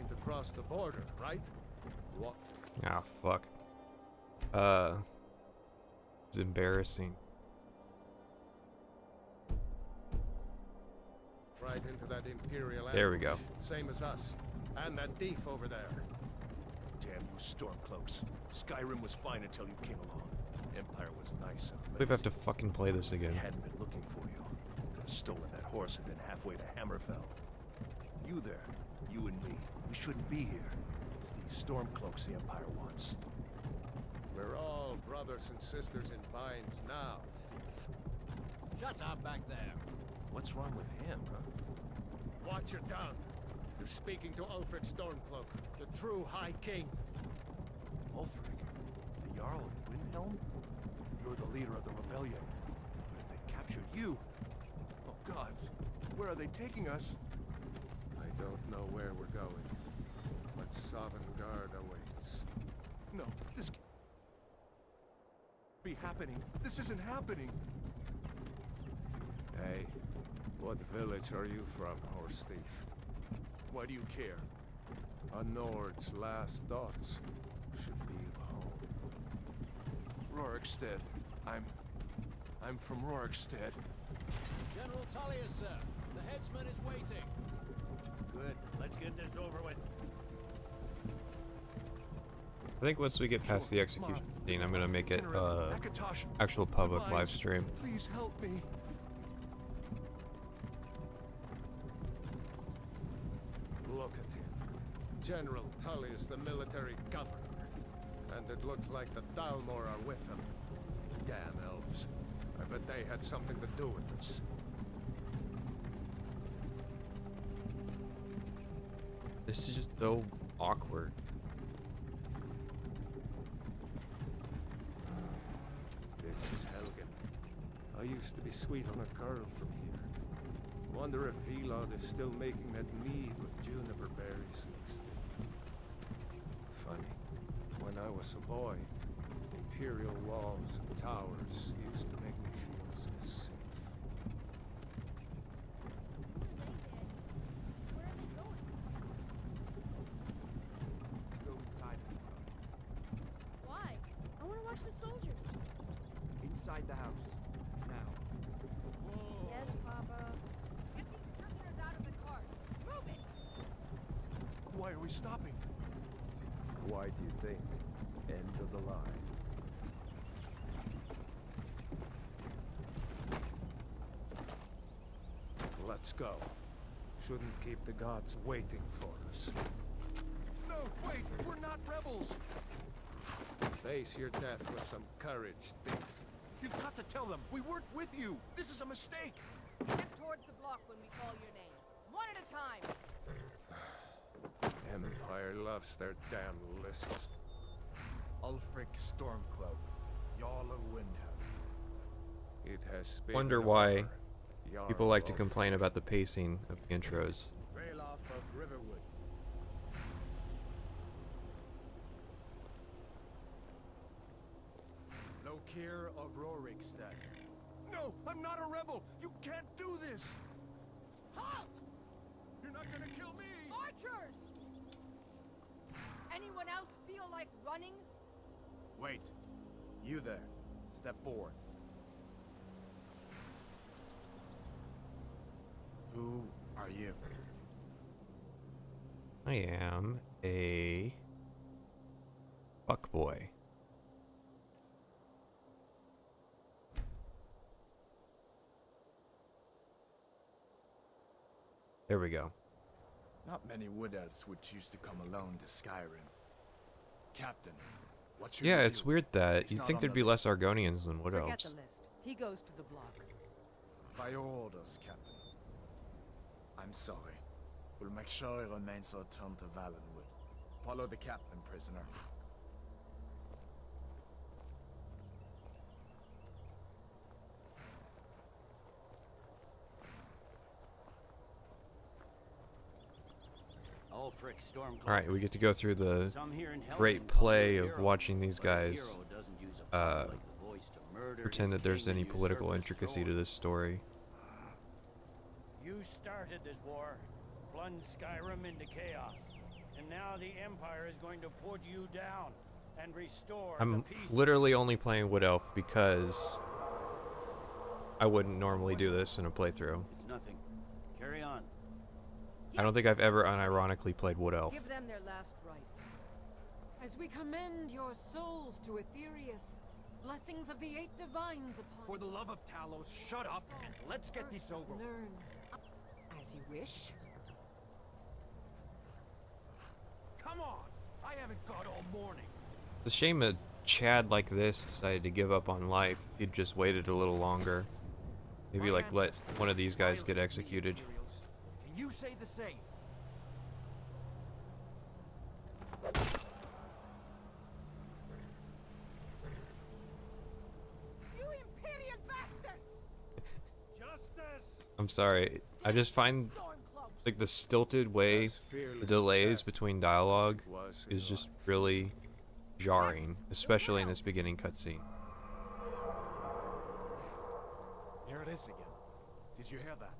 trying to cross the border, right? What? Ah, fuck. It's embarrassing. Right into that Imperial ambush. There we go. Same as us. And that thief over there. Damn you Stormcloaks. Skyrim was fine until you came along. Empire was nice and We have to fucking play this again. I hadn't been looking for you. Could have stolen that horse and been halfway to Hammerfell. You there, you and me, we shouldn't be here. It's these Stormcloaks the Empire wants. We're all brothers and sisters in binds now, thief. Shut up back there. What's wrong with him, huh? Watch your tongue. You're speaking to Ulfric Stormcloak, the true High King. Ulfric? The Jarl of Windhelm? You're the leader of the rebellion. But if they captured you... Oh gods, where are they taking us? I don't know where we're going, but Sovngarde awaits. No, this can't be happening. This isn't happening. Hey, what village are you from, horse thief? Why do you care? A Nord's last thoughts should be of home. Rorikstead. I'm from Rorikstead. General Tullius, sir. The headsman is waiting. Good. Let's get this over with. I think once we get past the execution scene, I'm gonna make it actual public live stream. Please help me. Look at him. General Tullius, the military governor. And it looks like the Thalmor are with him. Damn elves. I bet they had something to do with this. This is just so awkward. This is Helgen. I used to be sweet on a girl from here. Wonder if Vilod is still making that mead with juniper berries mixed in. Funny. When I was a boy, Imperial walls and towers used to make me feel so safe. Go inside. Why? I want to watch the soldiers. Inside the house. Now. Yes, Papa. Get these prisoners out of the carts. Move it! Why are we stopping? Why do you think? End of the line. Let's go. Shouldn't keep the gods waiting for us. No, wait! We're not rebels! Face your death with some courage, thief. You've got to tell them! We weren't with you! This is a mistake! Step towards the block when we call your name. One at a time. Empire loves their damn lists. Ulfric Stormcloak. Jarl of Windhelm. It has been Wonder an why honor, people like to Jarl complain about the pacing of the intros. Ralof of Riverwood. Lokir of Rorikstead. No! I'm not a rebel! You can't do this! Halt! You're not gonna kill me! Archers! Anyone else feel like running? Wait. You there. Step forward. Who are you? I am a fuckboy. There we go. Not many wood elves would choose to come alone to Skyrim. Captain, what's your Yeah, deal? it's weird that He's you'd not think on there'd the be less list. Argonians than Wood Forget Elves. the list. He goes to the block. By your orders, Captain. I'm sorry. We'll make sure he remains returned to Valenwood. Follow the captain, prisoner. Ulfric Stormcloak. Alright, we get to go through the Some here in Helgen great call play him a of hero, watching these but a guys hero doesn't use a power like the voice to murder pretend his that there's king any and political usurp his intricacy to throne. this story. You started this war, plunged Skyrim into chaos, And now the Empire is going to put you down and restore I'm the peace. literally only playing Wood Elf because I wouldn't normally do this in a playthrough. It's nothing. Carry on. I don't think I've ever unironically played Wood Elf. Give them their last rites. As we commend your souls to Aetherius, blessings of the 8 divines upon For the love of Talos, shut up and let's get this over with. learn. As you wish. Come on! I haven't got all morning. It's a shame a Chad like this decided to give up on life. If he'd just waited a little longer. Maybe like let one of these guys get executed. Can you say the same? You Imperial bastards! Justice! I'm sorry. I just find like the stilted way, the delays between dialogue is just really jarring, especially in this beginning cutscene. Here it is again. Did you hear that?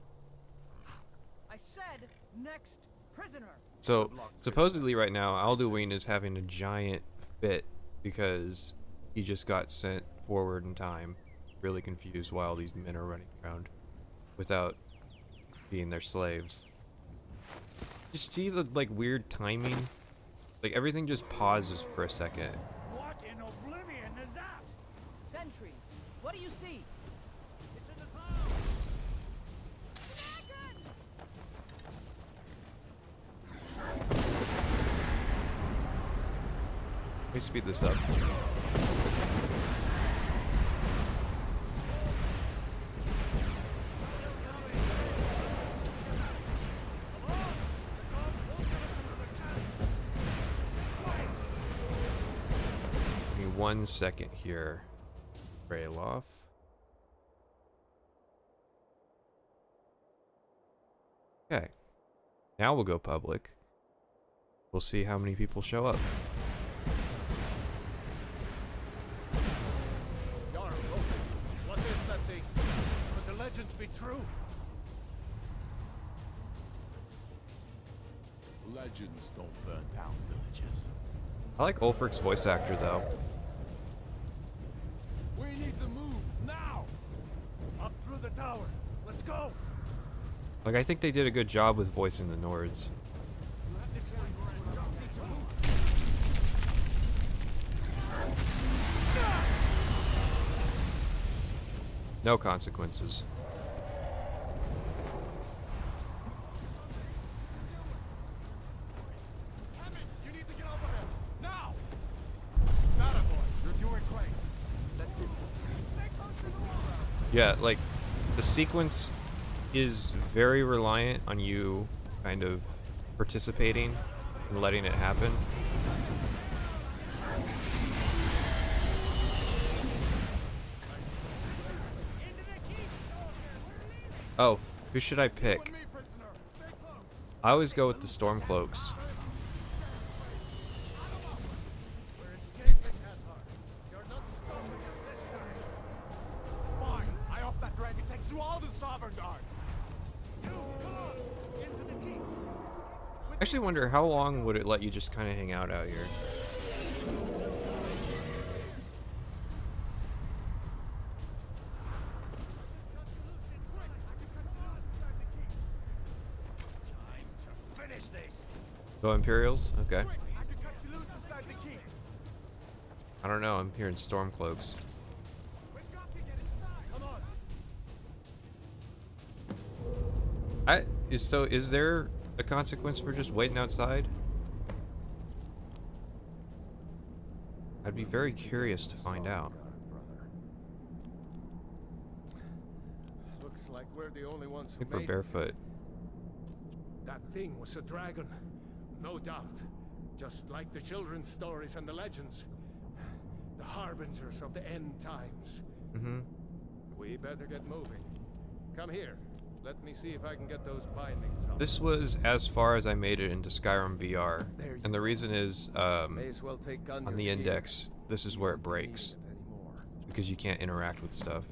I said next prisoner. So supposedly right now Alduin is having a giant fit because he just got sent forward in time, really confused while these men are running around without being their slaves. Just see the like weird timing, like everything just pauses for a second. What in oblivion is that? Sentries. What do you see? It's in the clouds. Let me speed this up. Give me 1 second here. Rayloff. Okay. Now we'll go public. We'll see how many people show up. Jarl, what is that thing? Could the legends be true? Legends don't burn down villages. I like Ulfric's voice actor though. We need to move now. Up through the tower. Let's go. Like I think they did a good job with voicing the Nords. No consequences. You need to get over here now. Not a boy. You're doing great. That's it. Stay close to the wall. Yeah, like the sequence is very reliant on you kind of participating and letting it happen. Oh, who should I pick? I always go with the Stormcloaks. We're escaping, Eddard. You're not stopping us this time. Fine. I off that dragon takes you all to Sovereign Guard. You, come on. Into the keep. I actually wonder how long would it let you just kind of hang out here? Go Imperials? Okay. I can cut you loose inside the keep. I don't know, I'm hearing Stormcloaks. We've got to get inside. Come on. Is there a consequence for just waiting outside? I'd be very curious to find out. Looks like we're the only ones I who think we're made it. barefoot. That thing was a dragon, no doubt. Just like the children's stories and the legends. The harbingers of the end times. Mm-hmm. We better get moving. Come here. Let me see if I can get those bindings off. This was as far as I made it into Skyrim VR. There you And the reason is, May as well take on Gunjar's the gear. index, this is where it Won't be needing breaks. it anymore. Because you can't interact with stuff.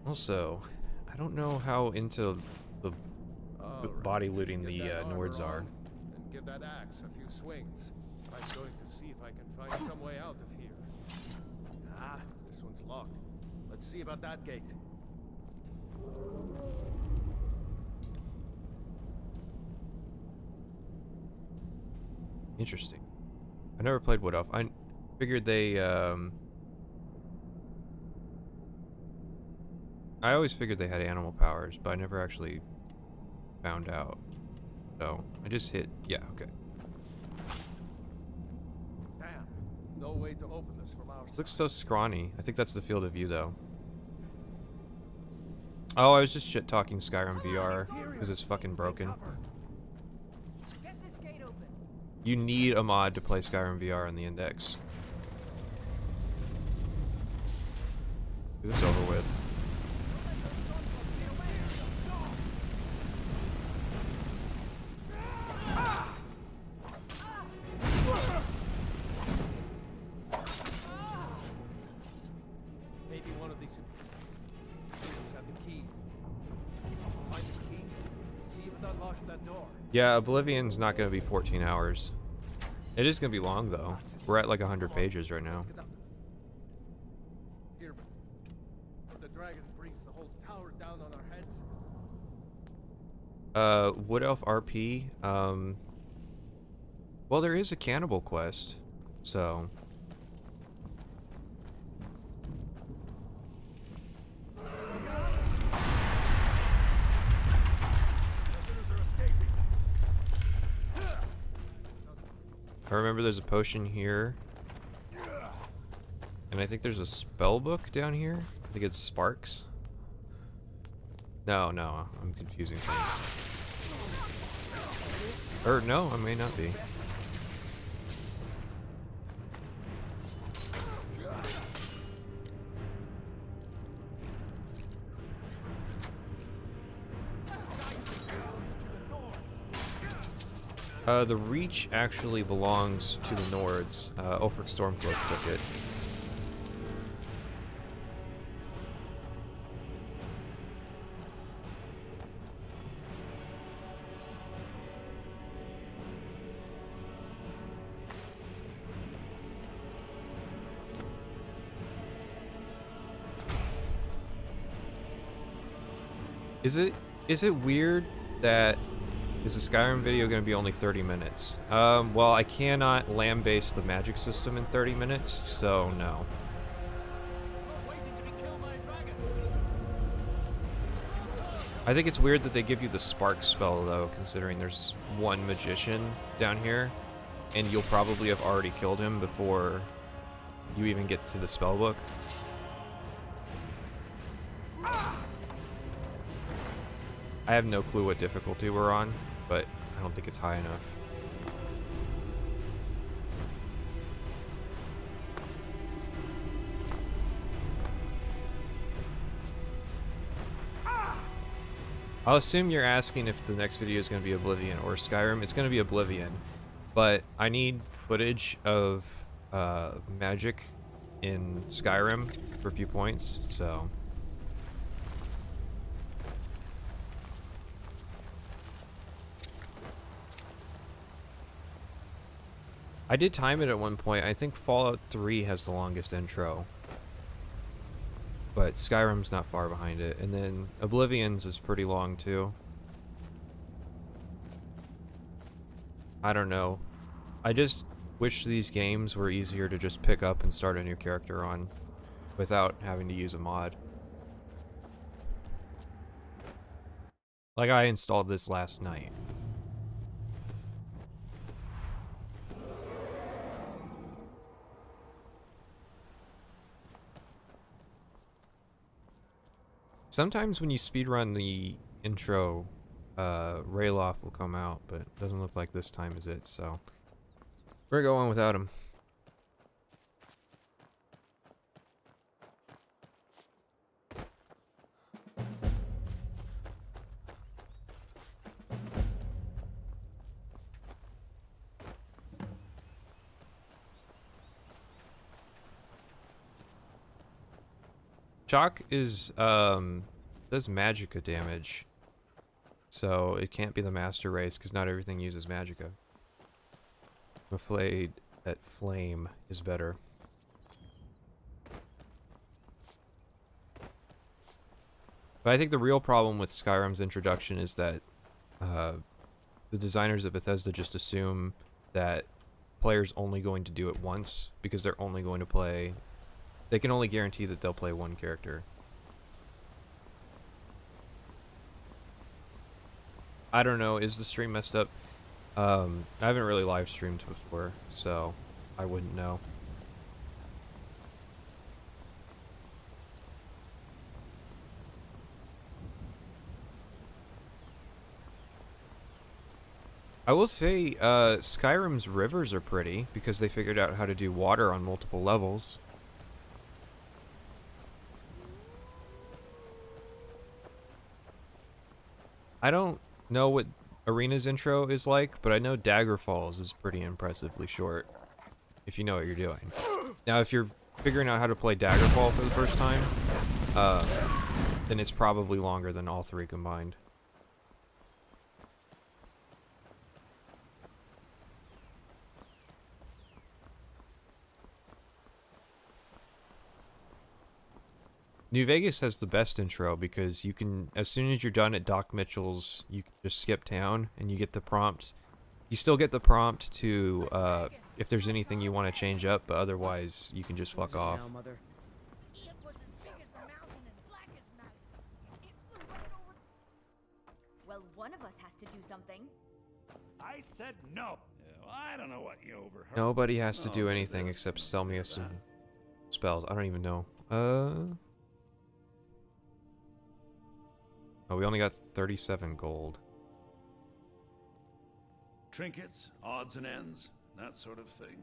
Also, I don't know how into the body Alright, looting get the that armor Nords are. on, and give that axe a few swings. I'm going to see if I can find some way out of here. Ah, this one's locked. Let's see about that gate. Interesting. I never played Wood Elf. I figured they, I always figured they had animal powers, but I never actually found out. So, I just hit, yeah, okay. Damn, no way to open this from our It looks side. so scrawny. I think that's the field of view, though. Oh, I was just shit-talking Skyrim VR, because it's fucking broken. Get this gate open. You need a mod to play Skyrim VR on the Index. Get this over with. Maybe one of these humans have the key. Did you find the key? See if it unlocks that door. Yeah, Oblivion's not going to be 14 hours. It is going to be long, though. We're at like 100 pages right now. Let's get up. Here, but the dragon brings the whole tower down on our heads. Wood Elf RP, well, there is a cannibal quest, so... Prisoners are escaping. I remember there's a potion here. And I think there's a spell book down here. I think it's Sparks. No, I'm confusing things. Or no, I may not be. The Reach actually belongs to the Nords. Ulfric Stormcloak took it. Is it weird that is the Skyrim video going to be only 30 minutes? Well, I cannot lambaste the magic system in 30 minutes, so no. Not waiting to be killed by a dragon. I think it's weird that they give you the spark spell, though, considering there's one magician down here, and you'll probably have already killed him before you even get to the spell book. I have no clue what difficulty we're on, but I don't think it's high enough. I'll assume you're asking if the next video is going to be Oblivion or Skyrim. It's going to be Oblivion, but I need footage of magic in Skyrim for a few points, so... I did time it at one point. I think Fallout 3 has the longest intro. But Skyrim's not far behind it. And then Oblivion's is pretty long too. I don't know. I just wish these games were easier to just pick up and start a new character on without having to use a mod. Like, I installed this last night. Sometimes when you speedrun the intro, Rayloff will come out, but it doesn't look like this time is it, so we're going without him. Shock is, does magicka damage. So it can't be the master race because not everything uses magicka. I'm afraid that flame is better. But I think the real problem with Skyrim's introduction is that the designers at Bethesda just assume that players only going to do it once because they're only going to play. They can only guarantee that they'll play one character. I don't know. Is the stream messed up? I haven't really live streamed before, so I wouldn't know. I will say, Skyrim's rivers are pretty because they figured out how to do water on multiple levels. I don't know what Arena's intro is like, but I know Dagger Falls is pretty impressively short, if you know what you're doing. Now, if you're figuring out how to play Daggerfall for the first time, then it's probably longer than all three combined. New Vegas has the best intro because you can, as soon as you're done at Doc Mitchell's, you can just skip town and you get the prompt. You still get the prompt to, if there's anything you want to change up, but otherwise you can just fuck off. It was as big as the mountain and black as night. It flew right over. Well, one of us has to do something. I said no. I don't know what you overheard. Nobody has to do anything except sell me some spells. I don't even know. Oh, we only got 37 gold. Trinkets, odds and ends, that sort of thing.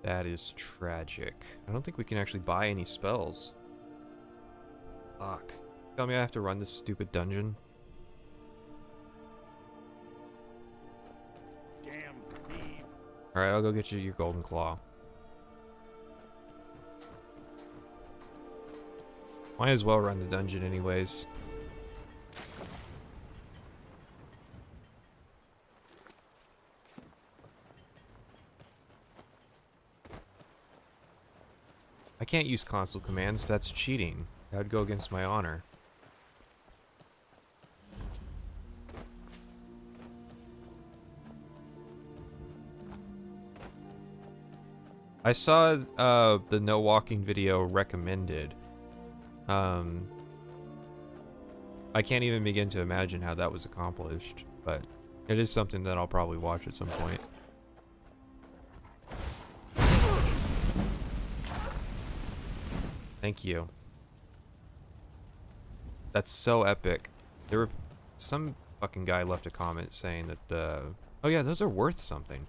That is tragic. I don't think we can actually buy any spells. Fuck. Tell me I have to run this stupid dungeon? Alright, I'll go get you your golden claw. Might as well run the dungeon anyways. I can't use console commands, that's cheating. That would go against my honor. I saw the no walking video recommended. I can't even begin to imagine how that was accomplished, but it is something that I'll probably watch at some point. Thank you. That's so epic. There were some fucking guy left a comment saying that the oh yeah, those are worth something.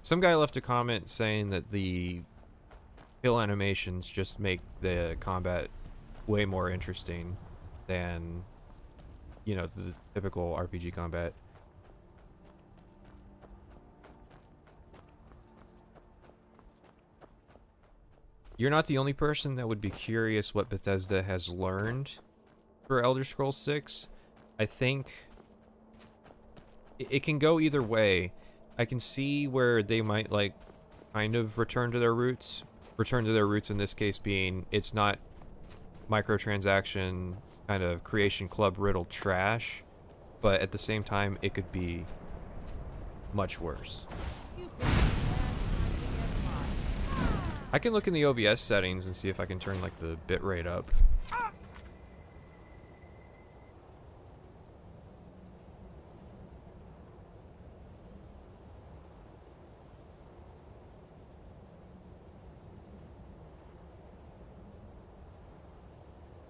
Some guy left a comment saying that the kill animations just make the combat way more interesting than, you know, the typical RPG combat. You're not the only person that would be curious what Bethesda has learned for Elder Scrolls 6. I think it can go either way. I can see where they might, like, kind of return to their roots. Return to their roots in this case being it's not microtransaction kind of creation club riddled trash, but at the same time it could be much worse. I can look in the OBS settings and see if I can turn like the bitrate up.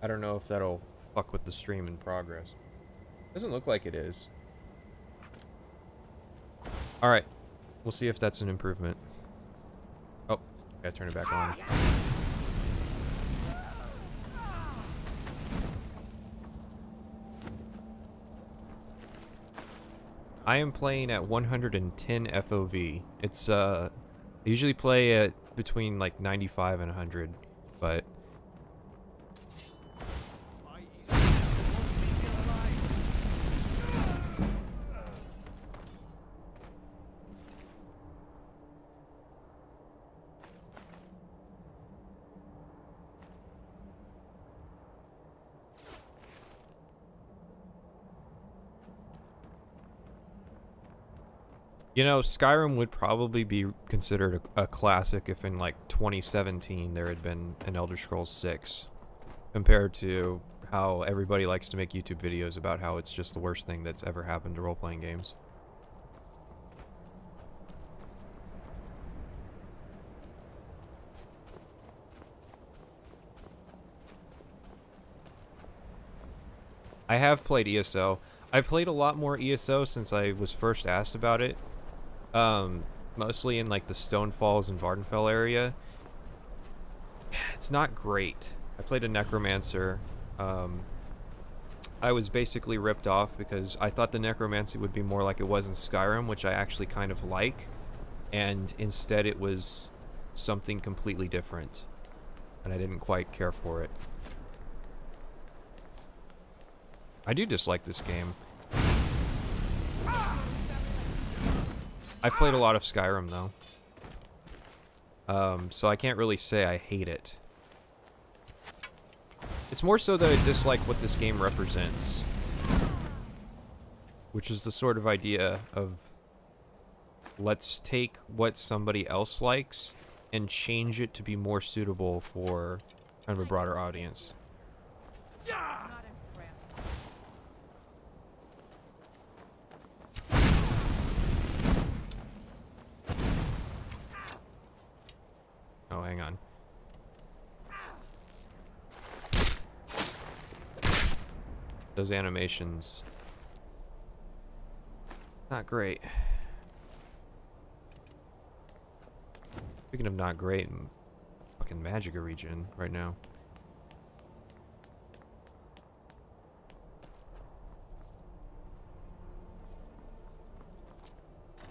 I don't know if that'll fuck with the stream in progress. Doesn't look like it is. Alright. We'll see if that's an improvement. Oh, gotta turn it back on. I am playing at 110 FOV. It's I usually play at between like 95 and 100, but you know, Skyrim would probably be considered a classic if in like 2017 there had been an Elder Scrolls 6, compared to how everybody likes to make YouTube videos about how it's just the worst thing that's ever happened to role-playing games. I have played ESO. I played a lot more ESO since I was first asked about it. Mostly in like the Stone Falls and Vardenfell area. It's not great. I played a Necromancer. I was basically ripped off because I thought the Necromancy would be more like it was in Skyrim, which I actually kind of like, and instead it was something completely different, and I didn't quite care for it. I do dislike this game. I've played a lot of Skyrim, though. So I can't really say I hate it. It's more so that I dislike what this game represents. Which is the sort of idea of, let's take what somebody else likes and change it to be more suitable for kind of a broader audience. Oh, hang on. Those animations. Not great. Speaking of not great, I'm fucking Magica region right now.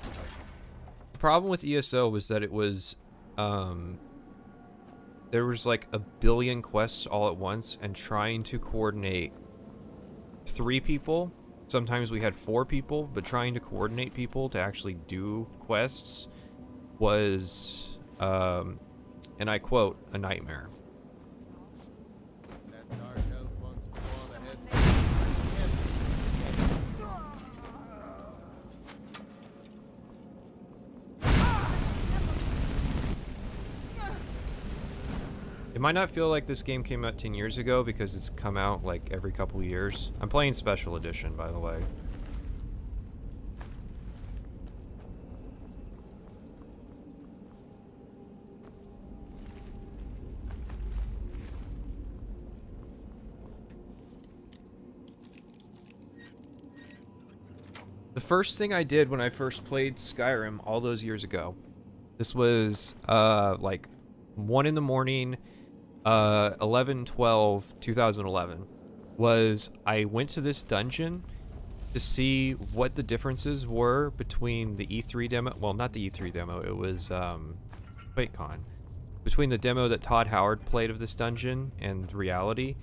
The problem with ESO was that it was, there was like a billion quests all at once, and trying to coordinate 3 people, sometimes we had 4 people, but trying to coordinate people to actually do quests was, and I quote, a nightmare. It might not feel like this game came out 10 years ago because it's come out like every couple years. I'm playing Special Edition, by the way. The first thing I did when I first played Skyrim all those years ago, this was like 1 in the morning, 11/12/2011, was I went to this dungeon to see what the differences were between the E3 demo, well, not the E3 demo, it was QuakeCon, between the demo that Todd Howard played of this dungeon and reality.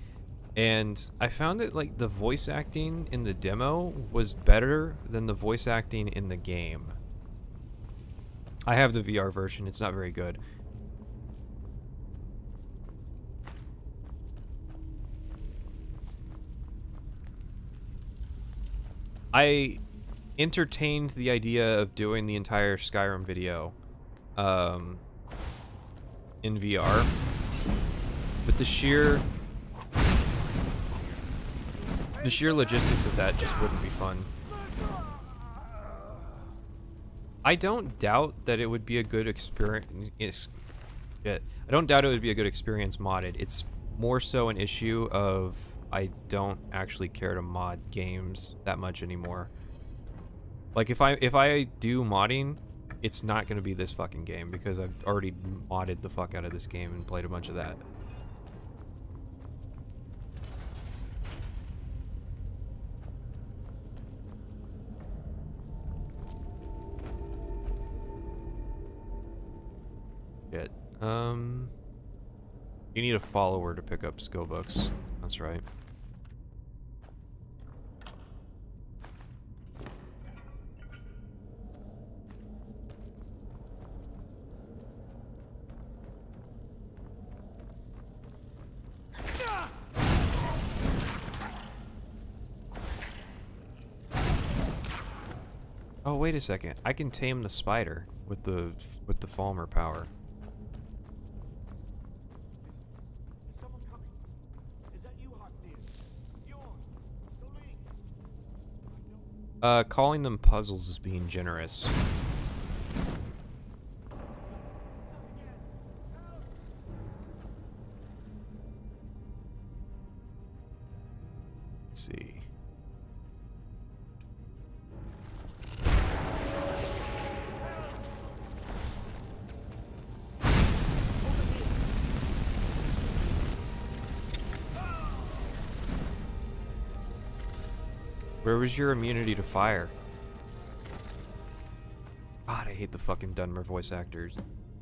And I found that like the voice acting in the demo was better than the voice acting in the game. I have the VR version, it's not very good. I entertained the idea of doing the entire Skyrim video in VR, but the sheer logistics of that just wouldn't be fun. I don't doubt that it would be a good experience. I don't doubt it would be a good experience modded. It's more so an issue of I don't actually care to mod games that much anymore. Like if I do modding, it's not going to be this fucking game because I've already modded the fuck out of this game and played a bunch of that. You need a follower to pick up skill books. That's right. Oh, wait a second. I can tame the spider with the Falmer power. Is someone coming? Is that you, Hartnell? Bjorn? Celine? Calling them puzzles is being generous. Let's see. Where was your immunity to fire? God, I hate the fucking Dunmer voice actors.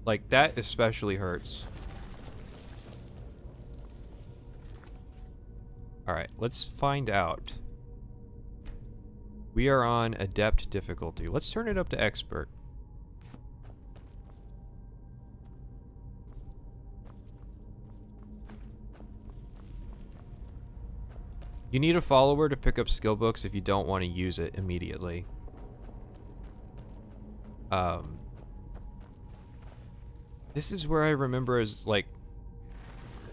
Like, that especially hurts. Alright, let's find out. We are on Adept difficulty. Let's turn it up to Expert. You need a follower to pick up skill books if you don't want to use it immediately. This is where I remember as, like,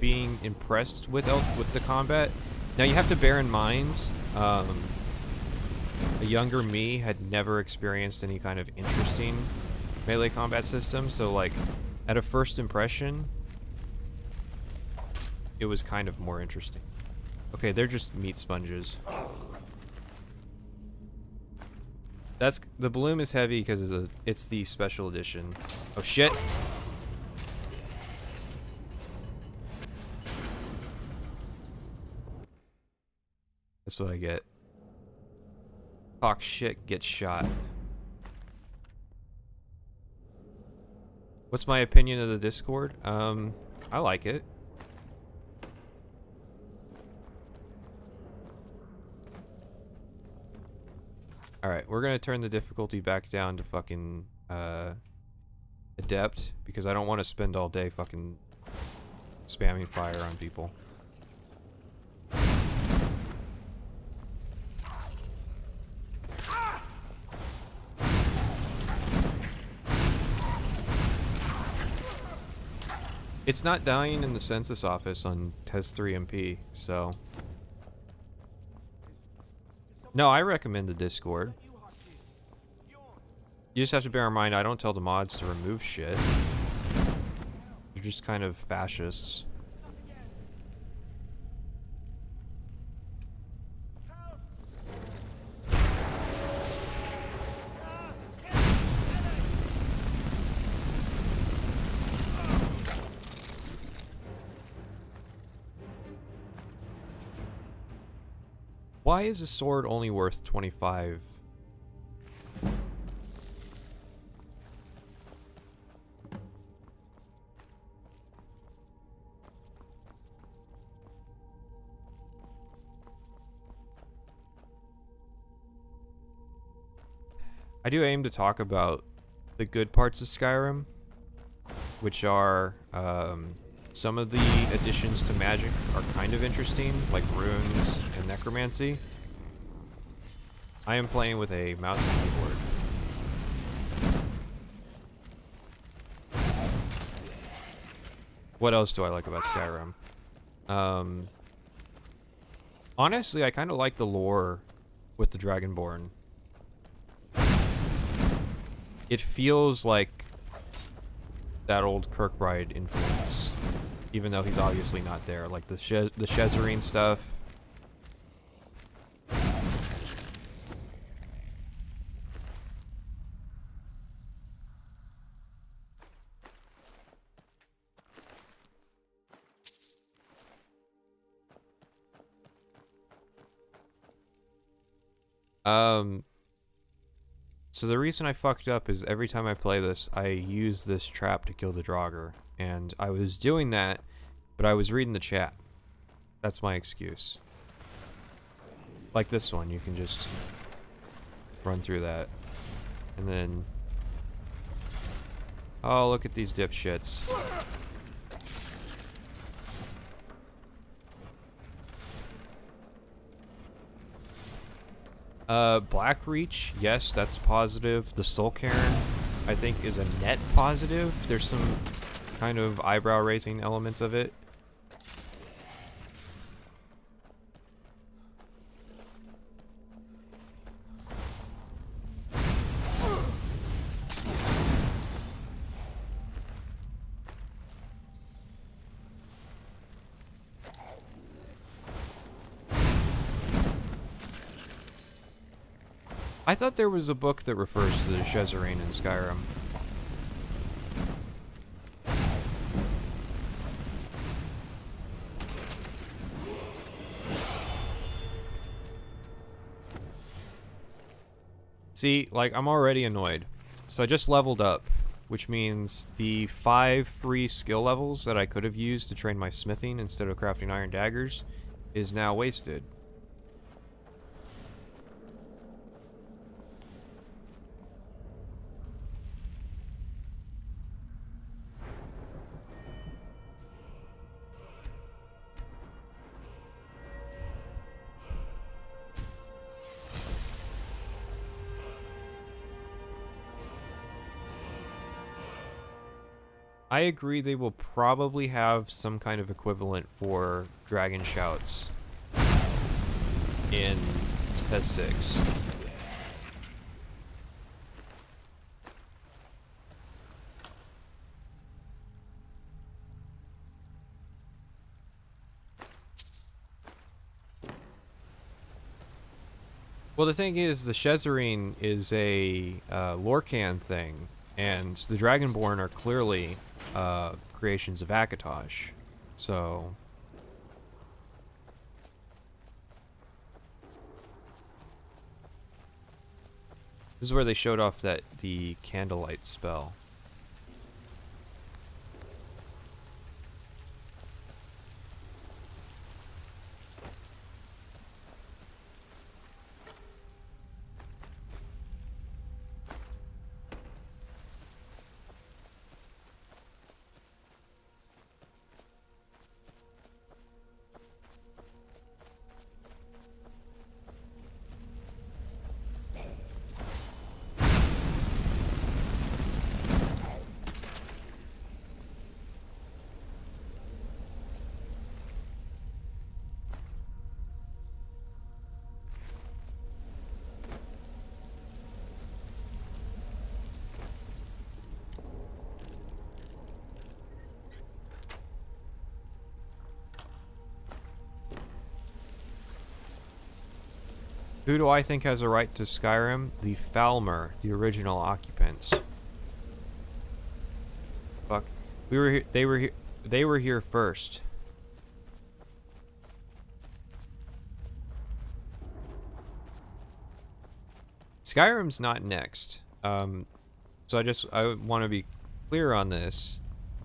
being impressed with the combat. Now, you have to bear in mind, a younger me had never experienced any kind of interesting melee combat system, so, like, at a first impression, it was kind of more interesting. Okay, they're just meat sponges. That's the bloom is heavy because it's the special edition. Oh shit! That's what I get. Talk shit, get shot. What's my opinion of the Discord? I like it. Alright, we're gonna turn the difficulty back down to fucking, Adept, because I don't want to spend all day fucking spamming fire on people. It's not dying in the census office on Test 3 MP, so... No, I recommend the Discord. You just have to bear in mind, I don't tell the mods to remove shit. They're just kind of fascists. Why is a sword only worth 25? I do aim to talk about the good parts of Skyrim, which are, some of the additions to magic are kind of interesting, like runes and necromancy. I am playing with a mouse and keyboard. What else do I like about Skyrim? Honestly, I kind of like the lore with the Dragonborn. It feels like that old Kirkbride influence, even though he's obviously not there. Like the Shezarine stuff. So the reason I fucked up is every time I play this, I use this trap to kill the Draugr. And I was doing that, but I was reading the chat. That's my excuse. Like this one, you can just run through that. And then... Oh, look at these dipshits. Blackreach, yes, that's positive. The Soul Cairn, I think, is a net positive. There's some kind of eyebrow-raising elements of it. I thought there was a book that refers to the Shezarine in Skyrim. See, like, I'm already annoyed. So I just leveled up, which means the 5 free skill levels that I could have used to train my smithing instead of crafting iron daggers is now wasted. I agree they will probably have some kind of equivalent for Dragon Shouts in PES 6. Well, the thing is, the Shezarine is a Lorcan thing, and the Dragonborn are clearly creations of Akatosh, so... This is where they showed off the Candlelight spell. Who do I think has a right to Skyrim? The Falmer, the original occupants. Fuck. We were here, they were here first. Skyrim's not next. So I want to be clear on this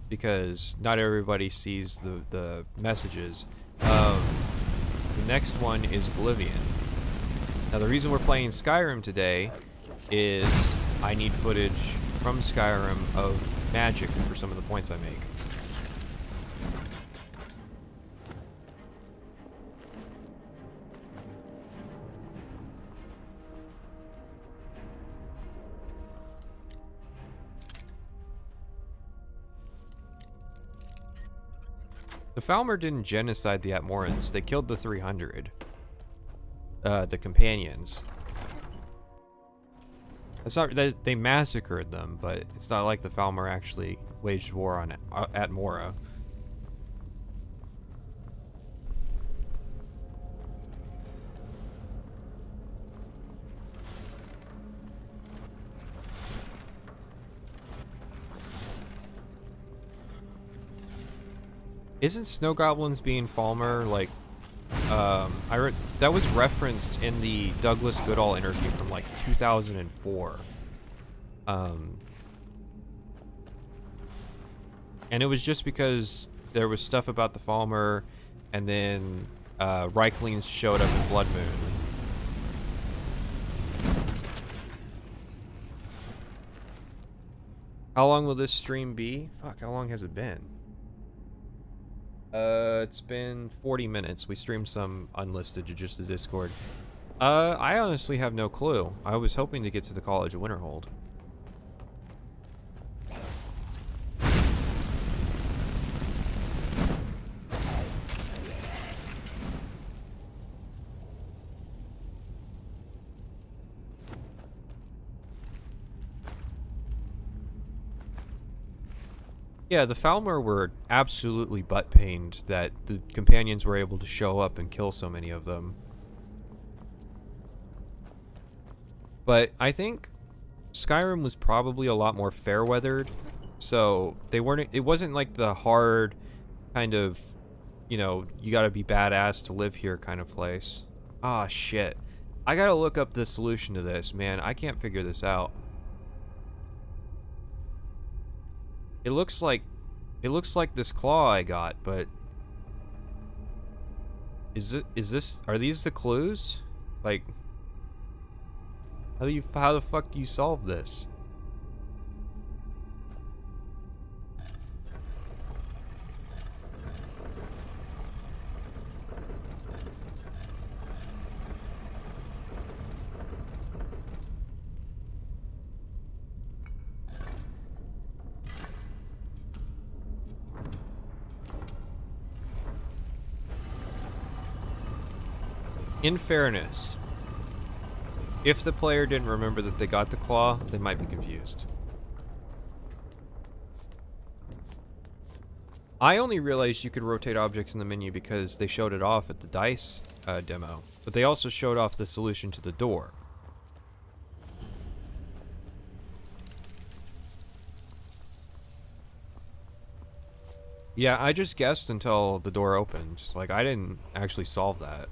because not everybody sees the messages. The next one is Oblivion. Now the reason we're playing Skyrim today is I need footage from Skyrim of magic for some of the points I make. The Falmer didn't genocide the Atmorans, they killed the 300. The companions. It's not they massacred them, but it's not like the Falmer actually waged war on Atmora. Isn't Snow Goblins being Falmer like? That was referenced in the Douglas Goodall interview from like 2004. And it was just because there was stuff about the Falmer, and then Reiklings showed up in Blood Moon. How long will this stream be? Fuck, how long has it been? It's been 40 minutes. We streamed some unlisted to just the Discord. I honestly have no clue. I was hoping to get to the College of Winterhold. Yeah, the Falmer were absolutely butt-pained that the companions were able to show up and kill so many of them. But I think Skyrim was probably a lot more fair-weathered, so they weren't. It wasn't like the hard kind of, you know, you gotta be badass to live here kind of place. Ah, shit. I gotta look up the solution to this, man. I can't figure this out. It looks like this claw I got, but are these the clues? Like, how the fuck do you solve this? In fairness, if the player didn't remember that they got the claw, they might be confused. I only realized you could rotate objects in the menu because they showed it off at the DICE demo, but they also showed off the solution to the door. Yeah, I just guessed until the door opened. Just like, I didn't actually solve that.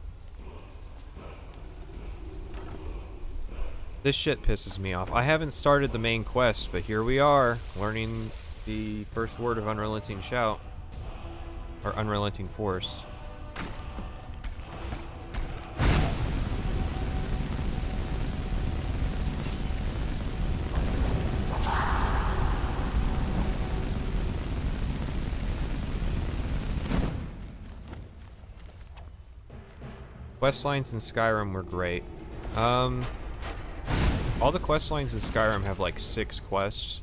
This shit pisses me off. I haven't started the main quest, but here we are, learning the first word of Unrelenting Shout. Or Unrelenting Force. Quest lines in Skyrim were great. All the quest lines in Skyrim have like 6 quests,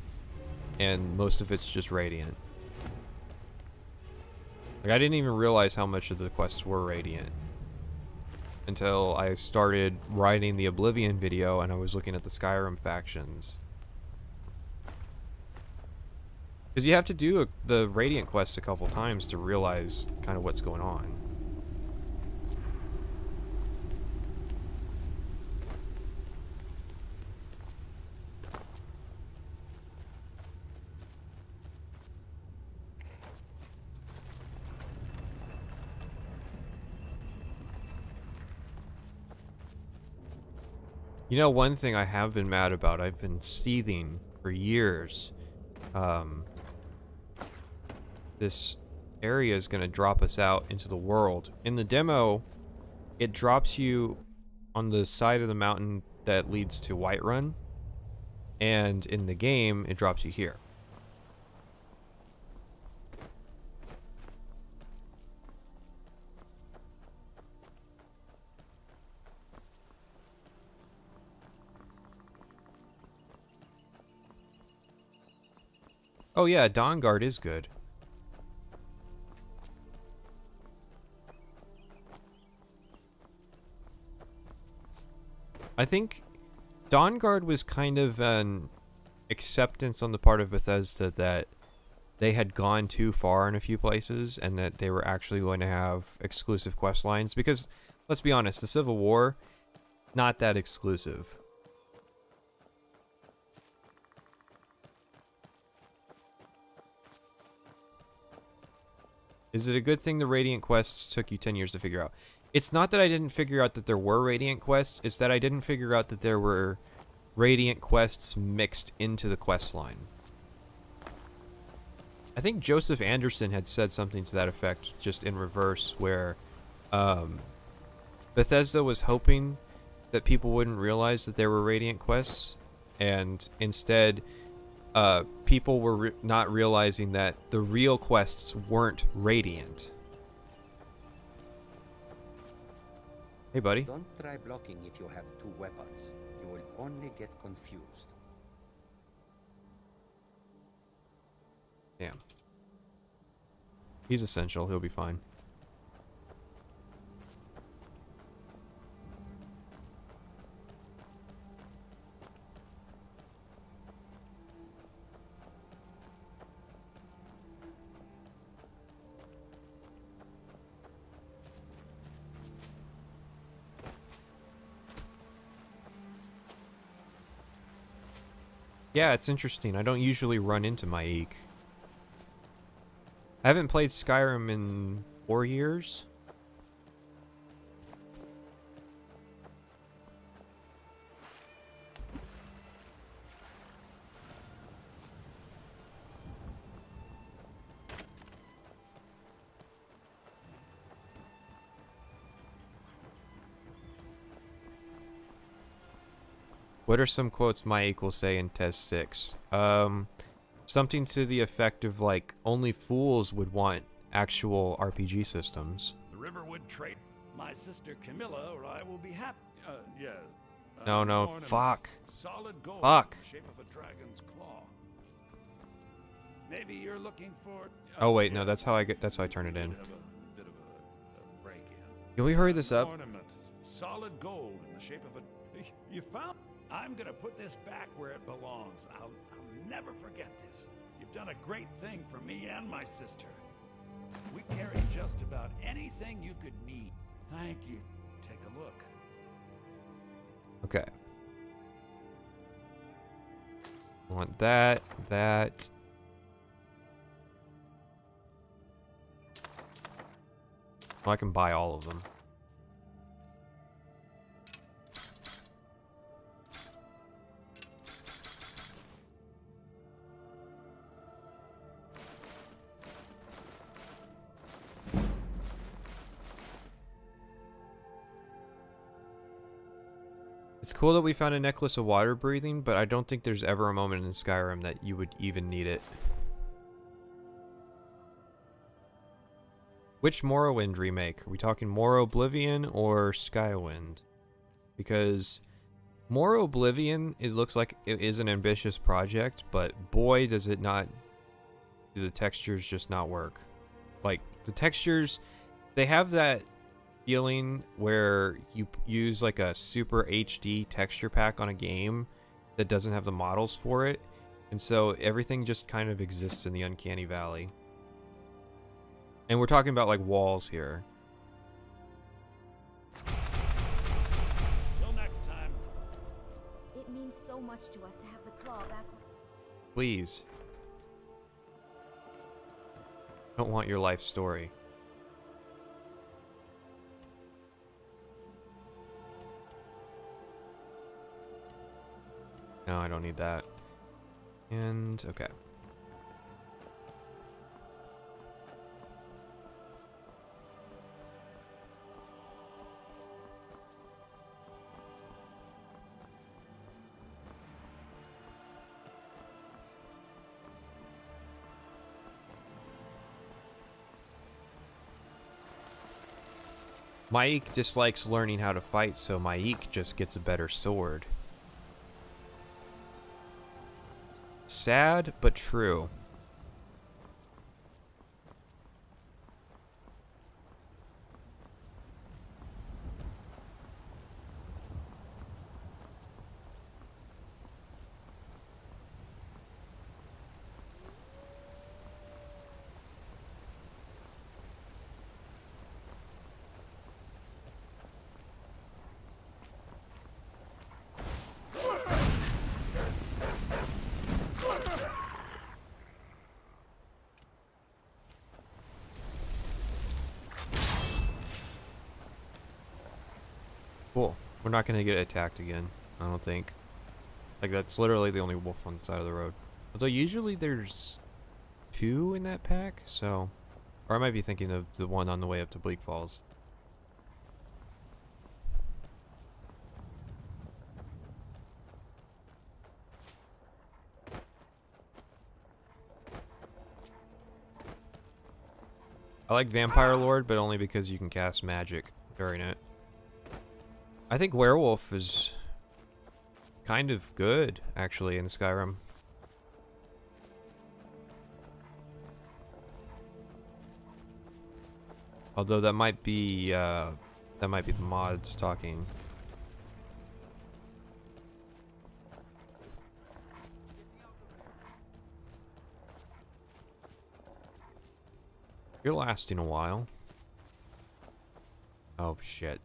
and most of it's just Radiant. Like, I didn't even realize how much of the quests were Radiant until I started writing the Oblivion video and I was looking at the Skyrim factions. Because you have to do the Radiant quest a couple times to realize kind of what's going on. You know, one thing I have been mad about, I've been seething for years. This area is going to drop us out into the world. In the demo, it drops you on the side of the mountain that leads to Whiterun. And in the game, it drops you here. Oh yeah, Dawnguard is good. I think Dawnguard was kind of an acceptance on the part of Bethesda that they had gone too far in a few places and that they were actually going to have exclusive quest lines. Because, let's be honest, the Civil War, not that exclusive. Is it a good thing the Radiant quests took you 10 years to figure out? It's not that I didn't figure out that there were Radiant quests, it's that I didn't figure out that there were Radiant quests mixed into the quest line. I think Joseph Anderson had said something to that effect, just in reverse, where Bethesda was hoping that people wouldn't realize that there were Radiant quests, and instead people were not realizing that the real quests weren't Radiant. Hey, buddy. Don't try blocking if you have two weapons. You will only get confused. Damn. He's essential. He'll be fine. Yeah, it's interesting. I don't usually run into my eek. I haven't played Skyrim in 4 years. What are some quotes Mike will say in Test 6? Something to the effect of, like, only fools would want actual RPG systems. The Riverwood trade. My sister Camilla or I will be happy. Yeah. No, fuck. Solid gold Fuck. in the shape of a dragon's claw. Maybe you're looking for. Oh wait, no, that's how I turn it in. Bit of a break-in. Can we hurry this up? Ornament, solid gold in the shape of a. You found. I'm gonna put this back where it belongs. I'll never forget this. You've done a great thing for me and my sister. We carry just about anything you could need. Thank you. Take a look. Okay. I want that. Well, I can buy all of them. It's cool that we found a necklace of water breathing, but I don't think there's ever a moment in Skyrim that you would even need it. Which Morrowind remake? Are we talking More Oblivion or Skywind? Because More Oblivion looks like it is an ambitious project, but boy does it not, do the textures just not work. Like, the textures, they have that feeling where you use like a super HD texture pack on a game that doesn't have the models for it, and so everything just kind of exists in the uncanny valley. And we're talking about like walls here. Till next time. It means so much to us to have the claw back. Please. I don't want your life story. No, I don't need that. And, okay. Maik dislikes learning how to fight, so Maik just gets a better sword. Sad, but true. Cool. We're not going to get attacked again, I don't think. Like, that's literally the only wolf on the side of the road. Although usually there's 2 in that pack, so... Or I might be thinking of the one on the way up to Bleak Falls. I like Vampire Lord, but only because you can cast magic during it. I think Werewolf is kind of good, actually, in Skyrim. Although that might be the mods talking. You're lasting a while. Oh shit.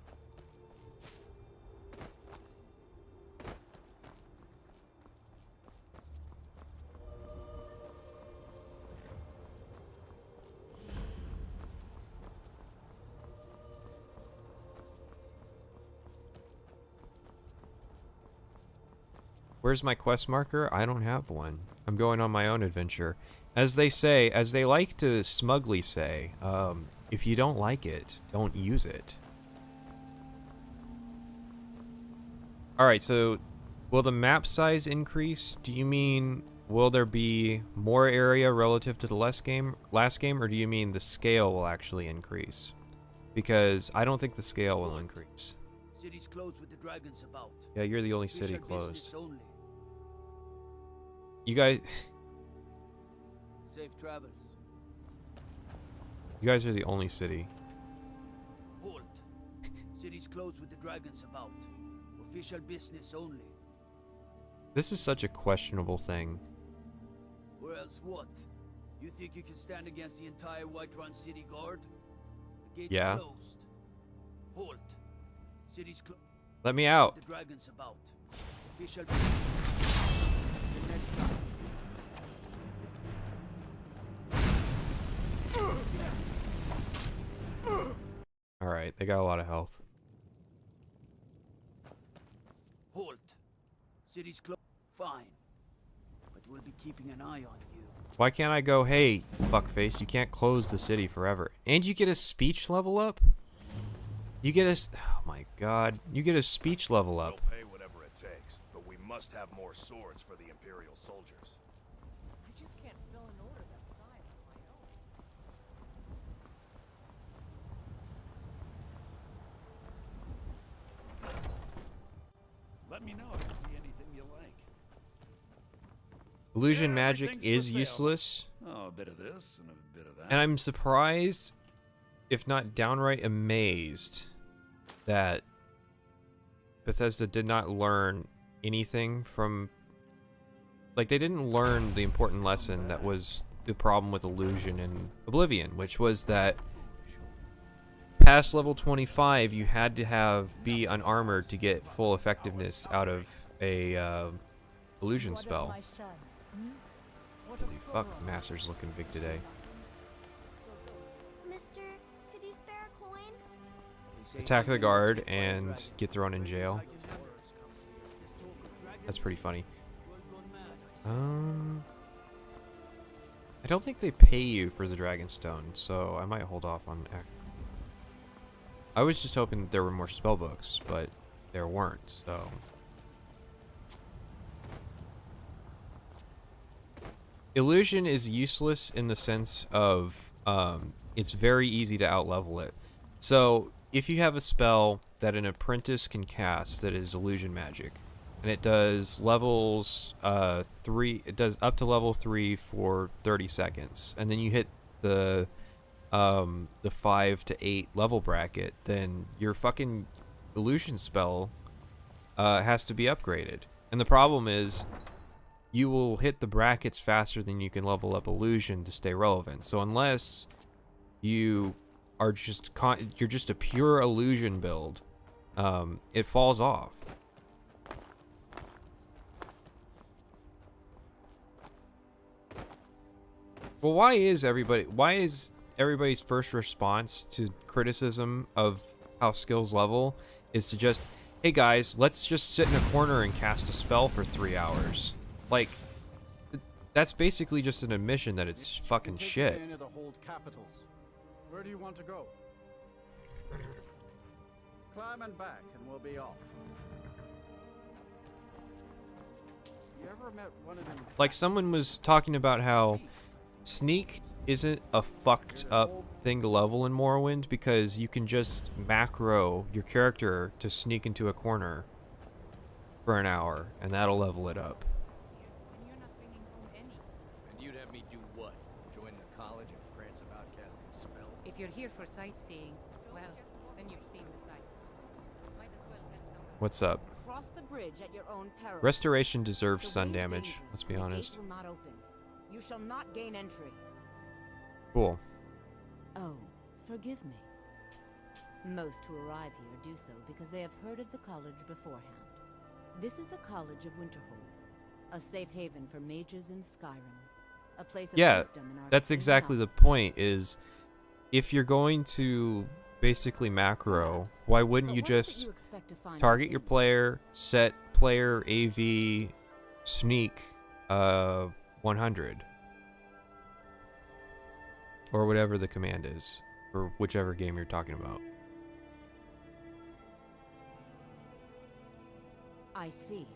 Where's my quest marker? I don't have one. I'm going on my own adventure. As they say, as they like to smugly say, if you don't like it, don't use it. Alright, so will the map size increase? Do you mean will there be more area relative to the last game, or do you mean the scale will actually increase? Because I don't think the scale will increase. City's closed with the dragons about. Yeah, you're the only city closed. Only. You guys... Safe travels. You guys are the only city. Halt. City's closed with the dragons about. Official business only. This is such a questionable thing. Or else what? You think you can stand against the entire Whiterun city guard? The gate's closed. Halt. City's closed. Let me out. The dragons about. Official business. The next time. Alright, they got a lot of health. Halt. City's closed. Fine. But we'll be keeping an eye on you. Why can't I go, hey, fuckface, you can't close the city forever. And you get a speech level up? You get a... Oh my god. You get a speech level up. We'll pay whatever it takes, but we must have more swords for the Imperial soldiers. I just can't fill an order that size on my own. Let me know if you see anything you like. Illusion Yeah, magic everything's is for sale. useless. Oh, a bit of this and a bit of that. And I'm surprised, if not downright amazed, that Bethesda did not learn anything from... Like, they didn't learn the important lesson that was the problem with Illusion and Oblivion, which was that past level 25, you had to be unarmored to get full effectiveness out of a illusion spell. Holy fuck, the Master's looking big today. Mister, could you spare a coin? Attack the guard and get thrown in jail. That's pretty funny. I don't think they pay you for the Dragonstone, so I might hold off on... I was just hoping that there were more spellbooks, but there weren't, so... Illusion is useless in the sense of it's very easy to outlevel it. So if you have a spell that an apprentice can cast that is illusion magic, and it does levels 3, it does up to level 3 for 30 seconds, and then you hit the 5 to 8 level bracket, then your fucking illusion spell has to be upgraded. And the problem is, you will hit the brackets faster than you can level up illusion to stay relevant. So unless you are you're just a pure illusion build, it falls off. Well, why is everybody's first response to criticism of how skills level is to just, hey guys, let's just sit in a corner and cast a spell for 3 hours. Like, that's basically just an admission that it's fucking shit. Any of the hold capitals. Where do you want to go? Climb and back, and we'll be off. You ever met one of them? Like, someone was talking about how sneak isn't a fucked up thing to level in Morrowind because you can just macro your character to sneak into a corner for an hour, and that'll level it up. And you're not bringing home any. And you'd have me do what? Join the college and prance about casting spells? If you're here for sightseeing, well, then you've seen the sights. Might as well head somewhere. What's up? Cross the bridge at your own peril. Restoration deserves The sun way's damage, dangerous, let's be and the honest. gate will not open. You shall not gain entry. Cool. Oh, forgive me. Most who arrive here do so because they have heard of the college beforehand. This is the College of Winterhold, a safe haven for mages in Skyrim, a place of wisdom and that's arcane exactly the knowledge. point, is if you're going to basically macro, Perhaps. why wouldn't But you what is it just you expect to find target your within? player, set player AV sneak 100? Or whatever the command is, or whichever game you're talking about. I see.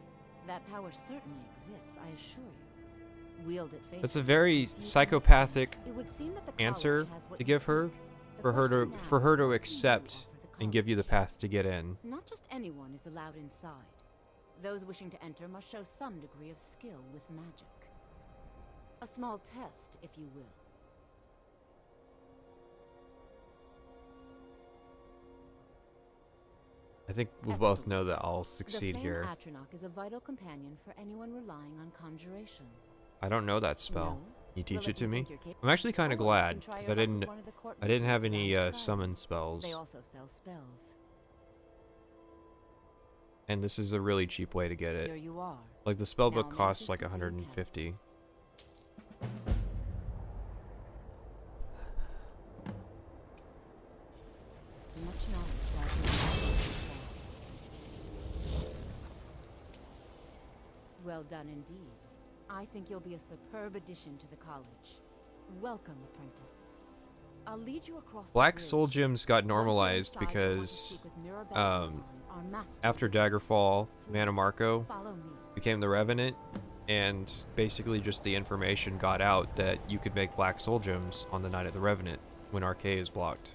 That power certainly exists, I assure you. Wield it faithfully. That's a very You can psychopathic see. It would seem that the answer college has what to you give her, seek. The for her question to now for her is to what do you accept offer the and give you the college? path to get in. Not just anyone is allowed inside. Those wishing to enter must show some degree of skill with magic. A small test, if you will. I think we both Excellent. know that I'll The succeed Flame here. Atronach is a vital companion for anyone relying on conjuration. I don't know that spell. No? Can you Well, teach if it to you me? think you're capable- I'm actually kind of Oh, you can glad try because your luck with one of the court I didn't have wizards any around Skyrim. summon spells, They also sell spells. and this is a really cheap way to get Here it. you are. Like the spell Now book make costs this like to see 150. Much knowledge lies in the walls. Well done indeed. I think you'll be a superb addition to the college. Welcome, apprentice. I'll lead you across the Black bridge. soul gems got Once you're normalized inside, you'll want to because speak with Mirabelle Devon, our master after wizard. Daggerfall, Please, Mana Marco follow me. became the Revenant, and basically just the information got out that you could make black soul gems on the night of the Revenant when Arcade is blocked.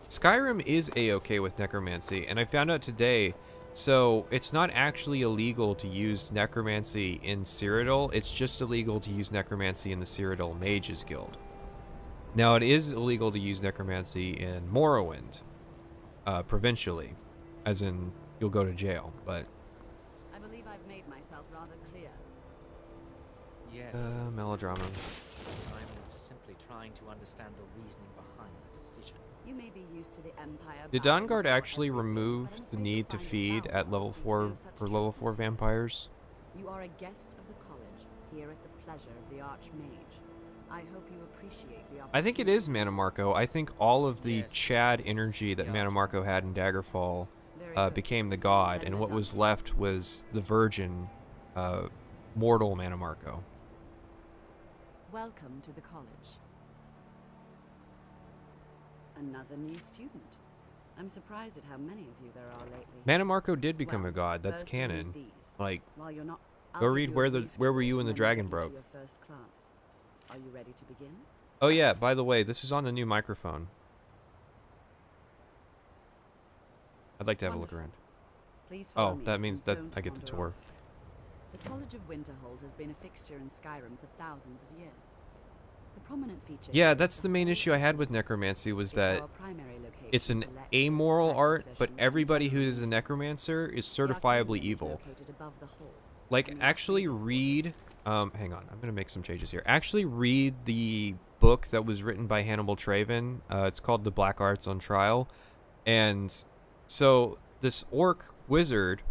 Skyrim is a-okay with necromancy, and I found out today, so it's not actually illegal to use necromancy in Cyrodiil, it's just illegal to use necromancy in the Cyrodiil Mages Guild. Now, it is illegal to use necromancy in Morrowind, provincially, as in you'll go to jail, but I believe I've made myself rather clear. Yes. melodrama. I'm simply trying to understand the reasoning behind the decision. You may be used to the Empire. Did bowing Dawnguard before actually everything, remove but I'm the afraid need you'll to find feed it at bound level to 4 no such for level 4 treatment. vampires? You are a guest of the college, here at the pleasure of the Archmage. I hope you appreciate the opportunity. I think it is Mana Marco. I think all of the Yes. Chad energy that The Mana Marco had in Daggerfall Very good. became the god, Then and the what was doctor. left was the virgin, mortal Mana Marco. Welcome to the college. Another new student. I'm surprised at how many of you there are lately. Mana Marco did become Well, a god. That's first you'll canon. meet these. Like, While you're not, Go I'll give read you a Where brief Were You tour When the and then Dragon get into Broke. your first class. Are you ready to begin? oh yeah, by the way, this is on the new microphone. I'd like to have a look Wonderful. around. Please follow Oh, me that means and that don't I get the wander tour. off. The College of Winterhold has been a fixture in Skyrim for thousands of years. The prominent feature Yeah, here that's is the main Hall issue I had of with Records. necromancy was It's that our primary location it's an for lectures, amoral practice art, but sessions, and everybody who general is a meetings. necromancer is The certifiably Arcanum is evil. located above the hall. Like, and the actually Arcanum is read, hang on, I'm gonna make some changes here. Actually read the book that was written by Hannibal Traven. It's called The Black Arts on Trial. And so this orc wizard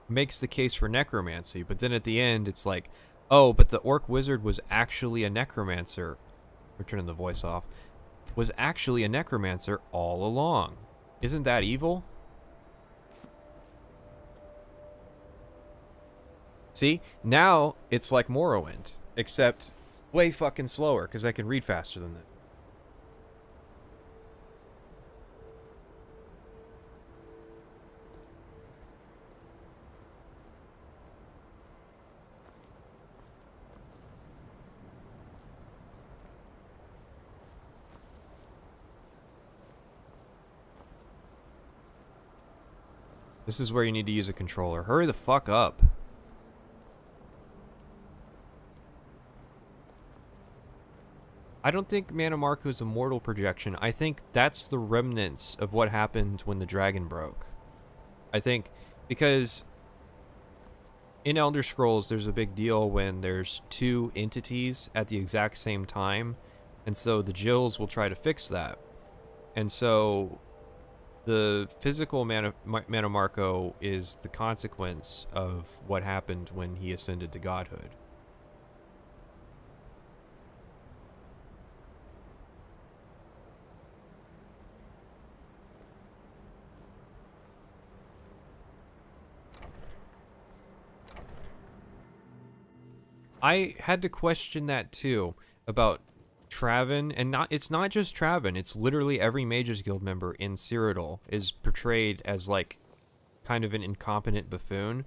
makes the case for necromancy, but then at the end it's like, oh, but the orc wizard was actually a necromancer. we're turning the voice off, was actually a necromancer all along. Isn't that evil? See, now it's like Morrowind, except way fucking slower, because I can read faster than that. This is where you need to use a controller. Hurry the fuck up. I don't think Mana Marco is a mortal projection. I think that's the remnants of what happened when the dragon broke. I think because in Elder Scrolls there's a big deal when there's two entities at the exact same time, and so the Jills will try to fix that. And so the physical Mana Marco is the consequence of what happened when he ascended to godhood. I had to question that too about Traven, and it's not just Traven, it's literally every Mages Guild member in Cyrodiil is portrayed as like kind of an incompetent buffoon.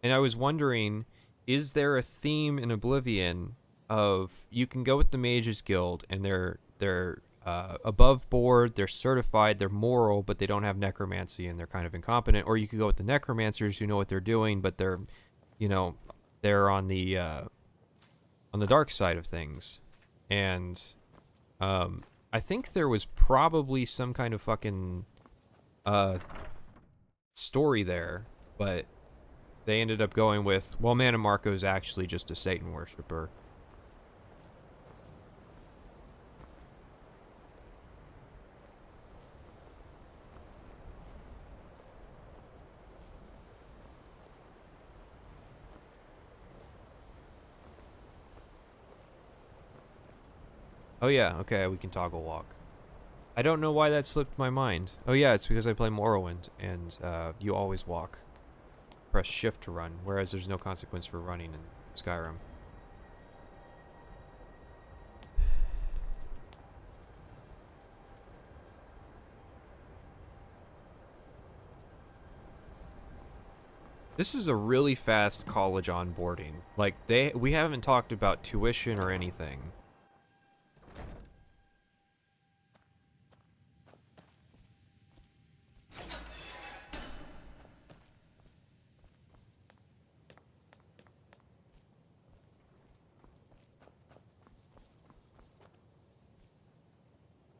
And I was wondering, is there a theme in Oblivion of you can go with the Mages Guild and they're above board, they're certified, they're moral, but they don't have necromancy and they're kind of incompetent, or you could go with the necromancers who know what they're doing, but they're, you know, they're on the dark side of things. And I think there was probably some kind of fucking story there, but they ended up going with, well, Mana Marco is actually just a Satan worshiper. Oh yeah, okay, we can toggle walk. I don't know why that slipped my mind. Oh yeah, it's because I play Morrowind, and you always walk. Press shift to run, whereas there's no consequence for running in Skyrim. This is a really fast college onboarding. Like, we haven't talked about tuition or anything.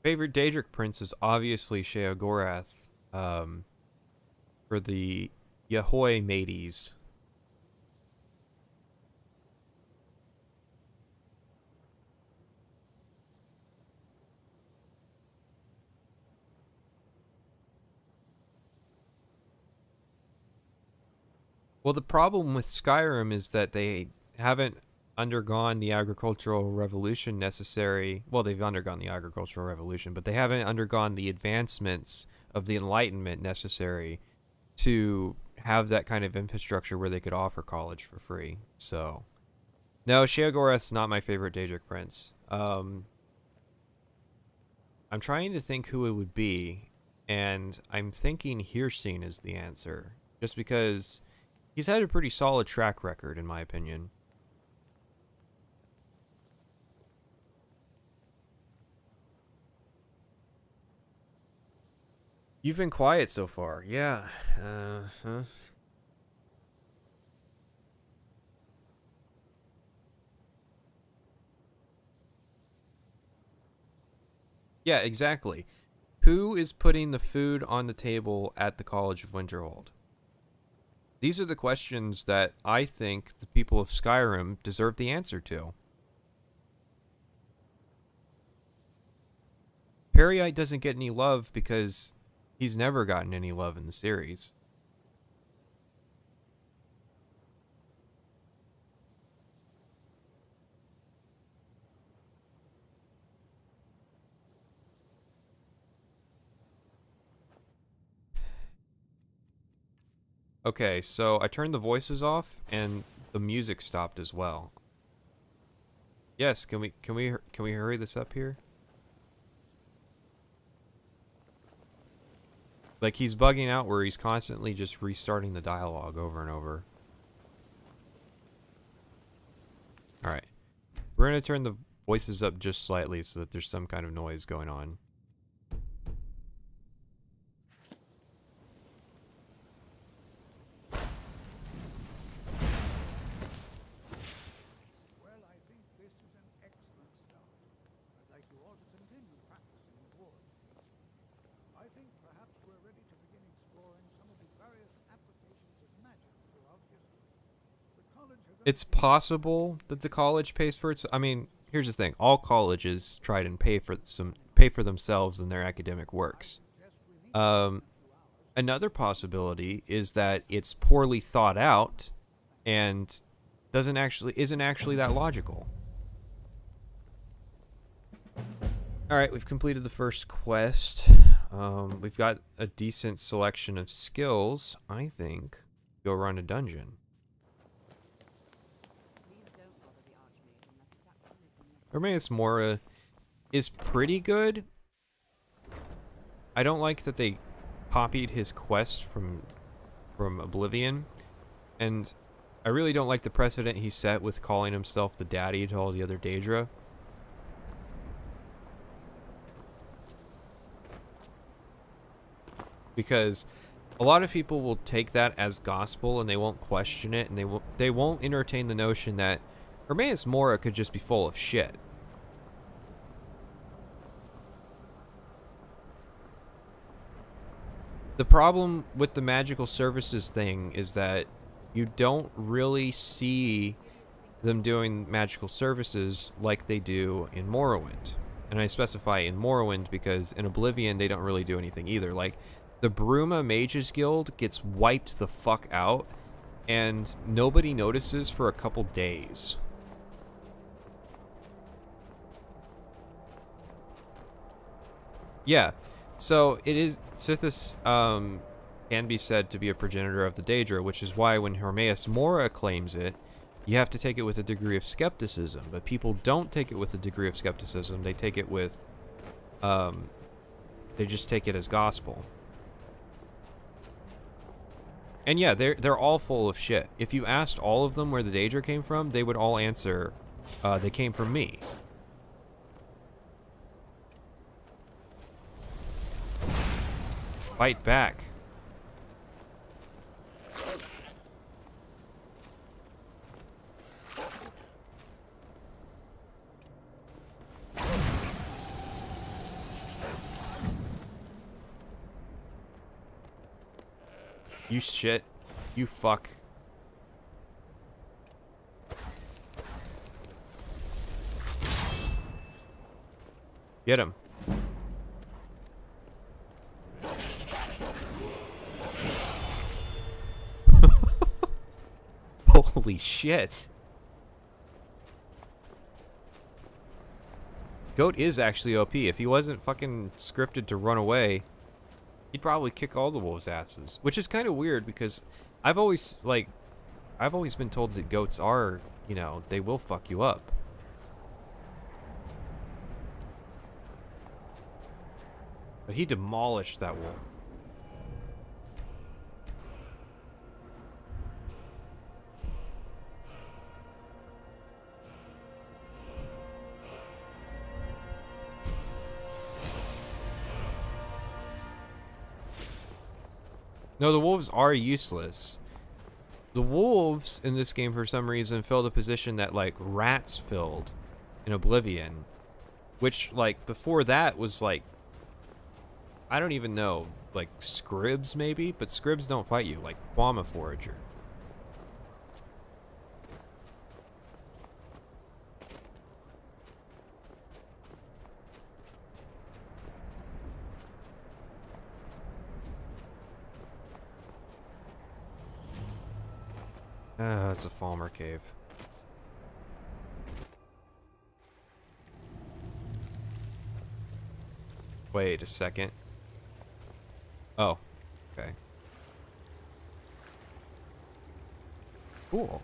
Favorite Daedric prince is obviously Sheogorath, for the Yahoy mateys. Well, the problem with Skyrim is that they haven't undergone the agricultural revolution necessary. Well, they've undergone the agricultural revolution, but they haven't undergone the advancements of the Enlightenment necessary to have that kind of infrastructure where they could offer college for free. So, no, Sheogorath's not my favorite Daedric prince. I'm trying to think who it would be, and I'm thinking Hircine is the answer, just because he's had a pretty solid track record, in my opinion. You've been quiet so far. Yeah. Yeah, exactly. Who is putting the food on the table at the College of Winterhold? These are the questions that I think the people of Skyrim deserve the answer to. Peryite doesn't get any love because he's never gotten any love in the series. Okay, so I turned the voices off and the music stopped as well. Yes, can we hurry this up here? Like, he's bugging out where he's constantly just restarting the dialogue over and over. Alright. We're gonna turn the voices up just slightly so that there's some kind of noise going on. Well, I think this is an excellent start. I'd like you all to continue practicing the wars. I think perhaps we're ready to begin exploring some of the various applications of magic throughout history. The college has It's possible that the college pays for it. I mean, here's the thing: all colleges try and pay for themselves in their academic works. Another possibility is that it's poorly thought out and isn't actually that logical. All right, we've completed the first quest. We've got a decent selection of skills. I think go run a dungeon. Hermaeus Mora is pretty good. I don't like that they copied his quest from Oblivion, and I really don't like the precedent he set with calling himself the daddy to all the other Daedra. Because a lot of people will take that as gospel and they won't question it, and they won't entertain the notion that Hermaeus Mora could just be full of shit. The problem with the magical services thing is that you don't really see them doing magical services like they do in Morrowind. And I specify in Morrowind because in Oblivion they don't really do anything either. Like, the Bruma Mages Guild gets wiped the fuck out and nobody notices for a couple days. Yeah. So it is, Sithis can be said to be a progenitor of the Daedra, which is why when Hermaeus Mora claims it, you have to take it with a degree of skepticism. But people don't take it with a degree of skepticism. They take it with, they just take it as gospel. And yeah, they're all full of shit. If you asked all of them where the Daedra came from, they would all answer, they came from me. Fight back. You shit. You fuck. Get him. Holy shit. Goat is actually OP. If he wasn't fucking scripted to run away, he'd probably kick all the wolves' asses. Which is kind of weird because I've always been told that goats are, you know, they will fuck you up. But he demolished that wolf. No, the wolves are useless. The wolves in this game, for some reason, fill the position that, like, rats filled in Oblivion. Which, like, before that was, like, I don't even know, like, Scribs, maybe? But Scribs don't fight you, like Quama Forager. Ah, it's a Falmer cave. Wait a second. Oh, okay. Cool.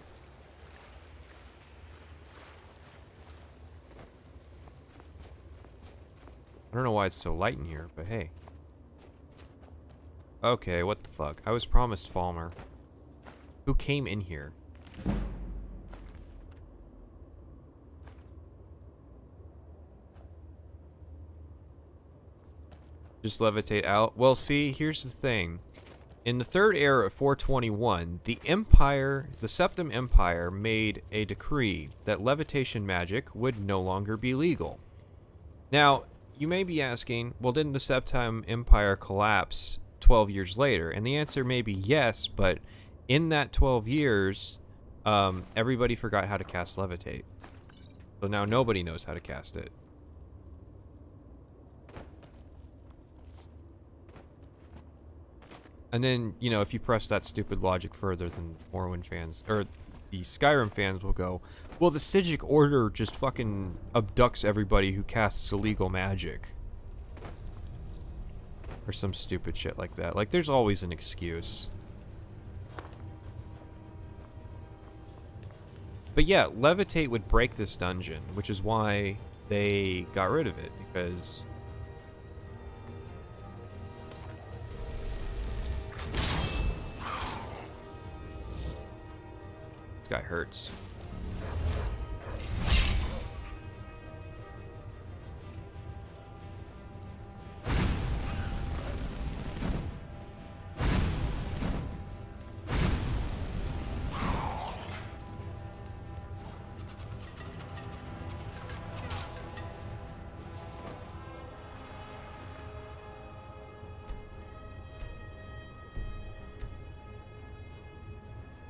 I don't know why it's so light in here, but hey. Okay, what the fuck? I was promised Falmer. Who came in here? Just levitate out. Well, see, here's the thing. In the third era of 421, the Empire, the Septim Empire, made a decree that levitation magic would no longer be legal. Now, you may be asking, well, didn't the Septim Empire collapse 12 years later? And the answer may be yes, but in that 12 years, everybody forgot how to cast levitate. So now nobody knows how to cast it. And then, you know, if you press that stupid logic further, then Morrowind fans, or the Skyrim fans will go, well, the Stygic Order just fucking abducts everybody who casts illegal magic. Or some stupid shit like that. Like, there's always an excuse. But yeah, levitate would break this dungeon, which is why they got rid of it, because... this guy hurts.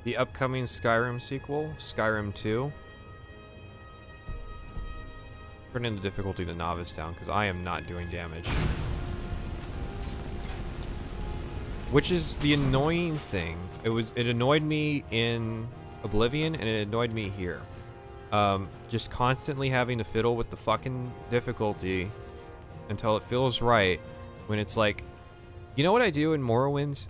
The upcoming Skyrim sequel, Skyrim 2. Turn in the difficulty to Novice down, because I am not doing damage. Which is the annoying thing. It annoyed me in Oblivion, and it annoyed me here. Just constantly having to fiddle with the fucking difficulty until it feels right, when it's like, you know what I do in Morrowind?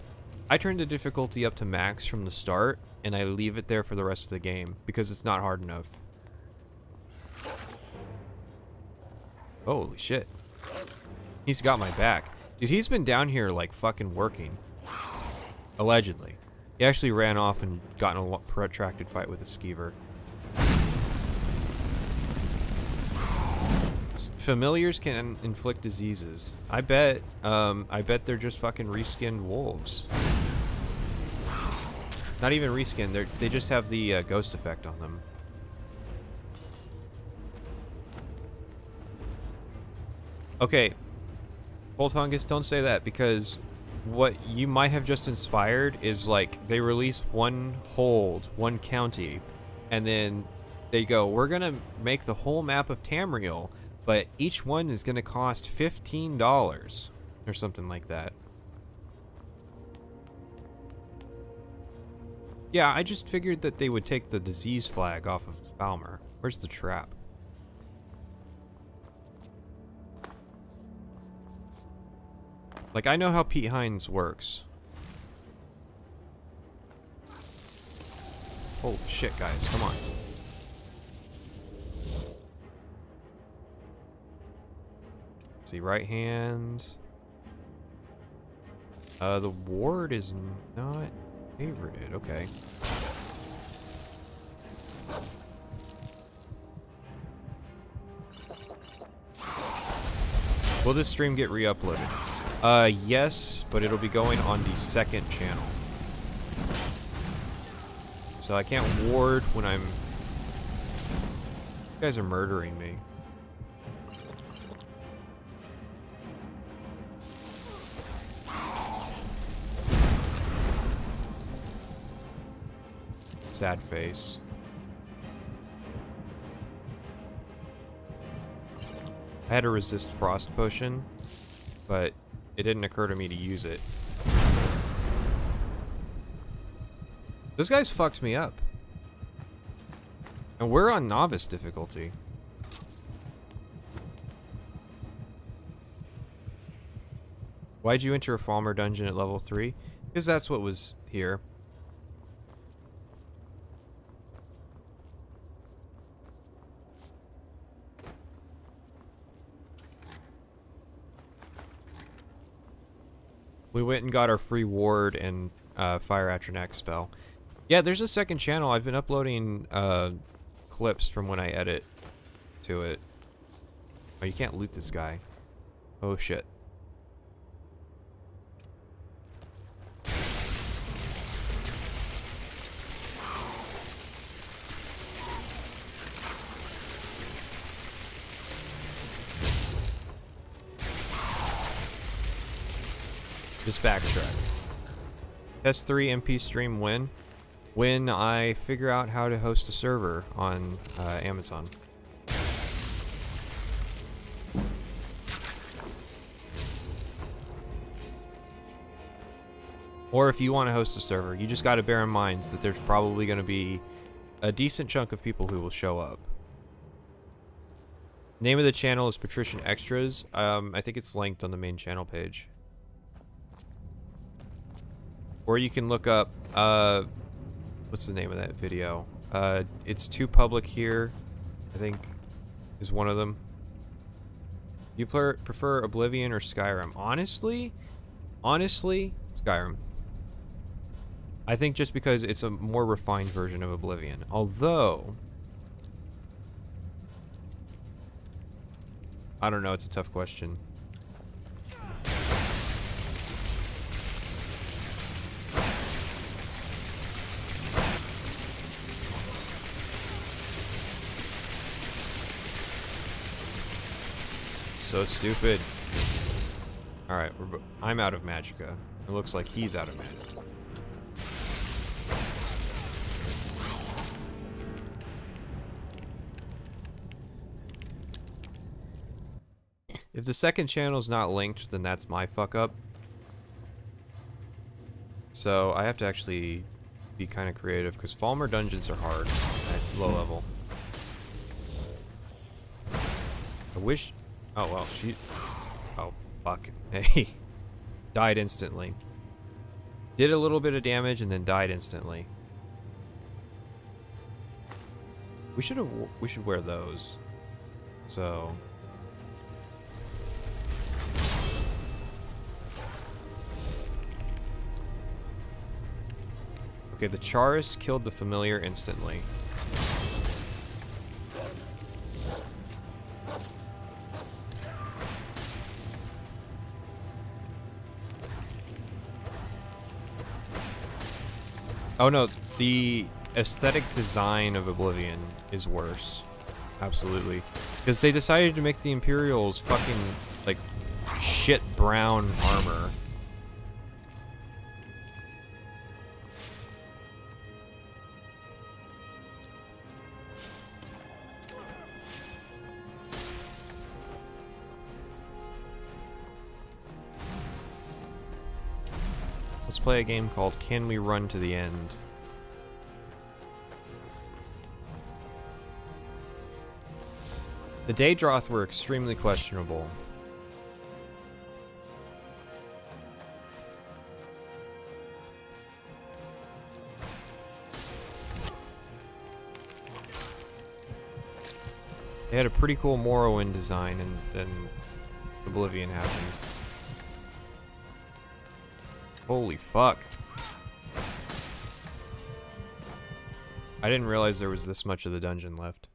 I turn the difficulty up to max from the start, and I leave it there for the rest of the game, because it's not hard enough. Holy shit. He's got my back. Dude, he's been down here, like, fucking working. Allegedly. He actually ran off and got in a protracted fight with a skeever. Familiars can inflict diseases. I bet they're just fucking reskinned wolves. Not even reskinned, they just have the ghost effect on them. Okay, Old Fungus, don't say that, because what you might have just inspired is, like, they release one hold, one county, and then they go, we're gonna make the whole map of Tamriel, but each one is gonna cost $15 or something like that. Yeah, I just figured that they would take the disease flag off of Falmer. Where's the trap? Like, I know how Pete Hines works. Holy shit, guys, come on. Let's see, right hand. The ward is not favorited, okay. Will this stream get re-uploaded? Yes, but it'll be going on the second channel. So I can't ward when I'm... You guys are murdering me. Sad face. I had to resist Frost Potion, but it didn't occur to me to use it. Those guys fucked me up. And we're on Novice difficulty. Why'd you enter a Falmer dungeon at level 3? Because that's what was here. We went and got our free ward and Fire Atronax spell. Yeah, there's a second channel. I've been uploading clips from when I edit to it. Oh, you can't loot this guy. Oh shit. Just backtrack. Test 3 MP stream when I figure out how to host a server on Amazon. Or if you want to host a server, you just got to bear in mind that there's probably going to be a decent chunk of people who will show up. Name of the channel is Patrician Extras. I think it's linked on the main channel page. Or you can look up, what's the name of that video? It's Too Public Here, I think, is one of them. You prefer Oblivion or Skyrim? Honestly, Skyrim. I think just because it's a more refined version of Oblivion. Although, I don't know, it's a tough question. So stupid. Alright, I'm out of magicka. It looks like he's out of magicka. If the second channel's not linked, then that's my fuck up. So I have to actually be kind of creative, because Falmer dungeons are hard at low level. I wish... Oh, well, she... Oh, fuck. Hey. Died instantly. Did a little bit of damage and then died instantly. We should wear those. So... Okay, the Charis killed the familiar instantly. Oh no, the aesthetic design of Oblivion is worse. Absolutely. Because they decided to make the Imperials fucking, like, shit brown armor. Let's play a game called Can We Run to the End? The Daedroth were extremely questionable. They had a pretty cool Morrowind design, and then Oblivion happened. Holy fuck. I didn't realize there was this much of the dungeon left.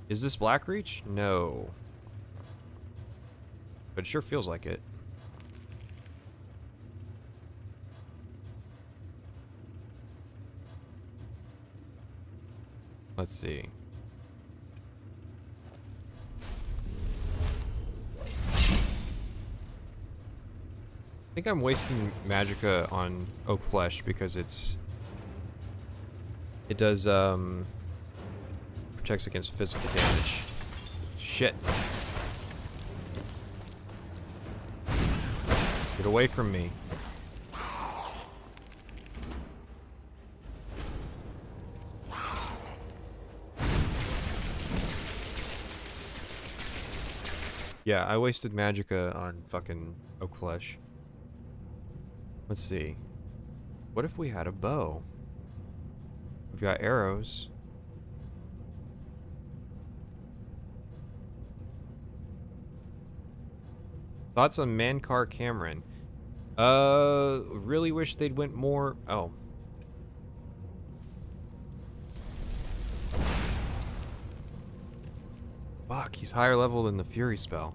Is this Blackreach? No. But it sure feels like it. Let's see. I think I'm wasting magicka on Oak Flesh because it does protects against physical damage. Shit. Get away from me. Yeah, I wasted magicka on fucking Oak Flesh. Let's see. What if we had a bow? We've got arrows. Thoughts on Mankar Cameron? Really wish they'd went more. Oh. Fuck, he's higher level than the Fury spell.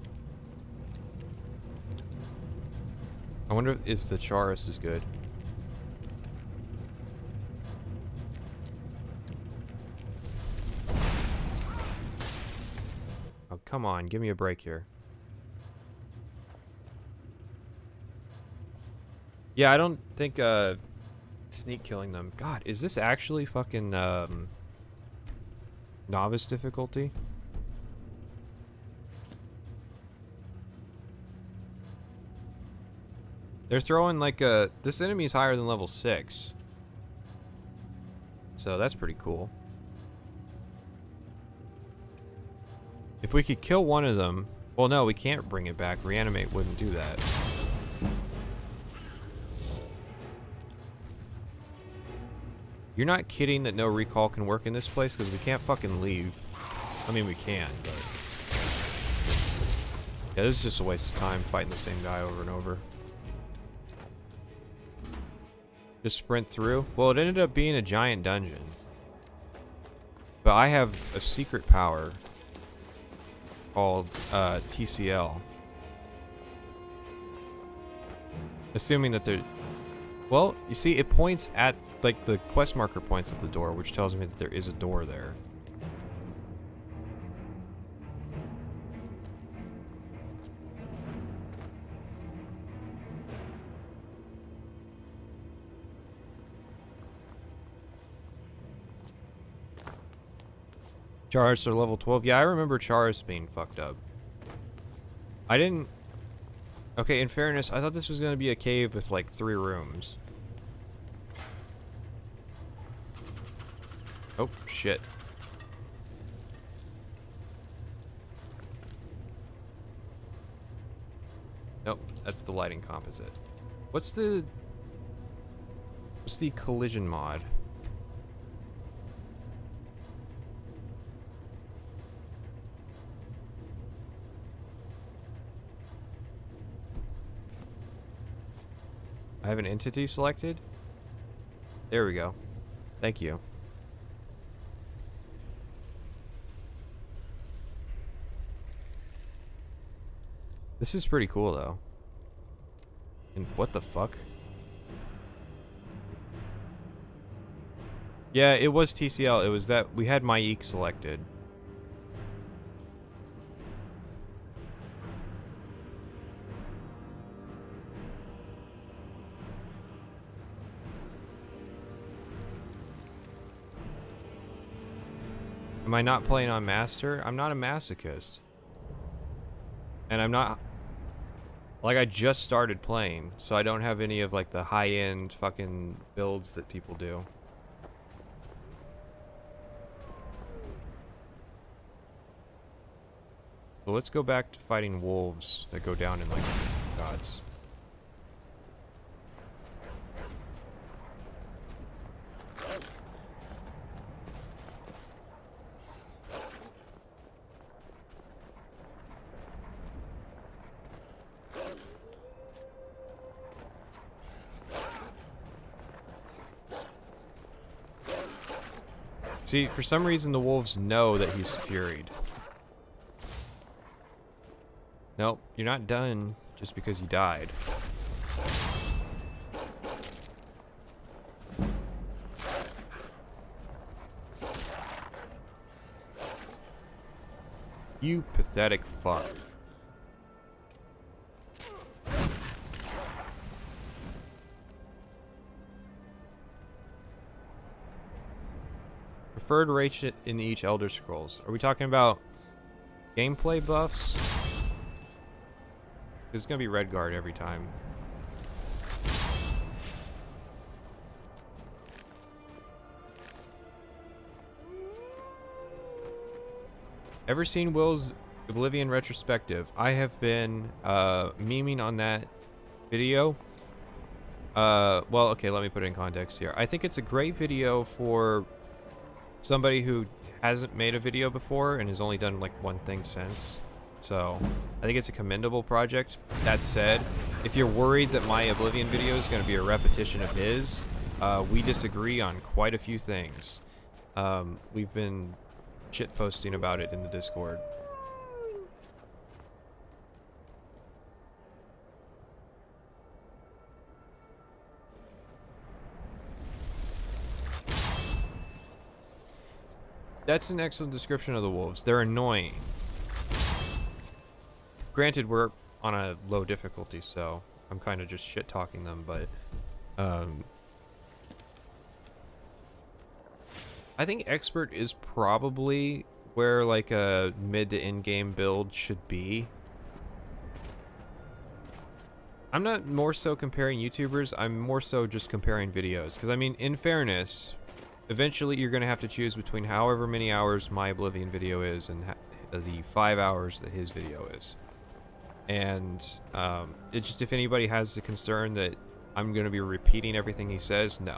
I wonder if the Charis is good. Oh, come on, give me a break here. Yeah, I don't think, sneak killing them. God, is this actually fucking, novice difficulty? They're throwing like a... This enemy's higher than level 6. So that's pretty cool. If we could kill one of them... Well, no, we can't bring it back. Reanimate wouldn't do that. You're not kidding that no recall can work in this place? Because we can't fucking leave. I mean, we can, but... Yeah, this is just a waste of time fighting the same guy over and over. Just sprint through? Well, it ended up being a giant dungeon. But I have a secret power called TCL. Assuming that there... Well, you see, it points at... Like, the quest marker points at the door, which tells me that there is a door there. Charis are level 12. Yeah, I remember Charis being fucked up. I didn't... Okay, in fairness, I thought this was going to be a cave with, like, 3 rooms. Oh, shit. Nope, that's the lighting composite. What's the collision mod? I have an entity selected? There we go. Thank you. This is pretty cool, though. And what the fuck? Yeah, it was TCL. It was that we had Myek selected. Am I not playing on Master? I'm not a masochist. And I'm not... Like, I just started playing, so I don't have any of, like, the high-end fucking builds that people do. So let's go back to fighting wolves that go down in, like, gods. See, for some reason the wolves know that he's furied. Nope, you're not done just because you died. You pathetic fuck. Preferred rate in each Elder Scrolls. Are we talking about gameplay buffs? It's gonna be Redguard every time. Ever seen Will's Oblivion retrospective? I have been memeing on that video. Well, okay, let me put it in context here. I think it's a great video for somebody who hasn't made a video before and has only done like one thing since. So I think it's a commendable project. That said, if you're worried that my Oblivion video is going to be a repetition of his, we disagree on quite a few things. We've been shitposting about it in the Discord. That's an excellent description of the wolves. They're annoying. Granted, we're on a low difficulty, so I'm kind of just shit-talking them, but I think expert is probably where like a mid to end game build should be. I'm not more so comparing YouTubers, I'm more so just comparing videos, because I mean, in fairness, eventually you're going to have to choose between however many hours my Oblivion video is and the 5 hours that his video is. And it's just, if anybody has the concern that I'm going to be repeating everything he says, no.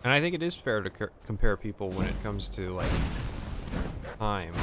And I think it is fair to compare people when it comes to, like, time.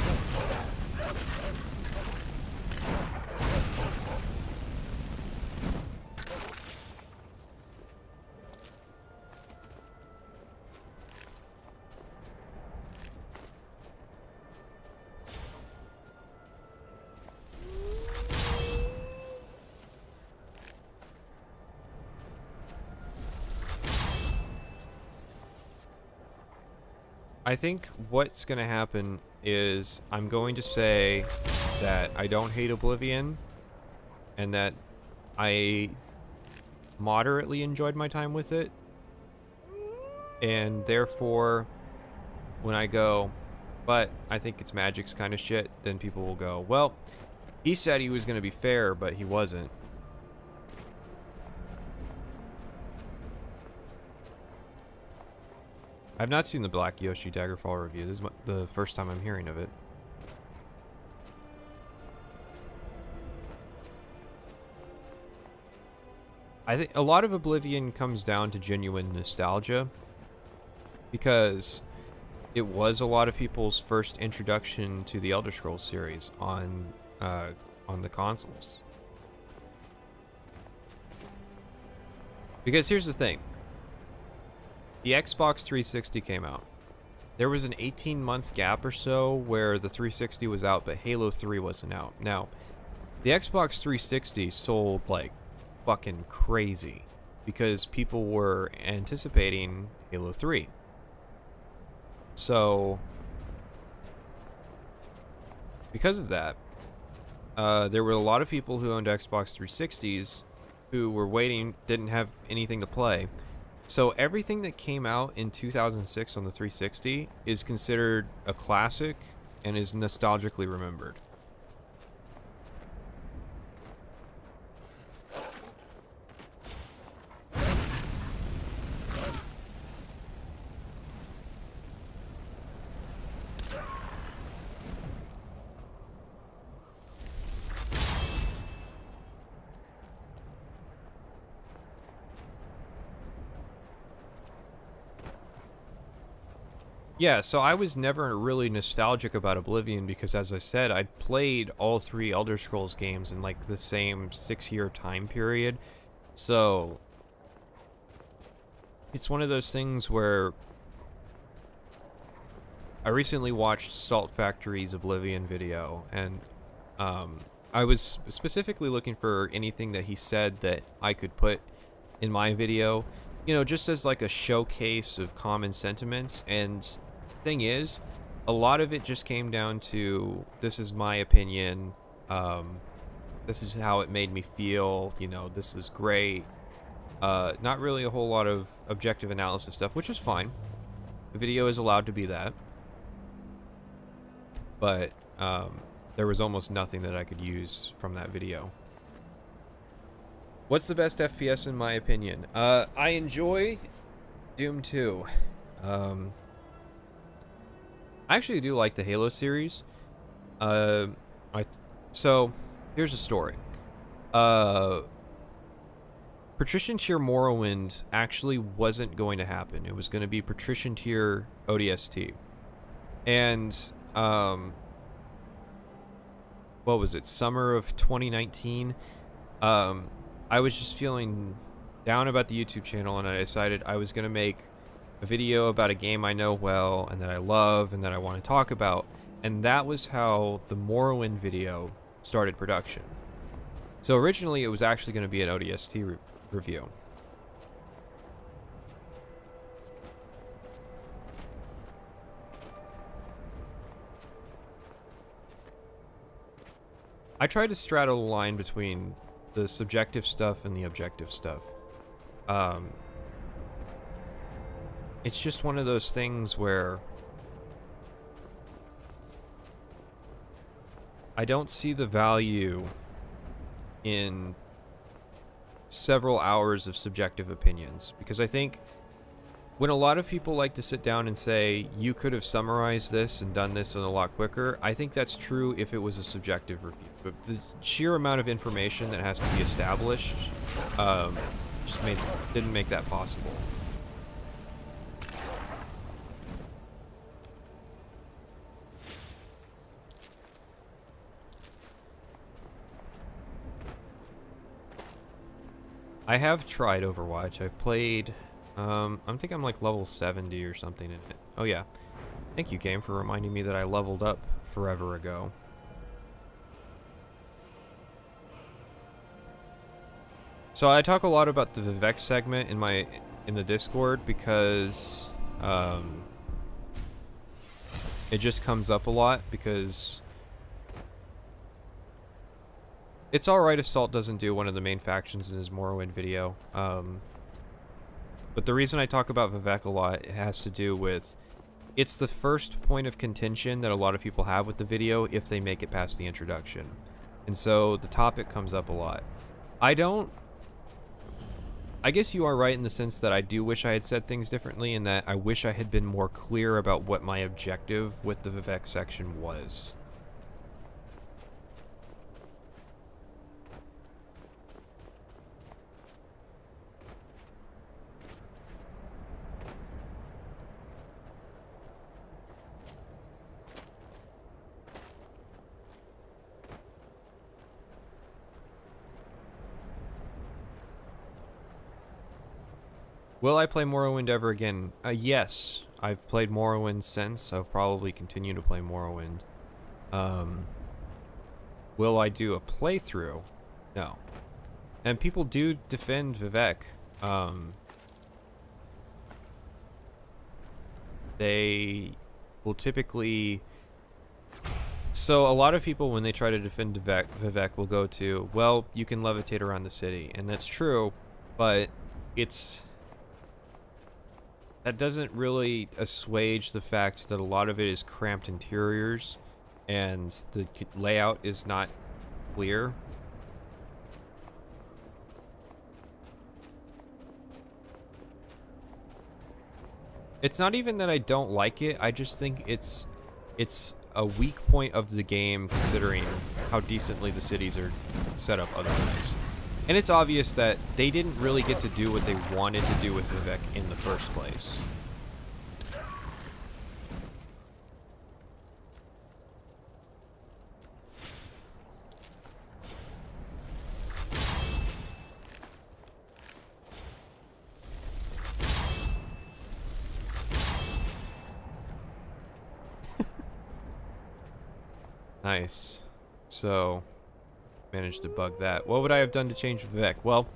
I think what's going to happen is I'm going to say that I don't hate Oblivion and that I moderately enjoyed my time with it, and therefore when I go, but I think its magic's kind of shit, then people will go, well, he said he was going to be fair, but he wasn't. I've not seen the Black Yoshi Daggerfall review. This is the first time I'm hearing of it. I think a lot of Oblivion comes down to genuine nostalgia, because it was a lot of people's first introduction to the Elder Scrolls series on the consoles. Because here's the thing. The Xbox 360 came out. There was an 18-month gap or so where the 360 was out, but Halo 3 wasn't out. Now, the Xbox 360 sold like fucking crazy because people were anticipating Halo 3. So, because of that, there were a lot of people who owned Xbox 360s who were waiting, didn't have anything to play. So everything that came out in 2006 on the 360 is considered a classic and is nostalgically remembered. Yeah, so I was never really nostalgic about Oblivion because, as I said, I'd played all 3 Elder Scrolls games in like the same 6-year time period. So it's one of those things where I recently watched Salt Factory's Oblivion video, and I was specifically looking for anything that he said that I could put in my video, you know, just as like a showcase of common sentiments. And thing is, a lot of it just came down to, this is my opinion, this is how it made me feel, you know, this is great. Not really a whole lot of objective analysis stuff, which is fine. The video is allowed to be that. But there was almost nothing that I could use from that video. What's the best FPS in my opinion? I enjoy Doom 2. I actually do like the Halo series. So here's a story. Patrician Tier Morrowind actually wasn't going to happen. It was going to be Patrician Tier ODST. And, what was it? Summer of 2019. I was just feeling down about the YouTube channel, and I decided I was going to make a video about a game I know well, and that I love, and that I want to talk about. And that was how the Morrowind video started production. So originally it was actually going to be an ODST review. I tried to straddle the line between the subjective stuff and the objective stuff. It's just one of those things where I don't see the value in several hours of subjective opinions, because I think when a lot of people like to sit down and say, you could have summarized this and done this in a lot quicker, I think that's true if it was a subjective review. But the sheer amount of information that has to be established just didn't make that possible. I have tried Overwatch. I've played, I think I'm like level 70 or something in it. Oh yeah. Thank you, game, for reminding me that I leveled up forever ago. So I talk a lot about the Vivek segment in the Discord because it just comes up a lot, because it's alright if Salt doesn't do one of the main factions in his Morrowind video. But the reason I talk about Vivek a lot, it has to do with, it's the first point of contention that a lot of people have with the video if they make it past the introduction. And so the topic comes up a lot. I guess you are right in the sense that I do wish I had said things differently, and that I wish I had been more clear about what my objective with the Vivek section was. Will I play Morrowind ever again? Yes. I've played Morrowind since. I'll probably continue to play Morrowind. Will I do a playthrough? No. And people do defend Vivek. They will typically... So a lot of people, when they try to defend Vivek will go to, well, you can levitate around the city. And that's true, but that doesn't really assuage the fact that a lot of it is cramped interiors and the layout is not clear. It's not even that I don't like it, I just think it's a weak point of the game considering how decently the cities are set up otherwise. And it's obvious that they didn't really get to do what they wanted to do with Vivek in the first place. Nice. So... managed to bug that. What would I have done to change Vivek? Well,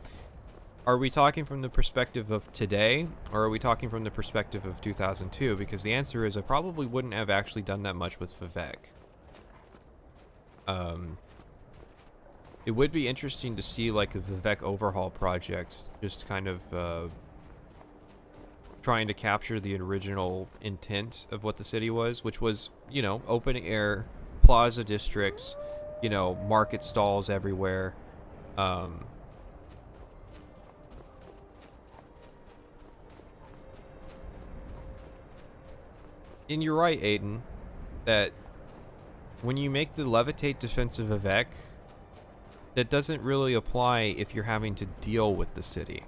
are we talking from the perspective of today, or are we talking from the perspective of 2002? Because the answer is I probably wouldn't have actually done that much with Vivek. It would be interesting to see like a Vivek overhaul project, just kind of trying to capture the original intent of what the city was, which was, you know, open air, plaza districts, you know, market stalls everywhere. And you're right, Aiden. that when you make the levitate defensive Vivek, that doesn't really apply if you're having to deal with the city.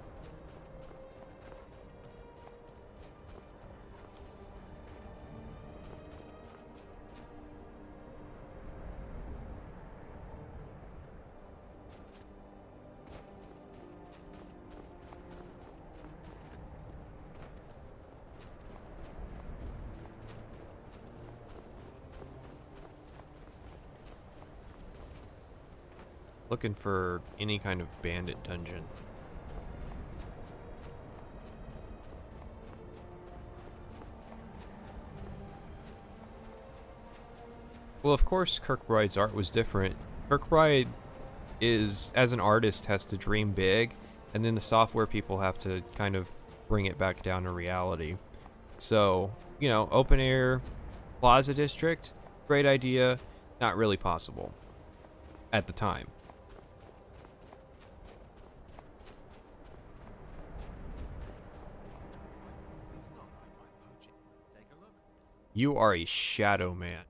Looking for any kind of bandit dungeon. Well, of course, Kirkbride's art was different. Kirkbride is, as an artist, has to dream big, and then the software people have to kind of bring it back down to reality. So, you know, open air, Plaza District, great idea, not really possible at the time. You are a shadow man.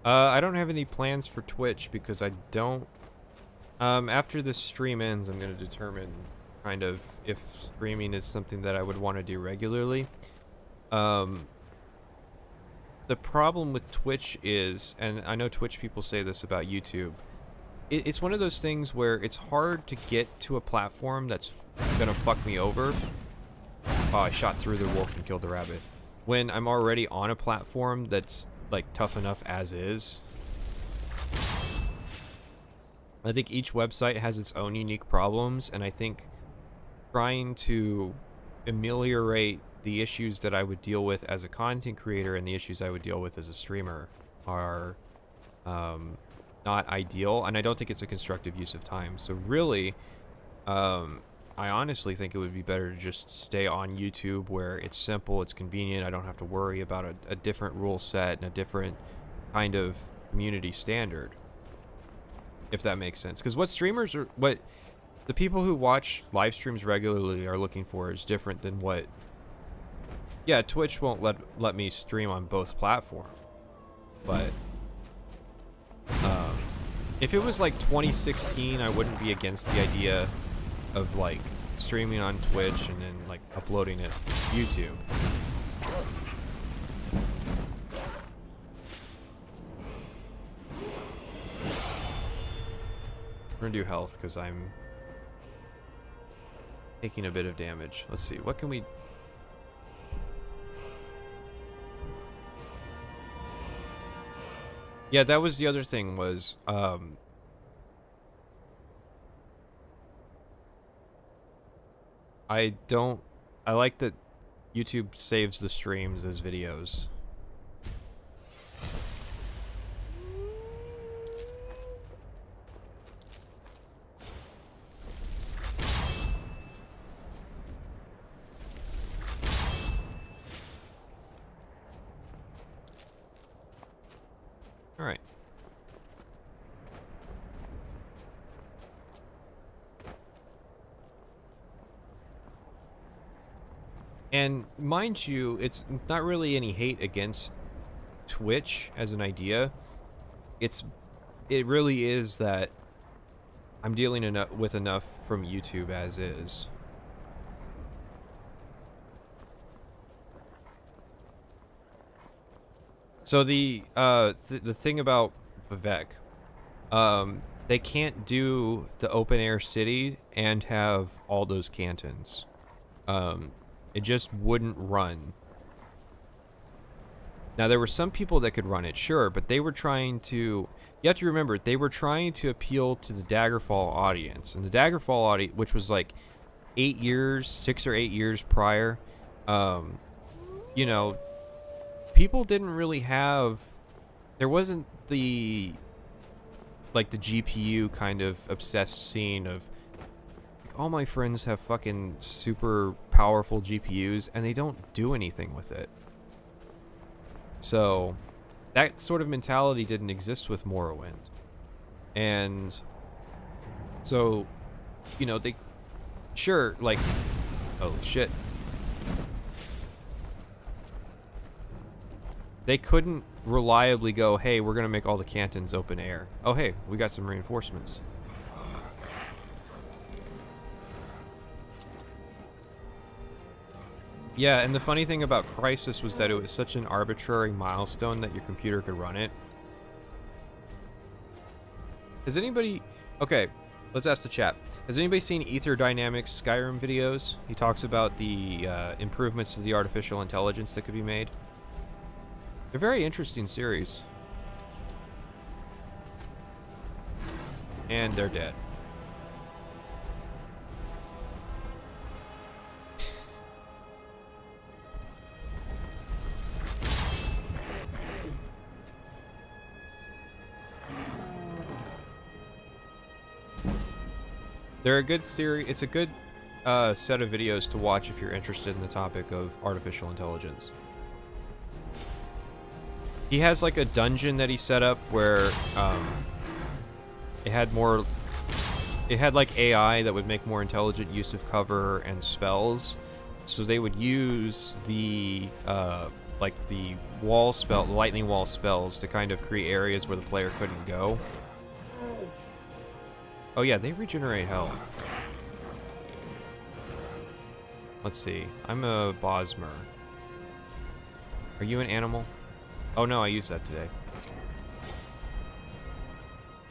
I don't have any plans for Twitch because I don't... after this stream ends, I'm going to determine kind of if streaming is something that I would want to do regularly. The problem with Twitch is, and I know Twitch people say this about YouTube, it's one of those things where it's hard to get to a platform that's gonna fuck me over. Oh, I shot through the wolf and killed the rabbit. When I'm already on a platform that's like tough enough as is. I think each website has its own unique problems, and I think trying to ameliorate the issues that I would deal with as a content creator and the issues I would deal with as a streamer are not ideal, and I don't think it's a constructive use of time. So really, I honestly think it would be better to just stay on YouTube, where it's simple, it's convenient, I don't have to worry about a different rule set and a different kind of community standard, if that makes sense. Because what streamers are, what the people who watch live streams regularly are looking for is different than what... Yeah, Twitch won't let me stream on both platforms, but if it was like 2016, I wouldn't be against the idea of like streaming on Twitch and then like uploading it to YouTube. I'm gonna do health because I'm taking a bit of damage. Let's see, what can we... Yeah, that was the other thing was, I like that YouTube saves the streams as videos. All right. And mind you, it's not really any hate against Twitch as an idea. It really is that I'm dealing with enough from YouTube as is. So the thing about Vivek, they can't do the open air city and have all those cantons. It just wouldn't run. Now there were some people that could run it, sure, but they were trying to... You have to remember, they were trying to appeal to the Daggerfall audience, and the Daggerfall audience, which was like 6 or 8 years prior, you know, people didn't really have... There wasn't the... like the GPU kind of obsessed scene of... All my friends have fucking super powerful GPUs, and they don't do anything with it. So that sort of mentality didn't exist with Morrowind. And so, you know, they sure, like, oh shit. They couldn't reliably go, hey, we're gonna make all the cantons open air. Oh hey, we got some reinforcements. Yeah, and the funny thing about Crisis was that it was such an arbitrary milestone that your computer could run it. Has anybody... Okay, let's ask the chat. Has anybody seen Ether Dynamics' Skyrim videos? He talks about the improvements to the artificial intelligence that could be made. They're a very interesting series. And they're dead. They're a good series. It's a good set of videos to watch if you're interested in the topic of artificial intelligence. He has like a dungeon that he set up where it had like AI that would make more intelligent use of cover and spells. So they would use the like the lightning wall spells to kind of create areas where the player couldn't go. Oh yeah, they regenerate health. Let's see. I'm a Bosmer. Are you an animal? Oh no, I used that today.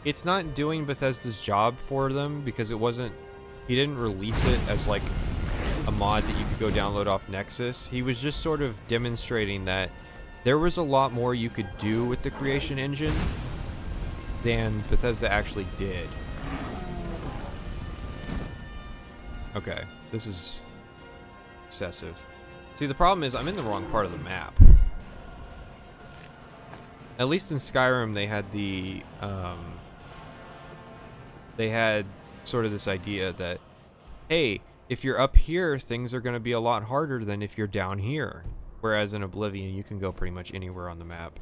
It's not doing Bethesda's job for them because it wasn't... He didn't release it as like a mod that you could go download off Nexus. He was just sort of demonstrating that there was a lot more you could do with the creation engine than Bethesda actually did. Okay, this is excessive. See, the problem is I'm in the wrong part of the map. At least in Skyrim, they had the, they had sort of this idea that, hey, if you're up here, things are going to be a lot harder than if you're down here. Whereas in Oblivion, you can go pretty much anywhere on the map.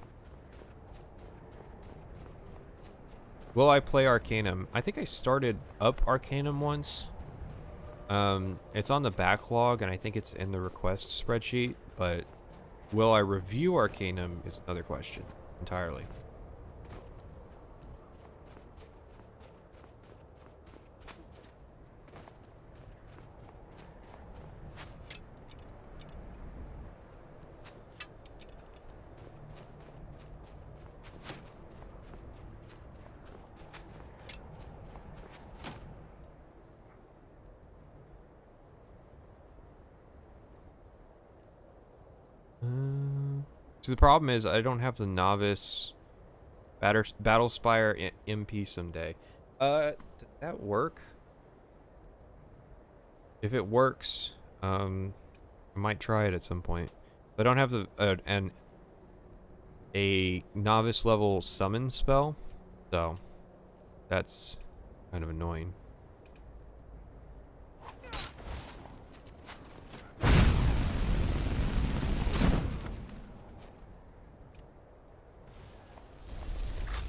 Will I play Arcanum? I think I started up Arcanum once. It's on the backlog, and I think it's in the request spreadsheet, but will I review Arcanum is another question entirely. So the problem is I don't have the novice Battlespire MP someday. Did that work? If it works, I might try it at some point. I don't have the a novice level summon spell, so that's kind of annoying.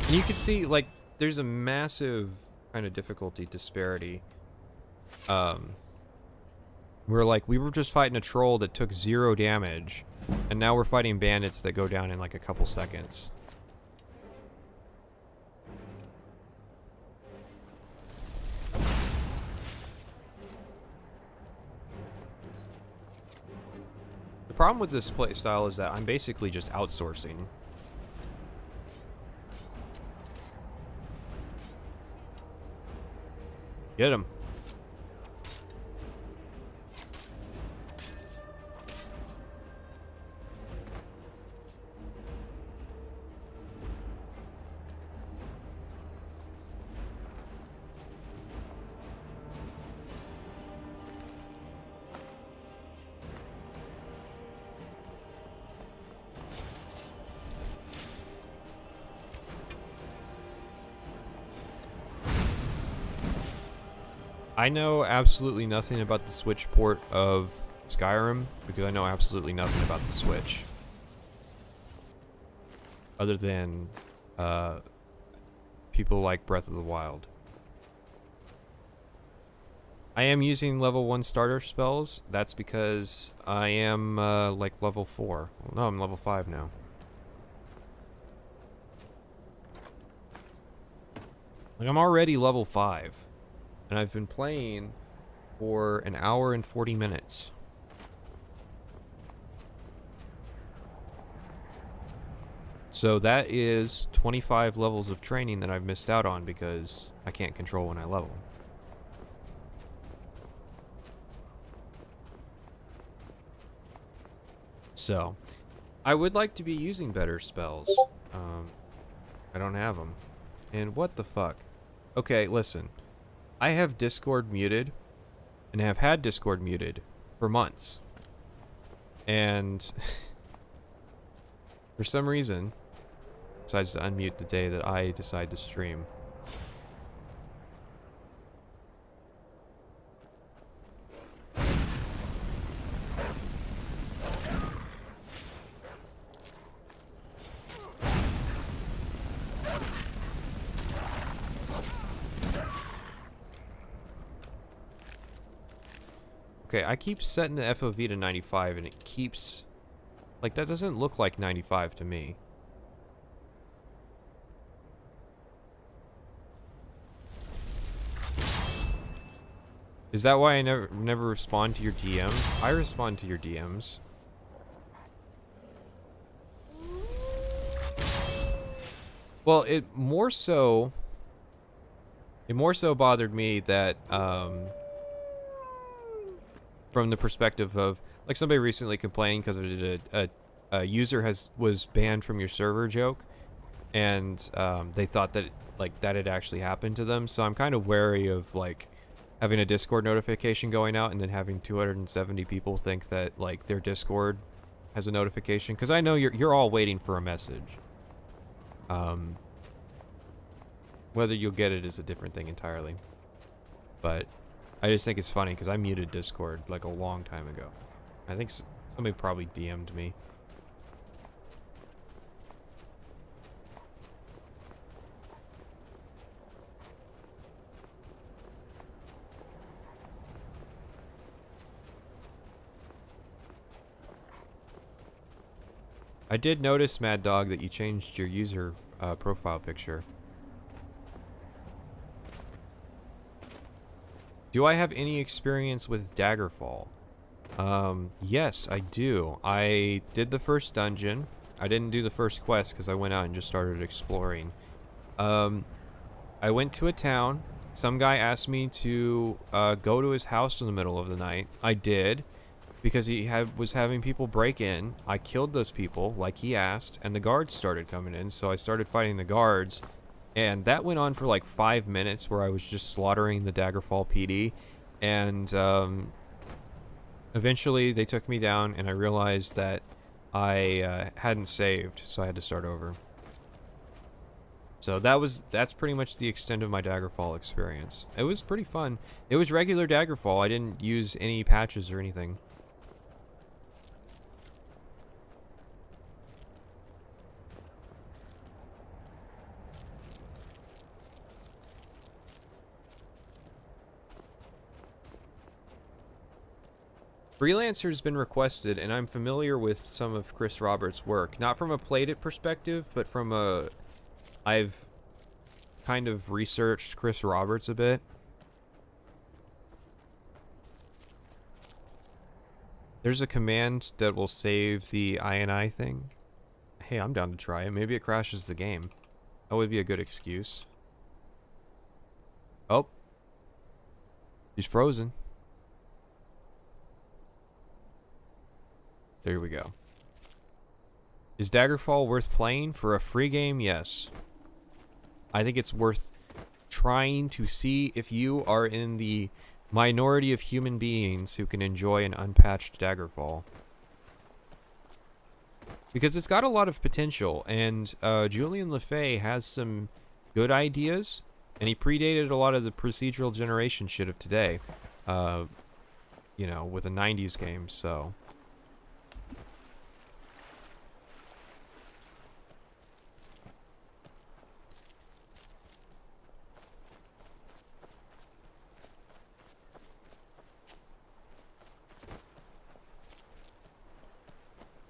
You can see, like, there's a massive kind of difficulty disparity. We were just fighting a troll that took 0 damage, and now we're fighting bandits that go down in like a couple seconds. The problem with this playstyle is that I'm basically just outsourcing. Get him. I know absolutely nothing about the Switch port of Skyrim because I know absolutely nothing about the Switch. other than people like Breath of the Wild. I am using level 1 starter spells. That's because I am like level 4. Well, no, I'm level 5 now. Like, I'm already level 5. And I've been playing for an hour and 40 minutes. So that is 25 levels of training that I've missed out on because I can't control when I level. So, I would like to be using better spells. I don't have them. And what the fuck? Okay, listen. I have Discord muted, and have had Discord muted for months. And for some reason, decides to unmute the day that I decide to stream. Okay, I keep setting the FOV to 95 and it keeps... Like, that doesn't look like 95 to me. Is that why I never respond to your DMs? I respond to your DMs. Well, it more so bothered me that, from the perspective of, like, somebody recently complained because a user was banned from your server joke, and they thought that that had actually happened to them. So I'm kind of wary of like having a Discord notification going out and then having 270 people think that like their Discord has a notification, because I know you're all waiting for a message. Whether you'll get it is a different thing entirely, but I just think it's funny because I muted Discord like a long time ago. I think somebody probably DM'd me. I did notice, Mad Dog, that you changed your user profile picture. Do I have any experience with Daggerfall? Yes, I do. I did the first dungeon. I didn't do the first quest because I went out and just started exploring. I went to a town. Some guy asked me to go to his house in the middle of the night. I did, because he was having people break in. I killed those people like he asked, and the guards started coming in, so I started fighting the guards. And that went on for like 5 minutes where I was just slaughtering the Daggerfall PD. And eventually they took me down and I realized that I hadn't saved, so I had to start over. So that's pretty much the extent of my Daggerfall experience. It was pretty fun. It was regular Daggerfall. I didn't use any patches or anything. Freelancer's been requested, and I'm familiar with some of Chris Roberts' work. Not from a played it perspective, but from a... I've kind of researched Chris Roberts a bit. There's a command that will save the INI thing. Hey, I'm down to try it. Maybe it crashes the game. That would be a good excuse. Oh. He's frozen. There we go. Is Daggerfall worth playing? For a free game, yes. I think it's worth trying to see if you are in the minority of human beings who can enjoy an unpatched Daggerfall. Because it's got a lot of potential, and Julian LeFay has some good ideas, and he predated a lot of the procedural generation shit of today. You know, with a 90s game, so...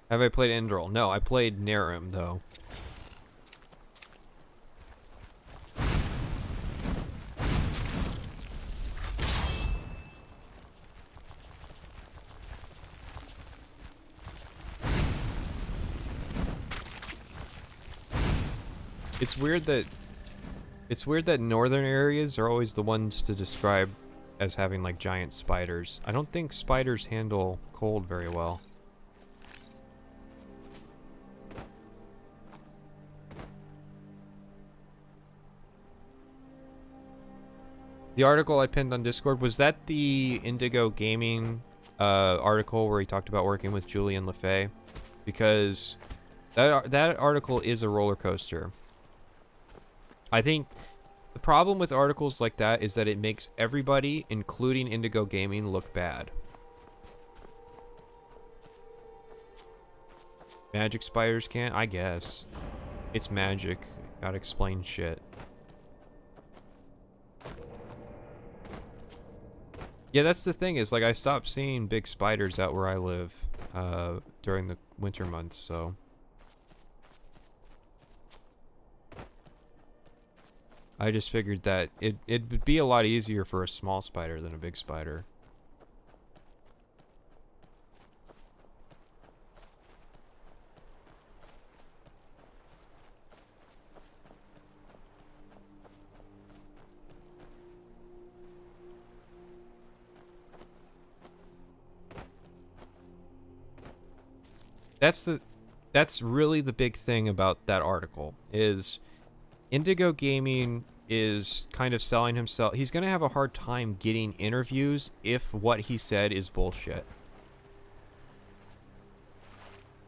Have I played Endrol? No, I played Narum, though. It's weird that northern areas are always the ones to describe as having like giant spiders. I don't think spiders handle cold very well. The article I pinned on Discord, was that the Indigo Gaming article where he talked about working with Julian LeFay? Because that article is a roller coaster. I think the problem with articles like that is that it makes everybody, including Indigo Gaming, look bad. Magic spiders can't? I guess. It's magic. Gotta explain shit. Yeah, that's the thing, is like I stopped seeing big spiders out where I live during the winter months, so... I just figured that it would be a lot easier for a small spider than a big spider. That's really the big thing about that article, is Indigo Gaming is kind of selling himself. He's going to have a hard time getting interviews if what he said is bullshit.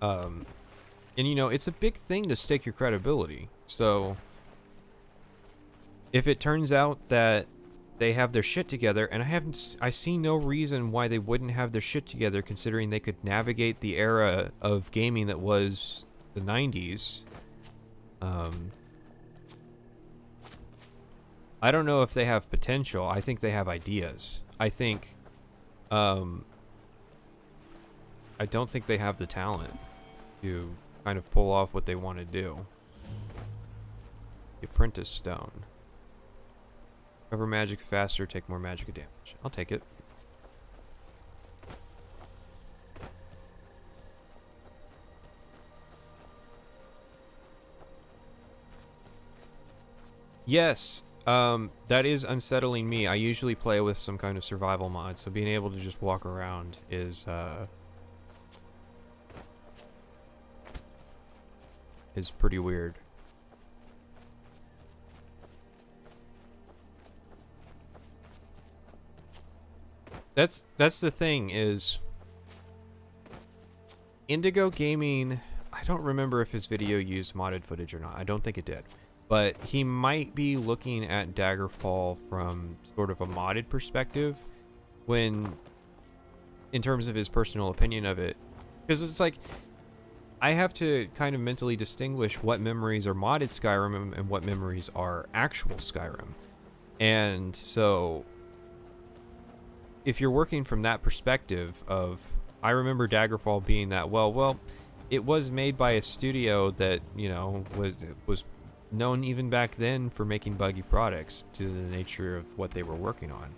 And you know, it's a big thing to stake your credibility. So if it turns out that they have their shit together, and I see no reason why they wouldn't have their shit together, considering they could navigate the era of gaming that was the 90s. I don't know if they have potential. I think they have ideas. I think, I don't think they have the talent to kind of pull off what they want to do. The Apprentice Stone. Cover magic faster, take more magic damage. I'll take it. Yes, that is unsettling me. I usually play with some kind of survival mod, so being able to just walk around is pretty weird. That's the thing, is Indigo Gaming, I don't remember if his video used modded footage or not. I don't think it did. But he might be looking at Daggerfall from sort of a modded perspective when, in terms of his personal opinion of it. Because it's like, I have to kind of mentally distinguish what memories are modded Skyrim and what memories are actual Skyrim. And so, if you're working from that perspective of, I remember Daggerfall being that, well, it was made by a studio that, you know, was known even back then for making buggy products to the nature of what they were working on.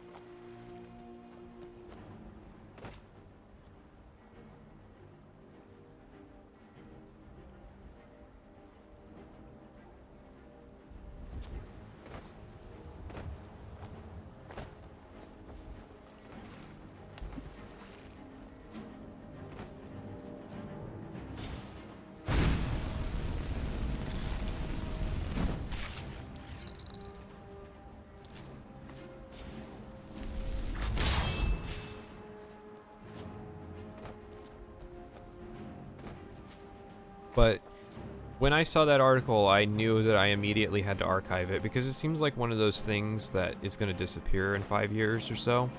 But when I saw that article, I knew that I immediately had to archive it, because it seems like one of those things that is going to disappear in 5 years or so.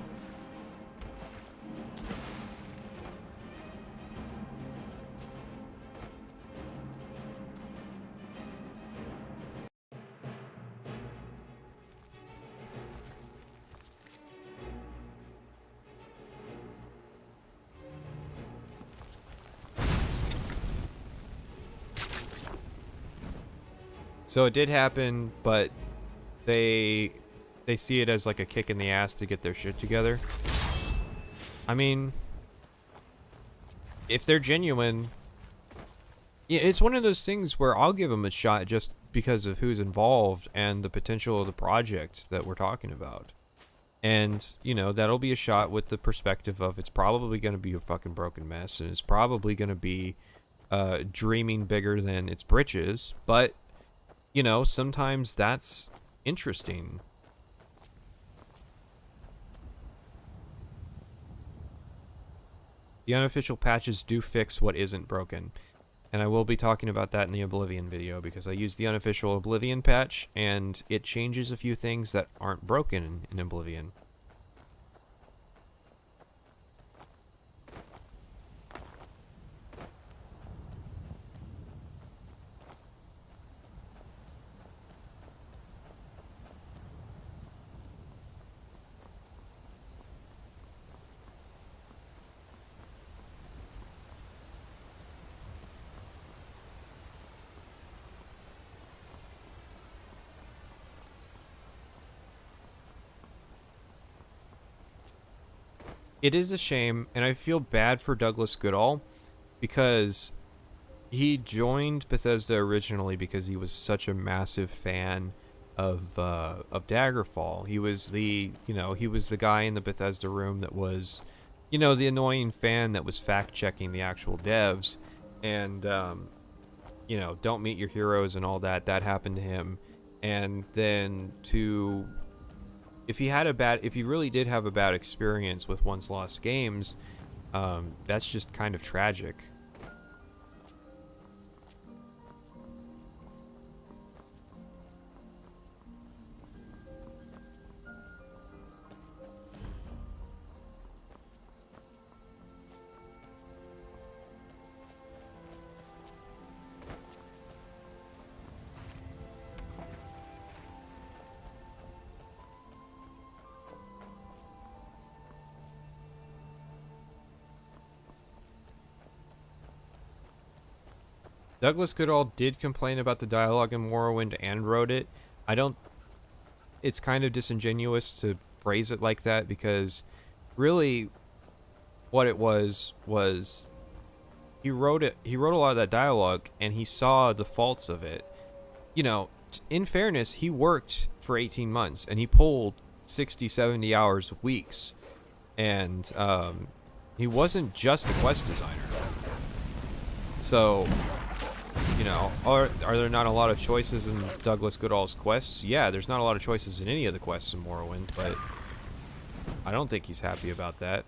So it did happen, but they see it as like a kick in the ass to get their shit together. I mean, if they're genuine, yeah, it's one of those things where I'll give them a shot just because of who's involved and the potential of the project that we're talking about. And, you know, that'll be a shot with the perspective of it's probably going to be a fucking broken mess, and it's probably going to be dreaming bigger than its britches, but, you know, sometimes that's interesting. The unofficial patches do fix what isn't broken. And I will be talking about that in the Oblivion video, because I used the unofficial Oblivion patch, and it changes a few things that aren't broken in Oblivion. It is a shame, and I feel bad for Douglas Goodall, because he joined Bethesda originally because he was such a massive fan of Daggerfall. He was the, you know, he was the guy in the Bethesda room that was, you know, the annoying fan that was fact-checking the actual devs, and, you know, don't meet your heroes and all that. That happened to him, and then to... if he really did have a bad experience with Once Lost Games, that's just kind of tragic. Douglas Goodall did complain about the dialogue in Morrowind and wrote it. It's kind of disingenuous to phrase it like that, because really what it was he wrote a lot of that dialogue and he saw the faults of it. You know, in fairness, he worked for 18 months and he pulled 60, 70 hours weeks. And he wasn't just a quest designer. So, you know, are there not a lot of choices in Douglas Goodall's quests? Yeah, there's not a lot of choices in any of the quests in Morrowind, but I don't think he's happy about that.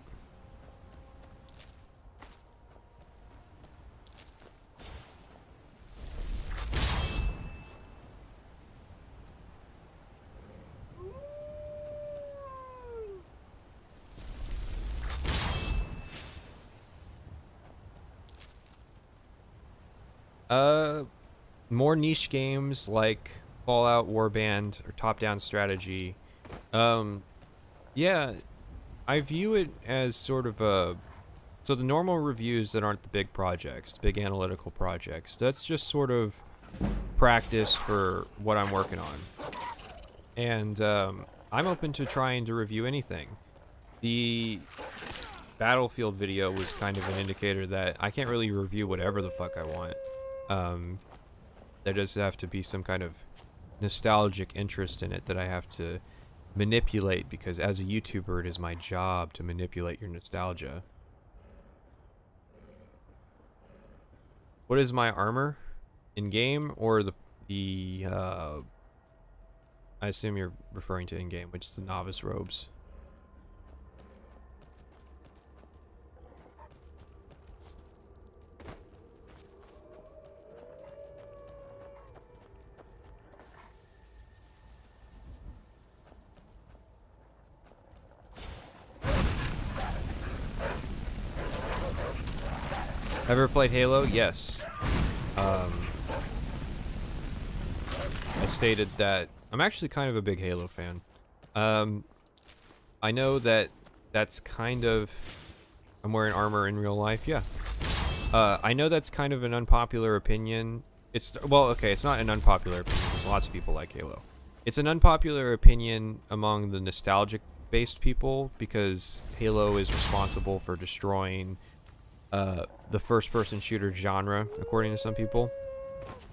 More niche games like Fallout, Warband, or top-down strategy. Yeah, I view it as sort of a... so the normal reviews that aren't the big projects, the big analytical projects, that's just sort of practice for what I'm working on. And I'm open to trying to review anything. The Battlefield video was kind of an indicator that I can't really review whatever the fuck I want. There does have to be some kind of nostalgic interest in it that I have to manipulate, because as a YouTuber it is my job to manipulate your nostalgia. What is my armor? In-game or the I assume you're referring to in-game, which is the novice robes. Ever played Halo? Yes. I stated that I'm actually kind of a big Halo fan. I know that that's kind of... I'm wearing armor in real life, yeah. I know that's kind of an unpopular opinion. Well, okay, it's not an unpopular opinion, because because lots of people like Halo. It's an unpopular opinion among the nostalgic-based people because Halo is responsible for destroying the first-person shooter genre, according to some people.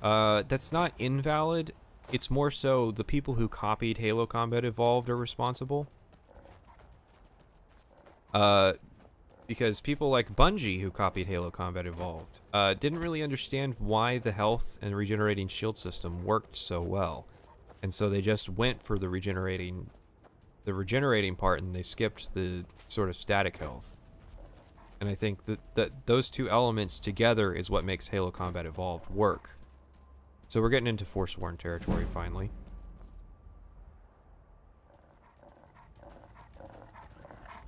That's not invalid. It's more so the people who copied Halo Combat Evolved are responsible. Because people like Bungie, who copied Halo Combat Evolved, didn't really understand why the health and regenerating shield system worked so well. And so they just went for the regenerating part, and they skipped the sort of static health. And I think that those two elements together is what makes Halo Combat Evolved work. So we're getting into Forsworn territory finally.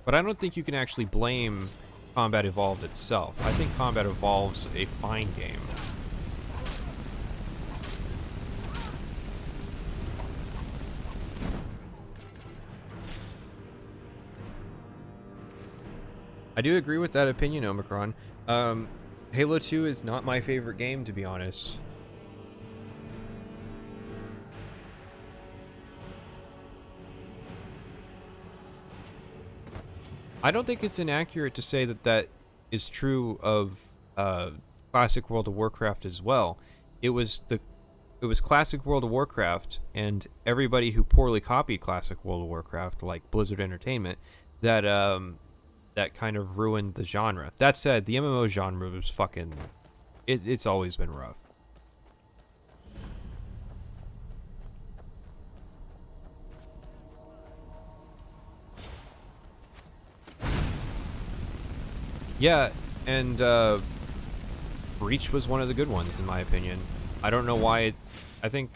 But I don't think you can actually blame Combat Evolved itself. I think Combat Evolved's a fine game. I do agree with that opinion, Omicron. Halo 2 is not my favorite game, to be honest. I don't think it's inaccurate to say that that is true of classic World of Warcraft as well. It was classic World of Warcraft and everybody who poorly copied classic World of Warcraft, like Blizzard Entertainment, that that kind of ruined the genre. That said, the MMO genre was fucking... It's always been rough. Yeah, and Reach was one of the good ones, in my opinion. I don't know why I think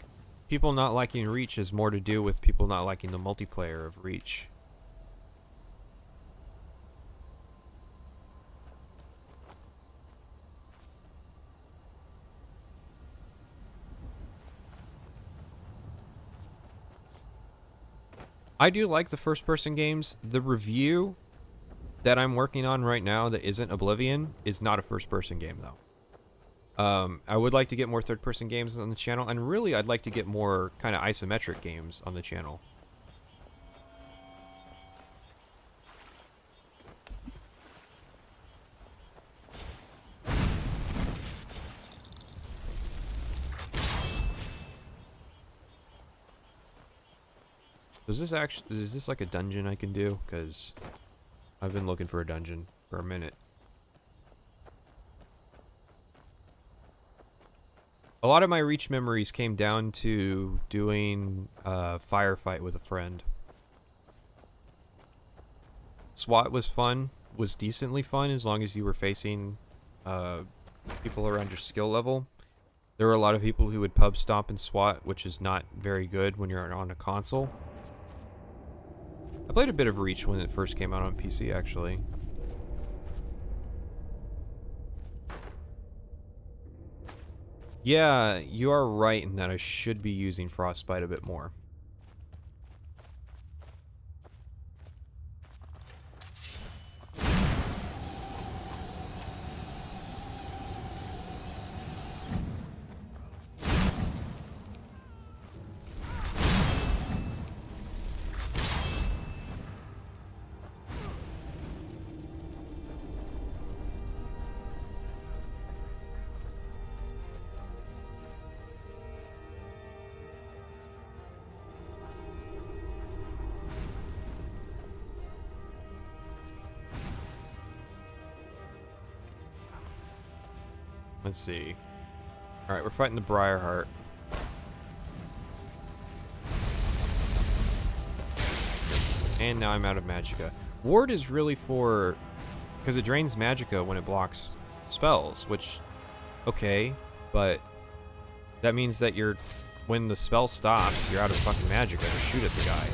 people not liking Reach has more to do with people not liking the multiplayer of Reach. I do like the first-person games. The review that I'm working on right now that isn't Oblivion is not a first-person game, though. I would like to get more third-person games on the channel, and really I'd like to get more kind of isometric games on the channel. Is this like a dungeon I can do? Because I've been looking for a dungeon for a minute. A lot of my Reach memories came down to doing a firefight with a friend. SWAT was fun, was decently fun as long as you were facing people around your skill level. There were a lot of people who would pub stomp in SWAT, which is not very good when you're on a console. I played a bit of Reach when it first came out on PC, actually. Yeah, you are right in that I should be using Frostbite a bit more. Let's see. Alright, we're fighting the Briarheart. And now I'm out of Magicka. Ward is really for... because it drains Magicka when it blocks spells, which... okay, but... that means that you're... when the spell stops, you're out of fucking Magicka to shoot at the guy.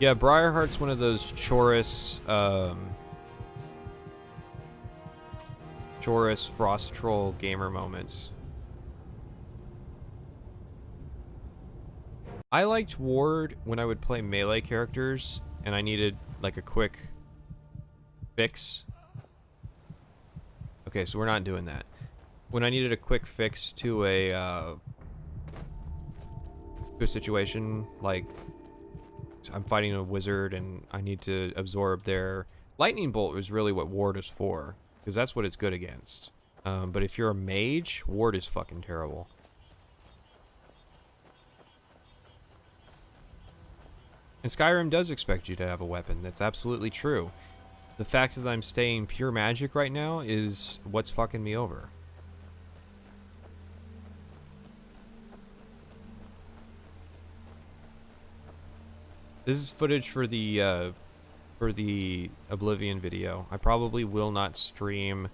Yeah, Briarheart's one of those Chorus, Chorus Frost Troll gamer moments. I liked Ward when I would play melee characters and I needed like a quick fix. Okay, so we're not doing that. When I needed a quick fix to a situation, like I'm fighting a wizard and I need to absorb their lightning bolt, is really what ward is for, because that's what it's good against. But if you're a mage, ward is fucking terrible. And Skyrim does expect you to have a weapon. That's absolutely true. The fact that I'm staying pure magic right now is what's fucking me over. This is footage for the Oblivion video. I probably will not stream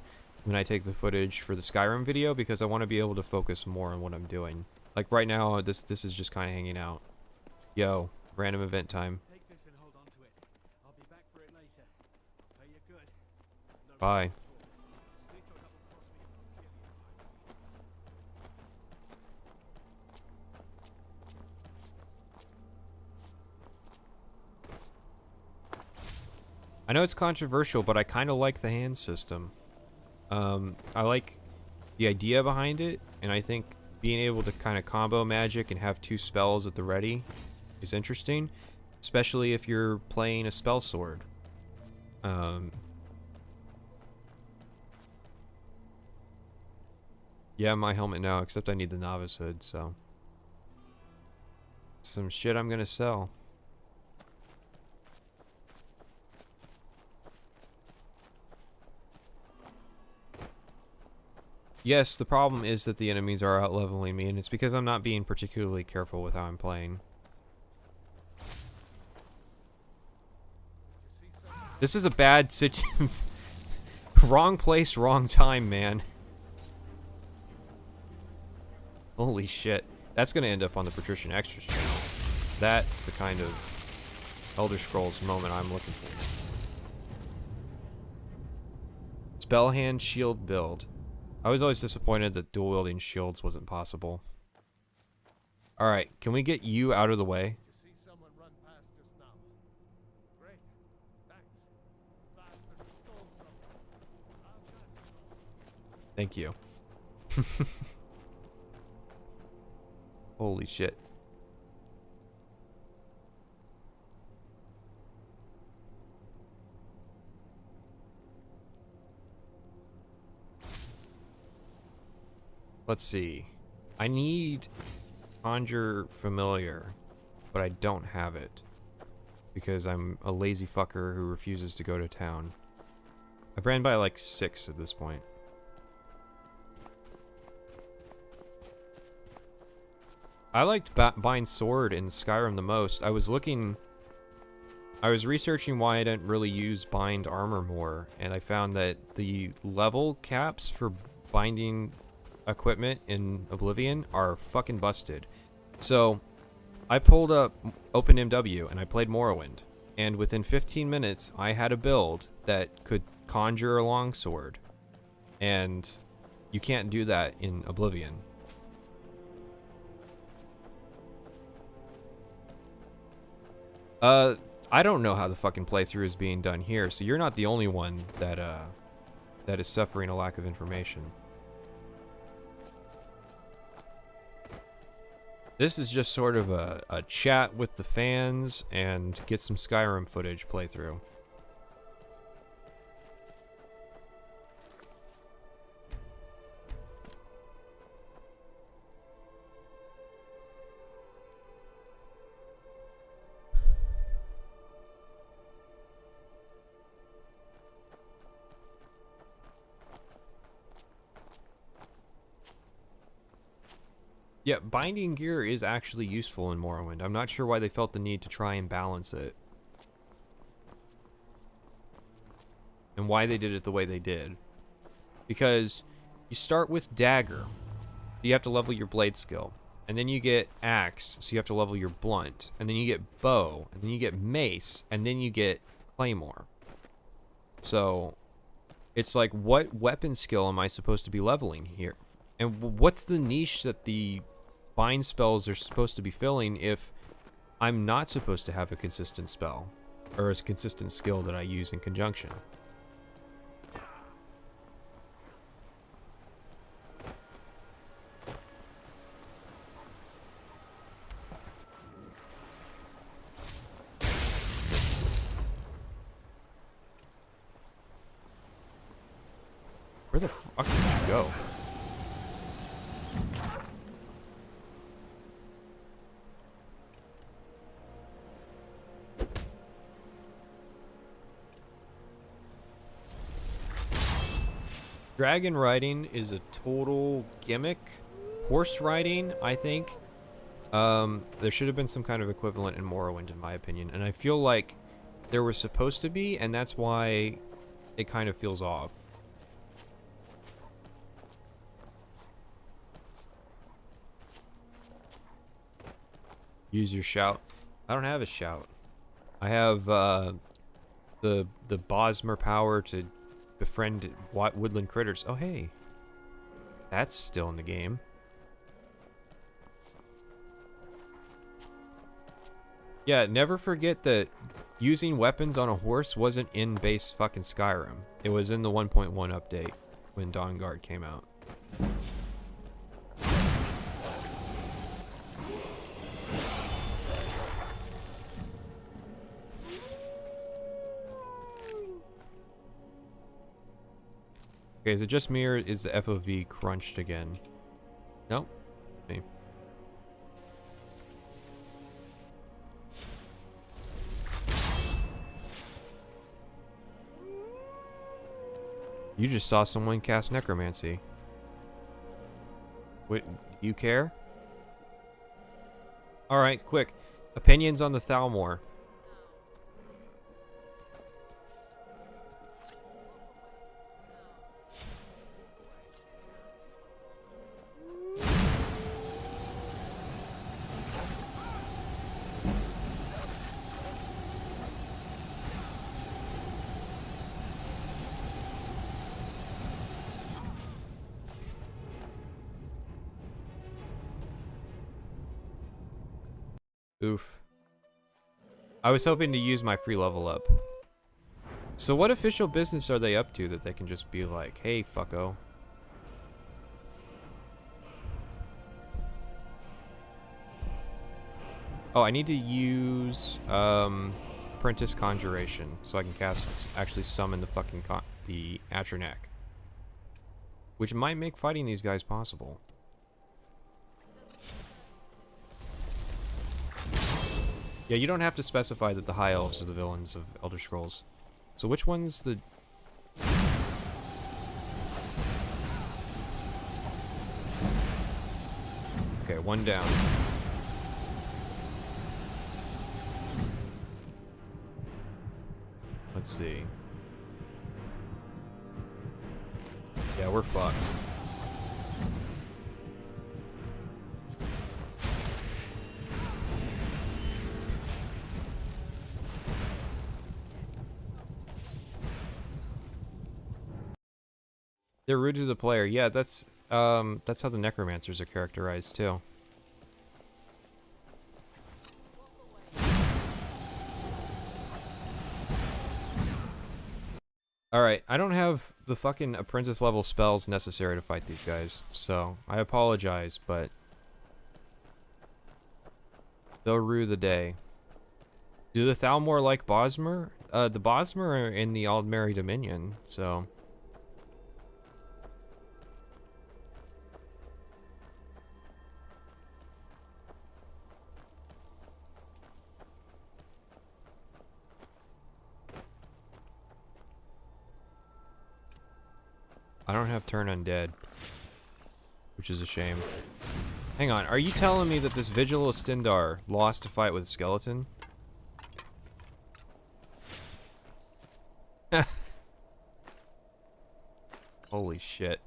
when I take the footage for the Skyrim video because I want to be able to focus more on what I'm doing. Like right now, this is just kind of hanging out. Yo, random event time. Take this and hold on to it. I'll be back for it later. Pay you good. No Bye. snitch or double cross me and I'll kill you. I know it's controversial, but I kind of like the hand system. I like the idea behind it, and I think being able to kind of combo magic and have 2 spells at the ready is interesting, especially if you're playing a spell sword. Yeah, my helmet now, except I need the novice hood, so some shit I'm gonna sell. Yes, the problem is that the enemies are out-leveling me, and it's because I'm not being particularly careful with how I'm playing. This is a bad wrong place, wrong time, man. Holy shit. That's gonna end up on the Patrician Extras channel. That's the kind of Elder Scrolls moment I'm looking for. Spell hand shield build. I was always disappointed that dual-wielding shields wasn't possible. Alright, can we get you out of the way? See someone run past just now. Great. Thanks. Bastard stole from me. Thank you. Holy shit. Let's see. I need Conjure Familiar, but I don't have it because I'm a lazy fucker who refuses to go to town. I've ran by like 6 at this point. I liked Bind Sword in Skyrim the most. I was researching why I didn't really use Bind Armor more, and I found that the level caps for binding equipment in Oblivion are fucking busted. So I pulled up OpenMW and I played Morrowind, and within 15 minutes I had a build that could conjure a longsword, and you can't do that in Oblivion. I don't know how the fucking playthrough is being done here, so you're not the only one that is suffering a lack of information. This is just sort of a chat with the fans and get some Skyrim footage playthrough. Yeah, binding gear is actually useful in Morrowind. I'm not sure why they felt the need to try and balance it. And why they did it the way they did. Because you start with dagger. You have to level your blade skill. And then you get axe, so you have to level your blunt. And then you get bow. And then you get mace. And then you get claymore. So, it's like, what weapon skill am I supposed to be leveling here? And what's the niche that the bind spells are supposed to be filling if I'm not supposed to have a consistent spell or a consistent skill that I use in conjunction? Where the fuck did you go? Dragon riding is a total gimmick. Horse riding, I think, there should have been some kind of equivalent in Morrowind, in my opinion. And I feel like there was supposed to be, and that's why it kind of feels off. Use your shout. I don't have a shout. I have the Bosmer power to befriend woodland critters. Oh, hey. That's still in the game. Yeah, never forget that using weapons on a horse wasn't in base fucking Skyrim. It was in the 1.1 update when Dawnguard came out. Okay, is it just me or is the FOV crunched again? Nope. Me. You just saw someone cast necromancy. Wait, do you care? Alright, quick. Opinions on the Thalmor. Oof. I was hoping to use my free level up. So what official business are they up to that they can just be like, hey, fucko? Oh, I need to use Apprentice Conjuration so I can cast, actually summon the fucking the Atronak. Which might make fighting these guys possible. Yeah, you don't have to specify that the High Elves are the villains of Elder Scrolls. So which one's the... Okay, one down. Let's see. Yeah, we're fucked. They're rude to the player. Yeah, that's how the necromancers are characterized too. Alright, I don't have the fucking apprentice level spells necessary to fight these guys, so I apologize, but they'll rue the day. Do the Thalmor like Bosmer? The Bosmer are in the Aldmeri Dominion, so... I don't have Turn Undead, which is a shame. Hang on, are you telling me that this Vigil of Stindar lost a fight with a skeleton? Holy shit.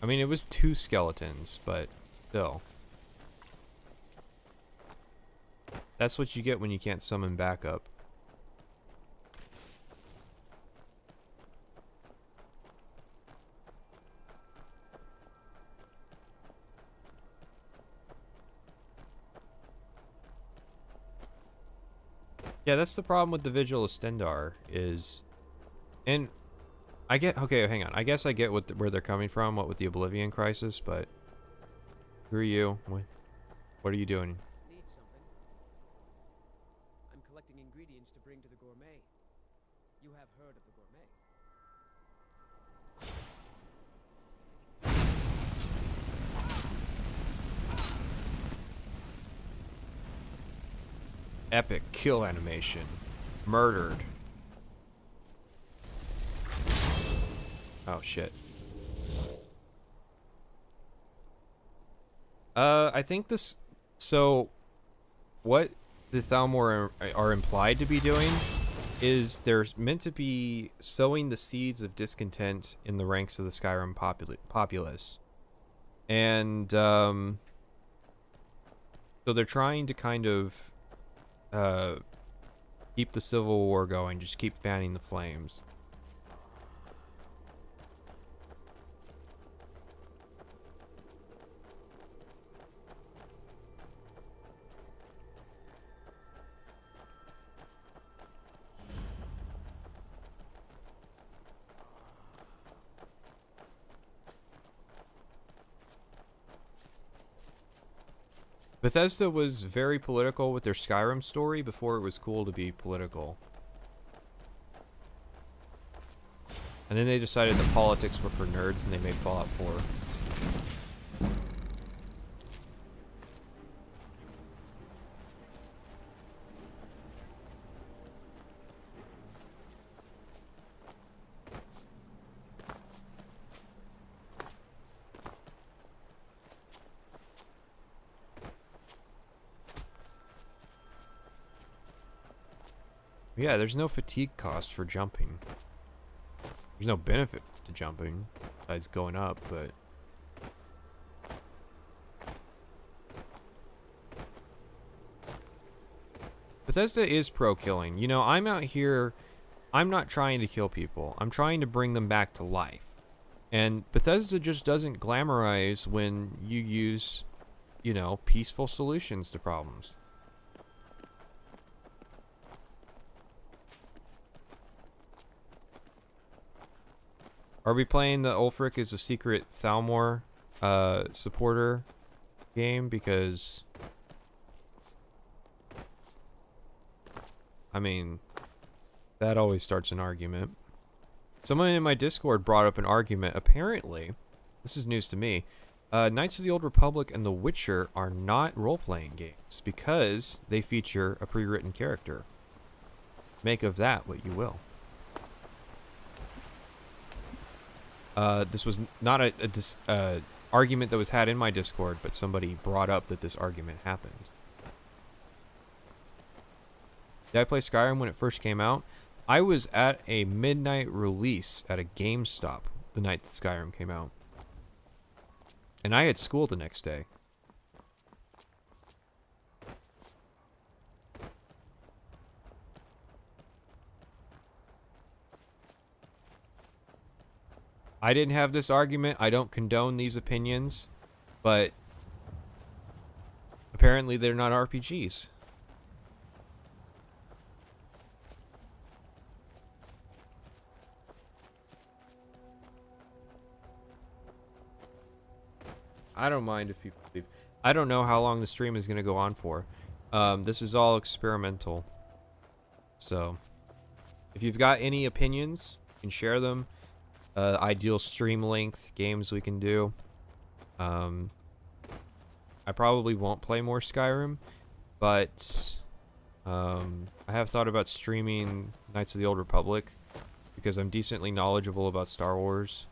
I mean, it was 2 skeletons, but still. That's what you get when you can't summon backup. Yeah, that's the problem with the Vigil of Stendar is... And I get... Okay, hang on. I guess I get where they're coming from, what with the Oblivion Crisis, but... Who are you? What are you doing? Epic kill animation. Murdered. Oh shit. I think this. So, what the Thalmor are implied to be doing is they're meant to be sowing the seeds of discontent in the ranks of the Skyrim populace. And, so they're trying to kind of, keep the Civil War going, just keep fanning the flames. Bethesda was very political with their Skyrim story before it was cool to be political. And then they decided that politics were for nerds and they made Fallout 4. Yeah, there's no fatigue cost for jumping. There's no benefit to jumping besides going up, but Bethesda is pro-killing. You know, I'm out here, I'm not trying to kill people. I'm trying to bring them back to life. And Bethesda just doesn't glamorize when you use, you know, peaceful solutions to problems. Are we playing the Ulfric is a secret Thalmor supporter game? Because, I mean, that always starts an argument. Someone in my Discord brought up an argument. Apparently, this is news to me, Knights of the Old Republic and The Witcher are not role-playing games because they feature a pre-written character. Make of that what you will. This was not a argument that was had in my Discord, but somebody brought up that this argument happened. Did I play Skyrim when it first came out? I was at a midnight release at a GameStop the night that Skyrim came out. And I had school the next day. I didn't have this argument. I don't condone these opinions, but apparently they're not RPGs. I don't mind if people leave. I don't know how long the stream is going to go on for. This is all experimental. So, if you've got any opinions, you can share them. Ideal stream length, games we can do. I probably won't play more Skyrim, but I have thought about streaming Knights of the Old Republic because I'm decently knowledgeable about Star Wars.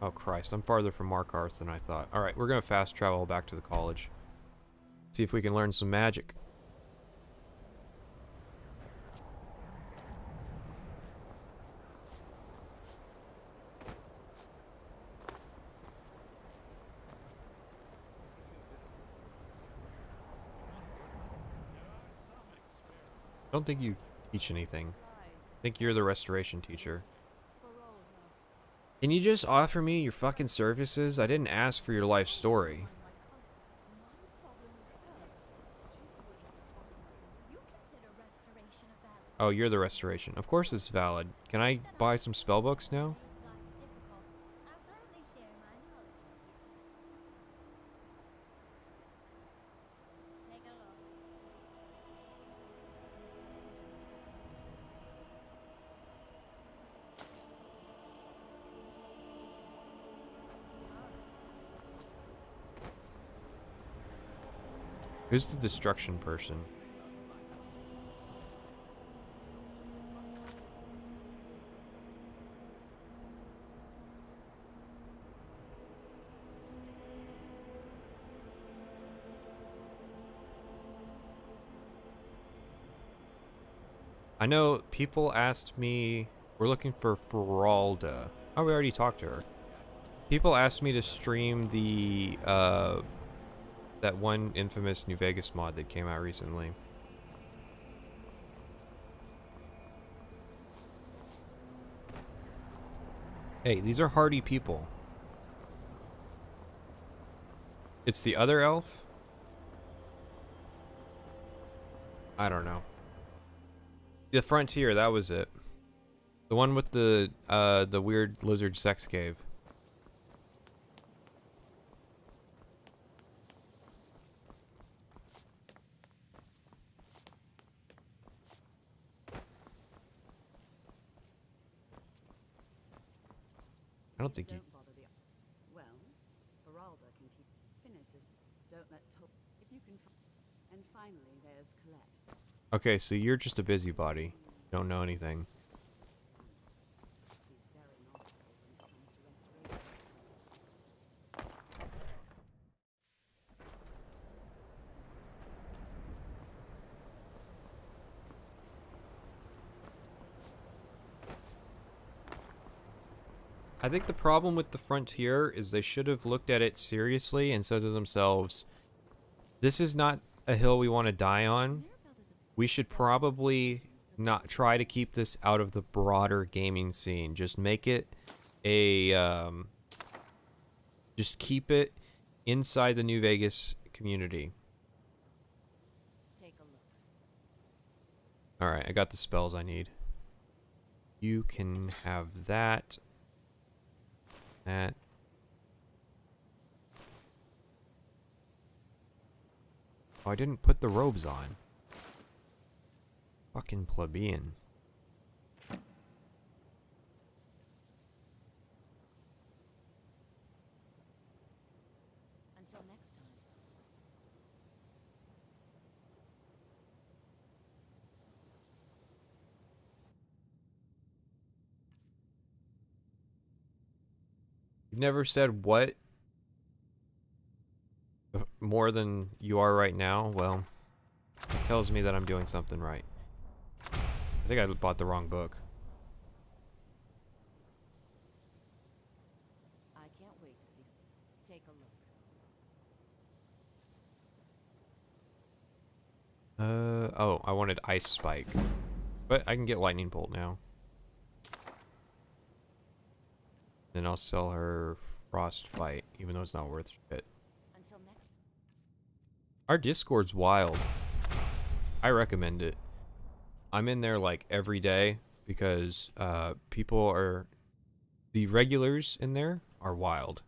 Oh Christ, I'm farther from Markarth than I thought. Alright, we're gonna fast travel back to the college. See if we can learn some magic. I don't think you teach anything. I think you're the restoration teacher. Can you just offer me your fucking services? I didn't ask for your life story. Oh, you're the restoration. Of course it's valid. Can I buy some spellbooks now? Who's the destruction person? I know people asked me, we're looking for Feralda. Oh, we already talked to her. People asked me to stream the, that one infamous New Vegas mod that came out recently. Hey, these are hardy people. It's the other elf? I don't know. The Frontier, that was it. The one with the weird lizard sex cave. I don't think you... Don't bother the... Well, Feralda can keep finishes. Don't let if you can... And finally, there's Colette. Okay, so you're just a busybody. Don't know anything. She's very knowledgeable when it comes to restoration. I think the problem with the Frontier is they should have looked at it seriously and said to themselves, this is not a hill we want to die on. We should probably not try to keep this out of the broader gaming scene. Just make it a, just keep it inside the New Vegas community. Take a look. Alright, I got the spells I need. You can have that. That. Oh, I didn't put the robes on. Fucking plebeian. Until next time. You've never said what more than you are right now? Well, it tells me that I'm doing something right. I think I bought the wrong book. I can't wait to see. Take a look. Oh, I wanted Ice Spike. But I can get Lightning Bolt now. Then I'll sell her Frostbite, even though it's not worth shit. Until next. Our Discord's wild. I recommend it. I'm in there like every day because people are... The regulars in there are wild.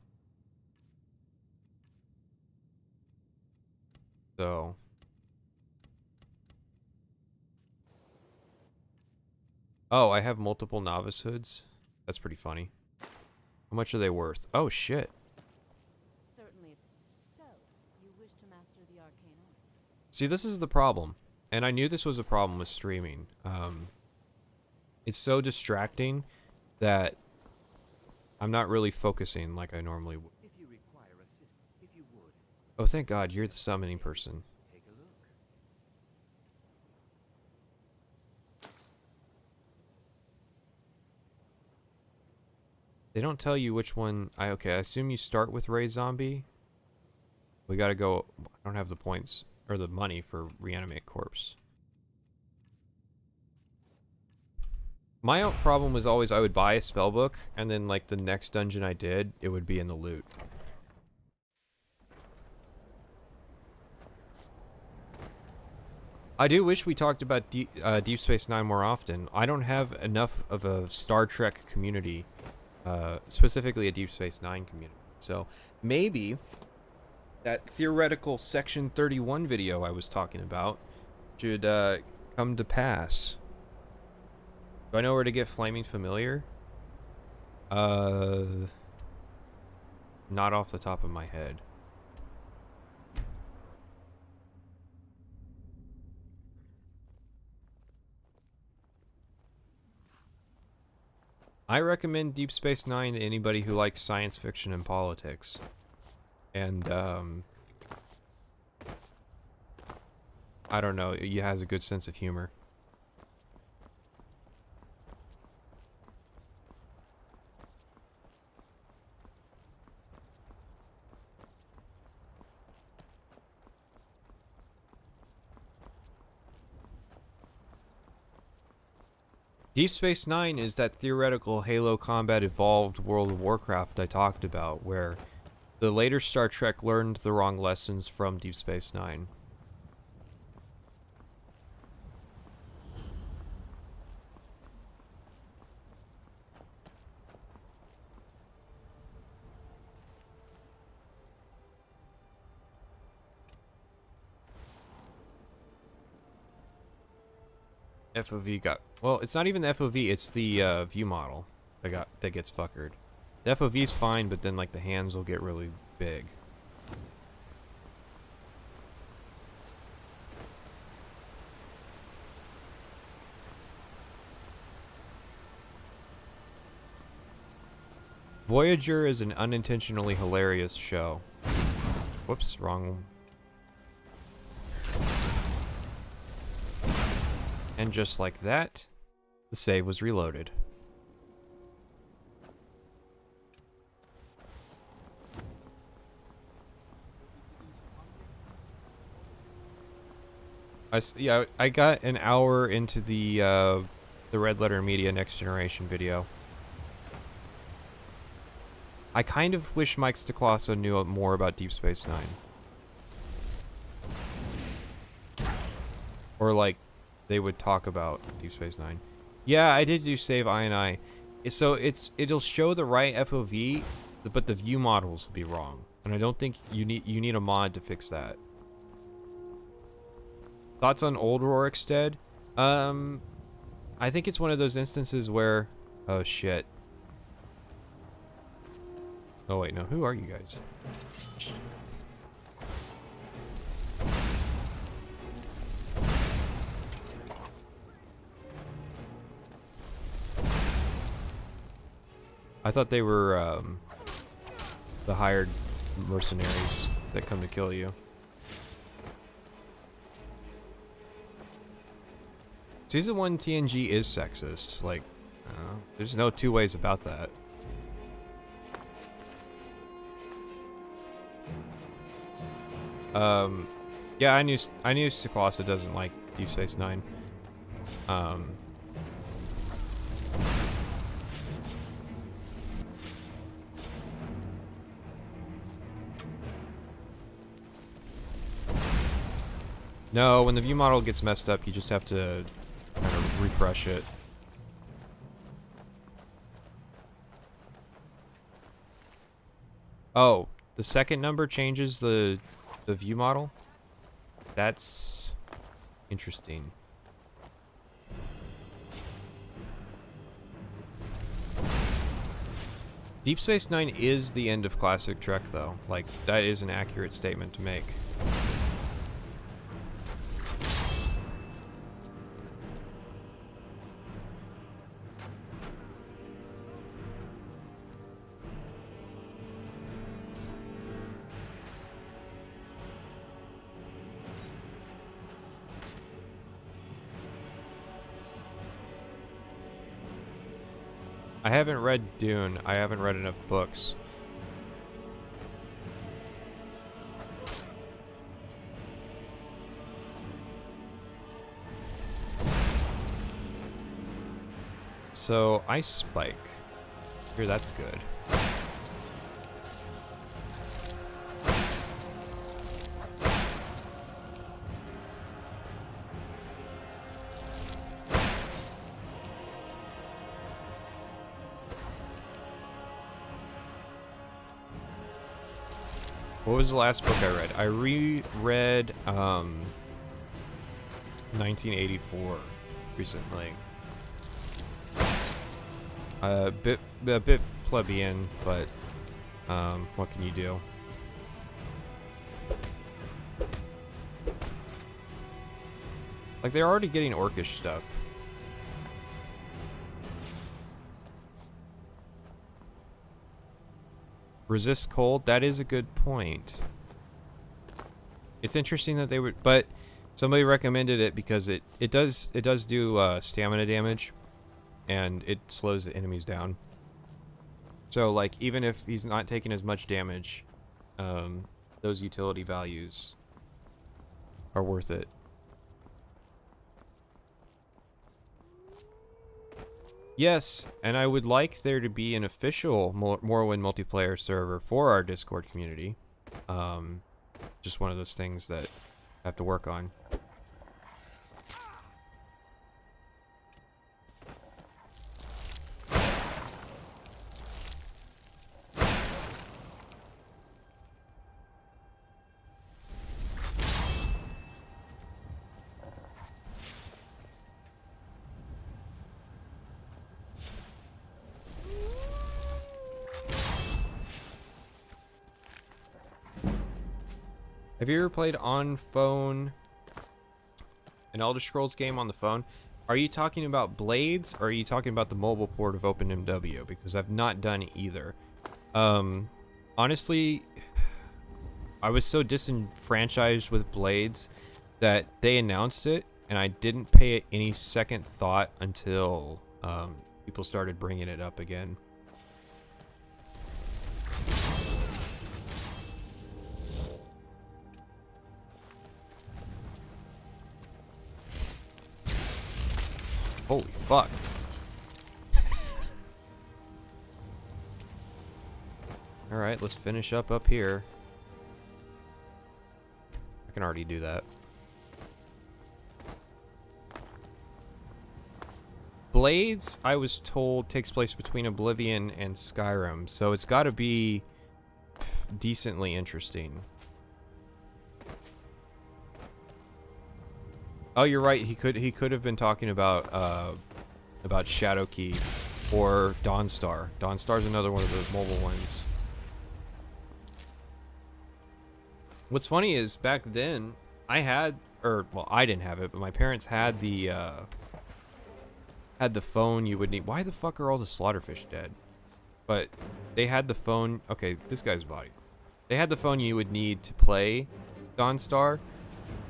So... Oh, I have multiple novice hoods. That's pretty funny. How much are they worth? Oh, shit. Certainly. So, you wish to master the arcane arts? See, this is the problem. And I knew this was a problem with streaming. It's so distracting that I'm not really focusing like I normally would. If you require assistance, if you would. Oh, thank God, you're the summoning person. Take a look. They don't tell you which one. Okay, I assume you start with Ray Zombie. We gotta go. I don't have the points or the money for Reanimate Corpse. My problem was always I would buy a spellbook, and then like the next dungeon I did, it would be in the loot. I do wish we talked about Deep Space Nine more often. I don't have enough of a Star Trek community, specifically a Deep Space Nine community. So maybe that theoretical Section 31 video I was talking about should come to pass. Do I know where to get Flaming Familiar? Not off the top of my head. I recommend Deep Space Nine to anybody who likes science fiction and politics. And, I don't know, he has a good sense of humor. Deep Space Nine is that theoretical Halo Combat Evolved World of Warcraft I talked about, where the later Star Trek learned the wrong lessons from Deep Space Nine. FOV got... Well, it's not even the FOV, it's the view model that gets fuckered. The FOV's fine, but then like the hands will get really big. Voyager is an unintentionally hilarious show. Whoops, wrong. And just like that, the save was reloaded. Yeah, I got an hour into the Red Letter Media Next Generation video. I kind of wish Mike Stacklasa knew more about Deep Space Nine. Or like, they would talk about Deep Space Nine. Yeah, I did do save I. So it'll show the right FOV, but the view models will be wrong. And I don't think you need a mod to fix that. Thoughts on Old Rorikstead? I think it's one of those instances where... Oh, shit. Oh, wait, no. Who are you guys? I thought they were, the hired mercenaries that come to kill you. Season 1 TNG is sexist. Like, there's no two ways about that. Yeah, I knew Stacklasa doesn't like Deep Space Nine. No, when the view model gets messed up, you just have to kind of refresh it. Oh, the second number changes the view model? That's interesting. Deep Space Nine is the end of classic Trek, though. Like, that is an accurate statement to make. I haven't read Dune. I haven't read enough books. So Ice Spike. Here, that's good. What was the last book I read? I reread 1984 recently. A bit plebeian, but what can you do? Like, they're already getting orcish stuff. Resist cold, that is a good point. It's interesting that they would, but somebody recommended it because it does do stamina damage, and it slows the enemies down. So like, even if he's not taking as much damage, those utility values are worth it. Yes, and I would like there to be an official Morrowind multiplayer server for our Discord community. Just one of those things that I have to work on. Have you ever played on phone an Elder Scrolls game on the phone? Are you talking about Blades, or are you talking about the mobile port of OpenMW? Because I've not done either. Honestly, I was so disenfranchised with Blades that they announced it, and I didn't pay it any second thought until people started bringing it up again. Holy fuck. Alright, let's finish up here. I can already do that. Blades, I was told, takes place between Oblivion and Skyrim, so it's gotta be decently interesting. Oh, you're right. He could have been talking about Shadowkey or Dawnstar. Dawnstar's another one of the mobile ones. What's funny is back then I had, or well, I didn't have it, but my parents had the phone you would need. Why the fuck are all the slaughterfish dead? But they had the phone. Okay, this guy's body. They had the phone you would need to play Dawnstar.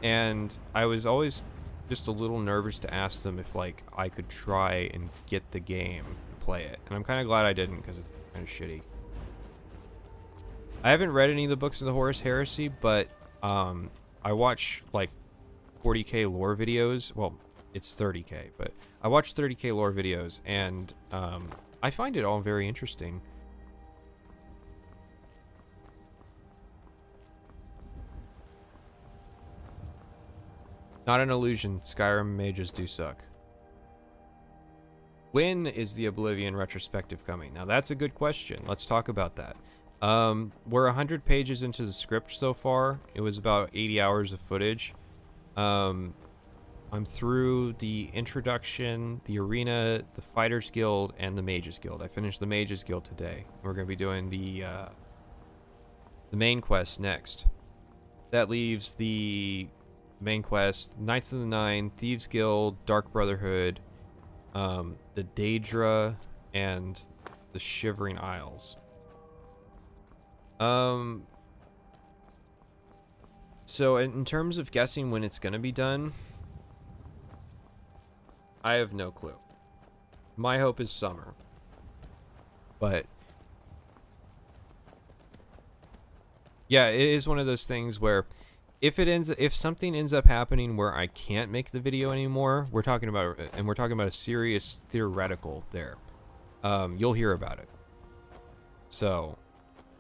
And I was always just a little nervous to ask them if, like, I could try and get the game to play it. And I'm kind of glad I didn't, because it's kind of shitty. I haven't read any of the books of the Horus Heresy, but I watch, like, 40k lore videos. Well, it's 30k, but I watch 30k lore videos, and I find it all very interesting. Not an illusion. Skyrim mages do suck. When is the Oblivion retrospective coming? Now that's a good question. Let's talk about that. We're 100 pages into the script so far. It was about 80 hours of footage. I'm through the introduction, the arena, the Fighters Guild, and the Mages Guild. I finished the Mages Guild today. We're going to be doing the main quest next. That leaves the main quest, Knights of the Nine, Thieves Guild, Dark Brotherhood, the Daedra, and the Shivering Isles. So in terms of guessing when it's gonna be done, I have no clue. My hope is summer. But yeah, it is one of those things where if something ends up happening where I can't make the video anymore, we're talking about a serious theoretical there. You'll hear about it. So,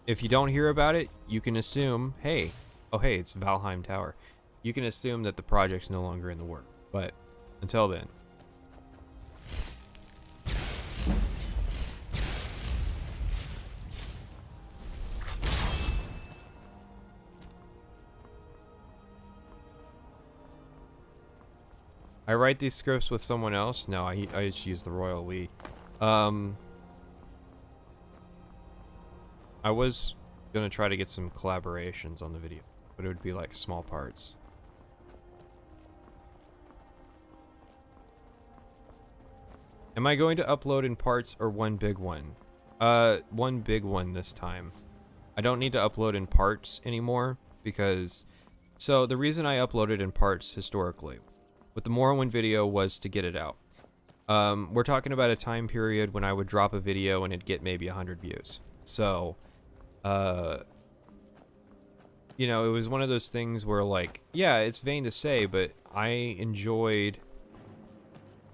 if you don't hear about it, you can assume, hey, it's Valheim Tower. You can assume that the project's no longer in the work. But until then. I write these scripts with someone else? No, I just use the royal we. I was gonna try to get some collaborations on the video, but it would be like small parts. Am I going to upload in parts or one big one? One big one this time. I don't need to upload in parts anymore because... So, the reason I uploaded in parts historically with the Morrowind video was to get it out. We're talking about a time period when I would drop a video and it'd get maybe 100 views. So, you know, it was one of those things where, like, yeah, it's vain to say, but I enjoyed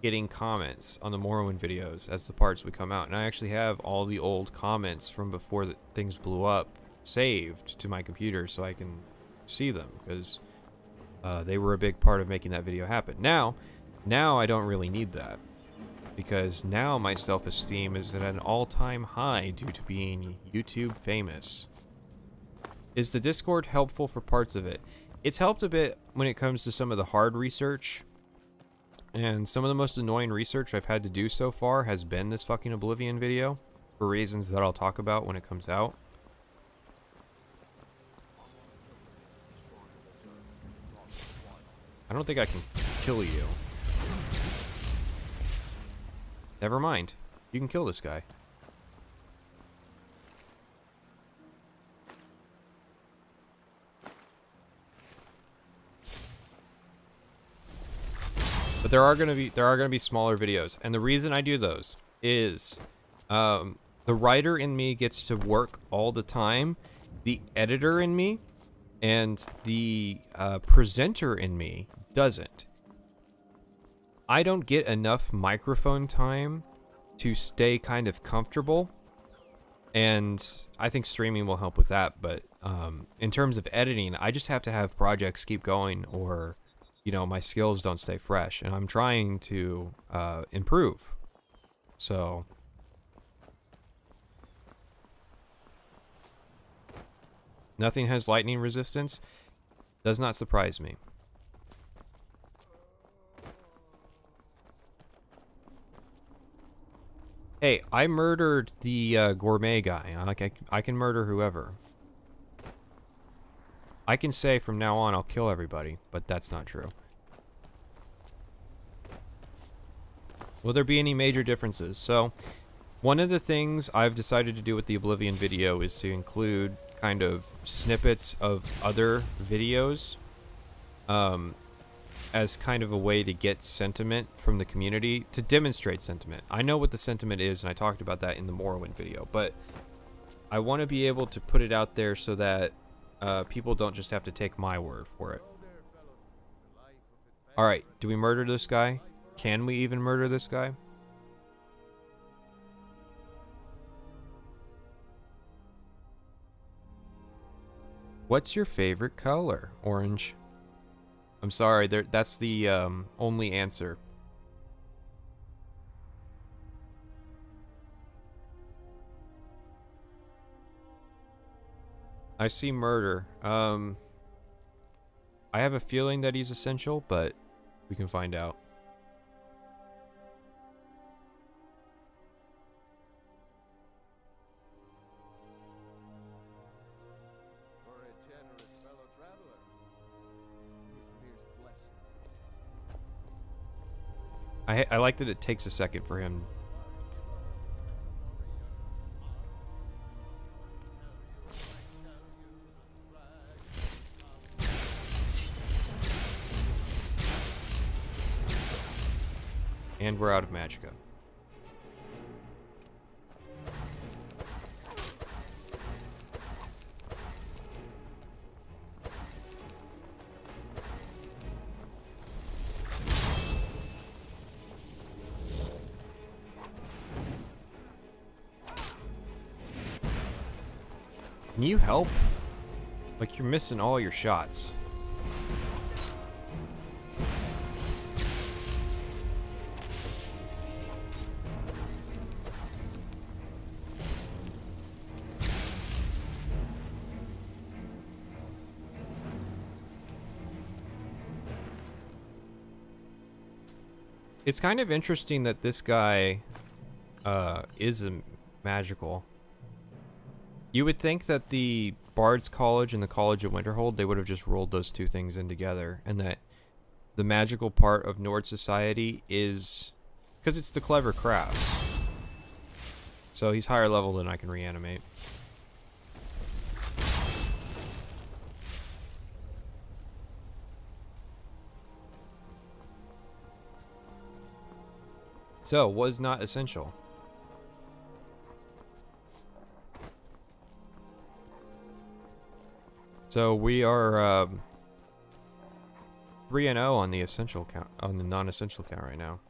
getting comments on the Morrowind videos as the parts would come out. And I actually have all the old comments from before things blew up saved to my computer so I can see them, because they were a big part of making that video happen. Now I don't really need that, because now my self-esteem is at an all-time high due to being YouTube famous. Is the Discord helpful for parts of it? It's helped a bit when it comes to some of the hard research, and some of the most annoying research I've had to do so far has been this fucking Oblivion video, for reasons that I'll talk about when it comes out. I don't think I can kill you. Never mind. You can kill this guy. But there are gonna be smaller videos, and the reason I do those is the writer in me gets to work all the time. The editor in me and the presenter in me doesn't. I don't get enough microphone time to stay kind of comfortable, and I think streaming will help with that. But in terms of editing, I just have to have projects keep going, or you know, my skills don't stay fresh, and I'm trying to improve. So nothing has lightning resistance. Does not surprise me. Hey, I murdered the gourmet guy. I can murder whoever. I can say from now on I'll kill everybody, but that's not true. Will there be any major differences? So, one of the things I've decided to do with the Oblivion video is to include kind of snippets of other videos as kind of a way to get sentiment from the community, to demonstrate sentiment. I know what the sentiment is, and I talked about that in the Morrowind video, but I want to be able to put it out there so that people don't just have to take my word for it. Alright, do we murder this guy? Can we even murder this guy? What's your favorite color? Orange. I'm sorry, that's the only answer. I see murder. I have a feeling that he's essential, but we can find out. For a generous fellow traveler, Isimir's blessing. I like that it takes a second for him. And we're out of magicka. Can you help? Like, you're missing all your shots. It's kind of interesting that this guy is a magical. You would think that the Bard's College and the College of Winterhold, they would have just rolled those two things in together, and that the magical part of Nord society is because it's the clever crafts. So he's higher level than I can reanimate. So, was not essential. So we are 3-0 on the essential count, on the non-essential count right now.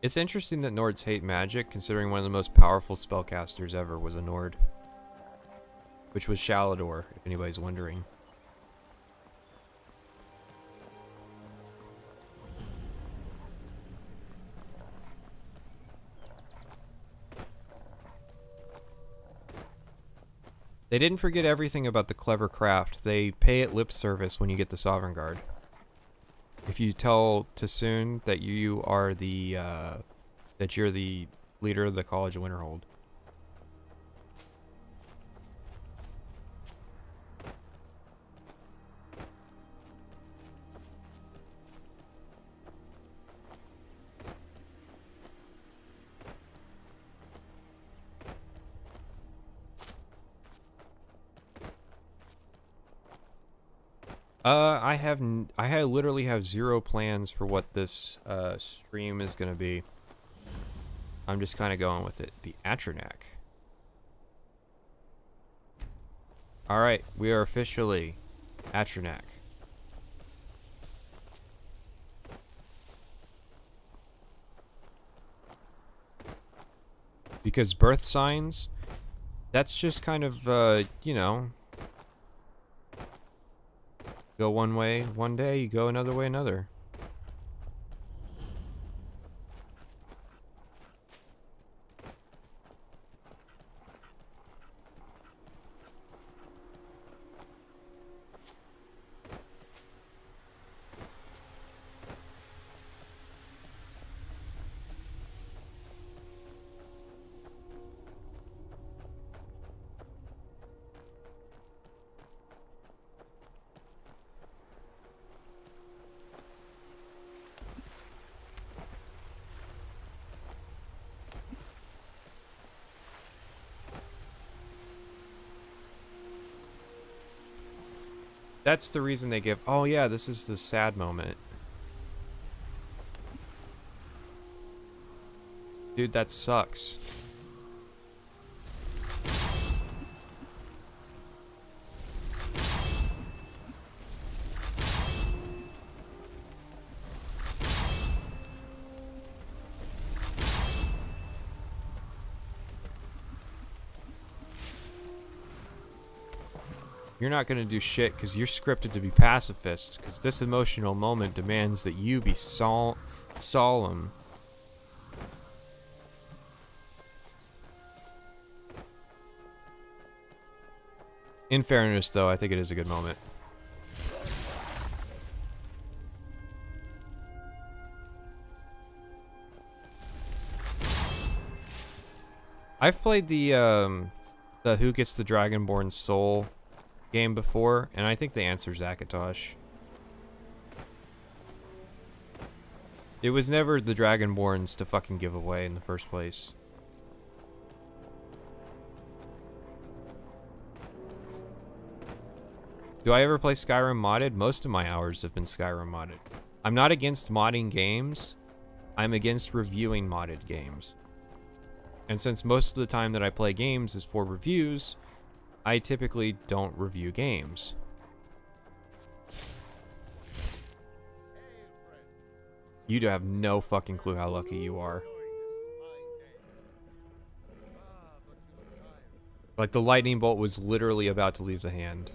It's interesting that Nords hate magic, considering one of the most powerful spellcasters ever was a Nord. Which was Shalador, if anybody's wondering. They didn't forget everything about the clever craft. They pay it lip service when you get the Sovereign Guard. If you tell Tassoon that you are the, that you're the leader of the College of Winterhold. I literally have zero plans for what this stream is gonna be. I'm just kind of going with it. The Atronak. All right, we are officially Atronak. Because birth signs, that's just kind of you know. Go one way one day, you go another way another. That's the reason they give... Oh yeah, this is the sad moment. Dude, that sucks. You're not gonna do shit because you're scripted to be pacifist, because this emotional moment demands that you be solemn. In fairness, though, I think it is a good moment. I've played the Who Gets the Dragonborn Soul game before, and I think the answer is Akatosh. It was never the Dragonborns to fucking give away in the first place. Do I ever play Skyrim modded? Most of my hours have been Skyrim modded. I'm not against modding games. I'm against reviewing modded games. And since most of the time that I play games is for reviews, I typically don't review games. You have no fucking clue how lucky you are. Like, the lightning bolt was literally about to leave the hand.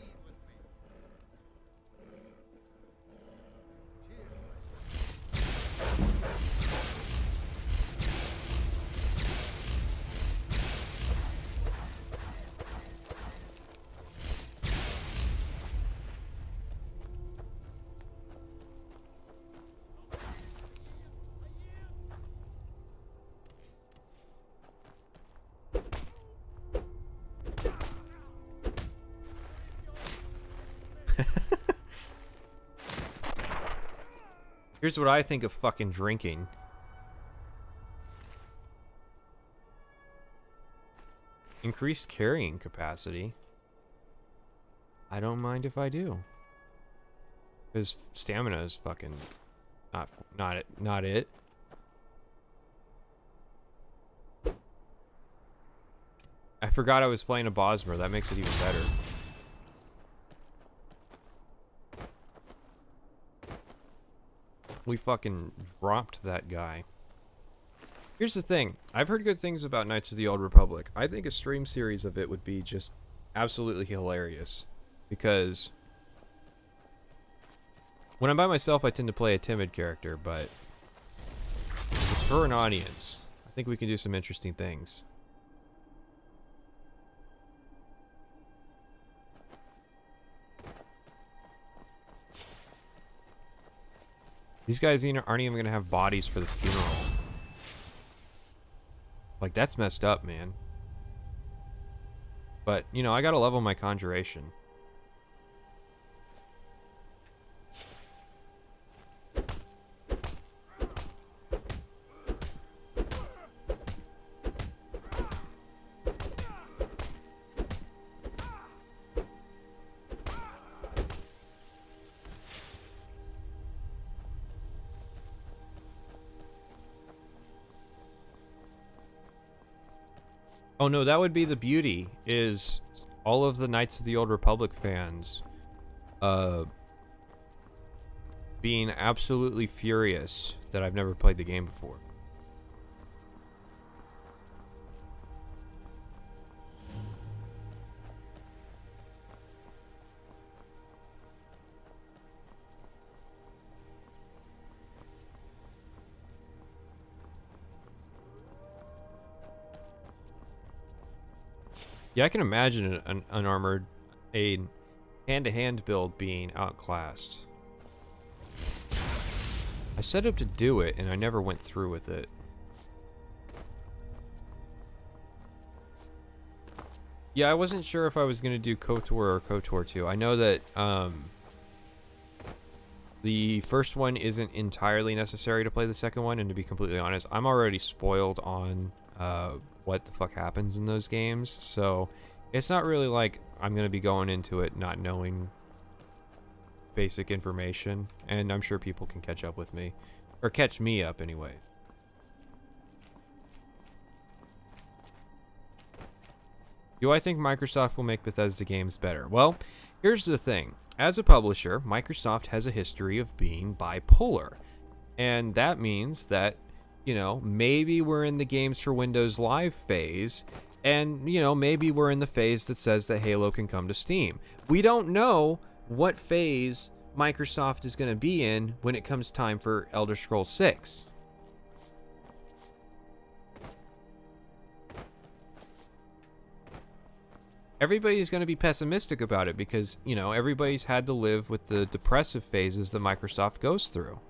Here's what I think of fucking drinking. Increased carrying capacity. I don't mind if I do. Because stamina is fucking not it. I forgot I was playing a Bosmer. That makes it even better. We fucking dropped that guy. Here's the thing. I've heard good things about Knights of the Old Republic. I think a stream series of it would be just absolutely hilarious. Because when I'm by myself, I tend to play a timid character, but it's for an audience. I think we can do some interesting things. These guys aren't even gonna have bodies for the funeral. Like, that's messed up, man. But, you know, I gotta level my conjuration. Oh no, that would be the beauty, is all of the Knights of the Old Republic fans being absolutely furious that I've never played the game before. Yeah, I can imagine an unarmored, a hand-to-hand build being outclassed. I set up to do it, and I never went through with it. Yeah, I wasn't sure if I was going to do KOTOR or KOTOR 2. I know that the first one isn't entirely necessary to play the second one, and to be completely honest, I'm already spoiled on what the fuck happens in those games, so it's not really like I'm gonna be going into it not knowing basic information, and I'm sure people can catch up with me, or catch me up anyway. Do I think Microsoft will make Bethesda games better? Well, here's the thing. As a publisher, Microsoft has a history of being bipolar, and that means that, you know, maybe we're in the games for Windows Live phase, and, you know, maybe we're in the phase that says that Halo can come to Steam. We don't know what phase Microsoft is going to be in when it comes time for Elder Scrolls 6. Everybody's going to be pessimistic about it because, you know, everybody's had to live with the depressive phases that Microsoft goes through.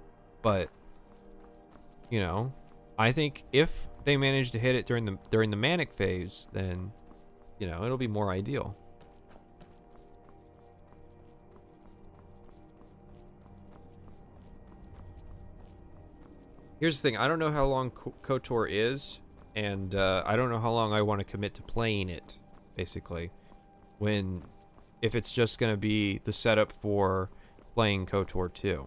But, you know, I think if they manage to hit it during the manic phase, then, you know, it'll be more ideal. Here's the thing. I don't know how long KOTOR is, and I don't know how long I want to commit to playing it, basically. If it's just going to be the setup for playing KOTOR 2.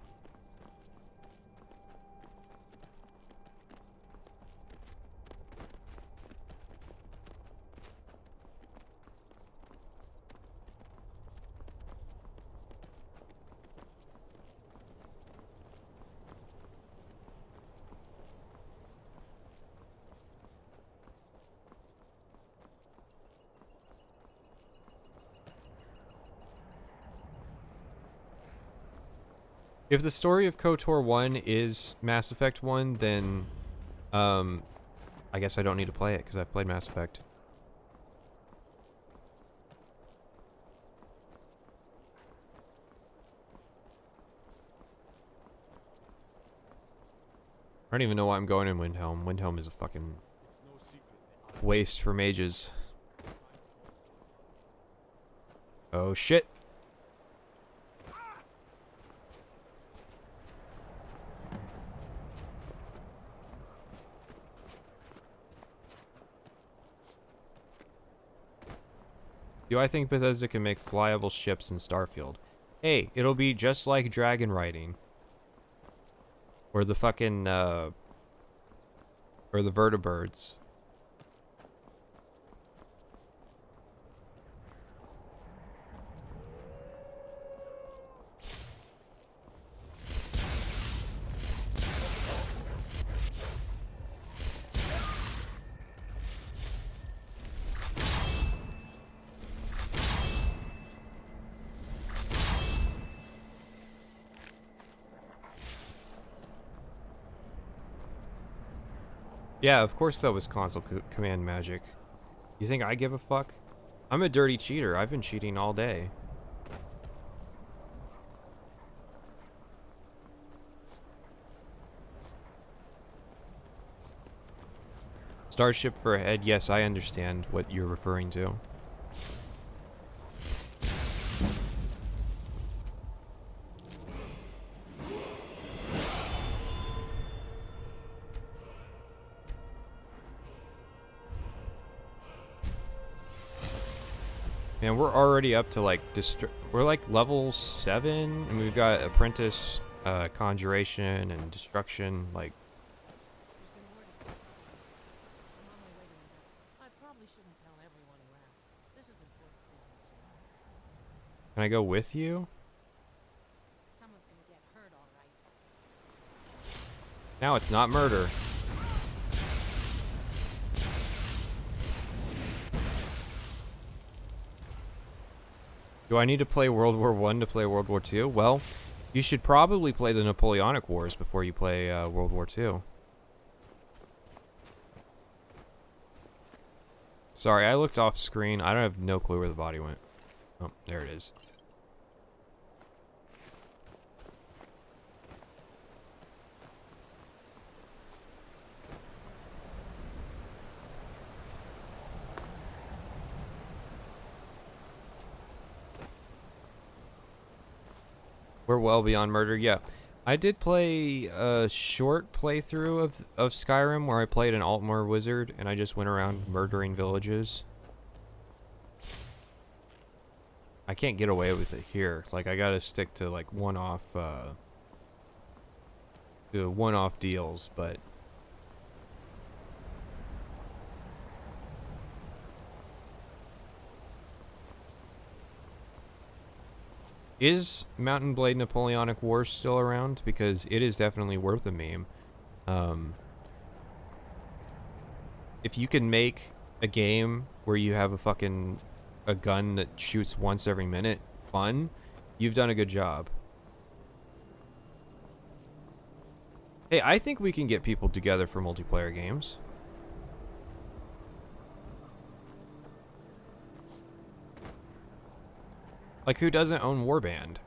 If the story of KOTOR 1 is Mass Effect 1, then I guess I don't need to play it because I've played Mass Effect. I don't even know why I'm going in Windhelm. Windhelm is a fucking waste for mages. Oh shit. Do I think Bethesda can make flyable ships in Starfield? Hey, it'll be just like dragon riding. Or the fucking, or the vertibirds. Yeah, of course that was console command magic. You think I give a fuck? I'm a dirty cheater. I've been cheating all day. Starship for a head. Yes, I understand what you're referring to. Man, we're already up to like we're like level 7, and we've got apprentice, conjuration, and destruction. Like, I probably shouldn't tell everyone who asks. This is important business. can I go with you? Someone's gonna get hurt, all right. Now it's not murder. Do I need to play World War I to play World War II? Well, you should probably play the Napoleonic Wars before you play World War II. Sorry, I looked off screen. I don't have no clue where the body went. Oh, there it is. We're well beyond murder. Yeah, I did play a short playthrough of Skyrim where I played an Altmore wizard and I just went around murdering villages. I can't get away with it here. Like, I gotta stick to like one-off deals, but is Mountain Blade Napoleonic Wars still around? Because it is definitely worth a meme. If you can make a game where you have a gun that shoots once every minute fun, you've done a good job. Hey, I think we can get people together for multiplayer games. Like, who doesn't own Warband?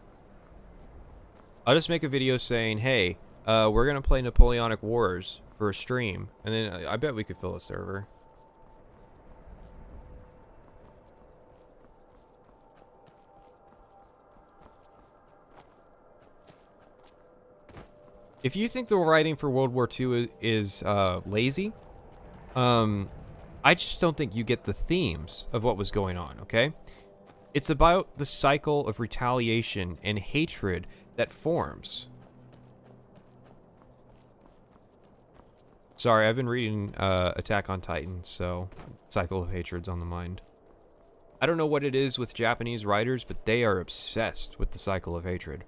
I'll just make a video saying, hey, we're gonna play Napoleonic Wars for a stream, and then I bet we could fill a server. If you think the writing for World War II is lazy, I just don't think you get the themes of what was going on, okay? It's about the cycle of retaliation and hatred that forms. Sorry, I've been reading Attack on Titan, so cycle of hatred's on the mind. I don't know what it is with Japanese writers, but they are obsessed with the cycle of hatred.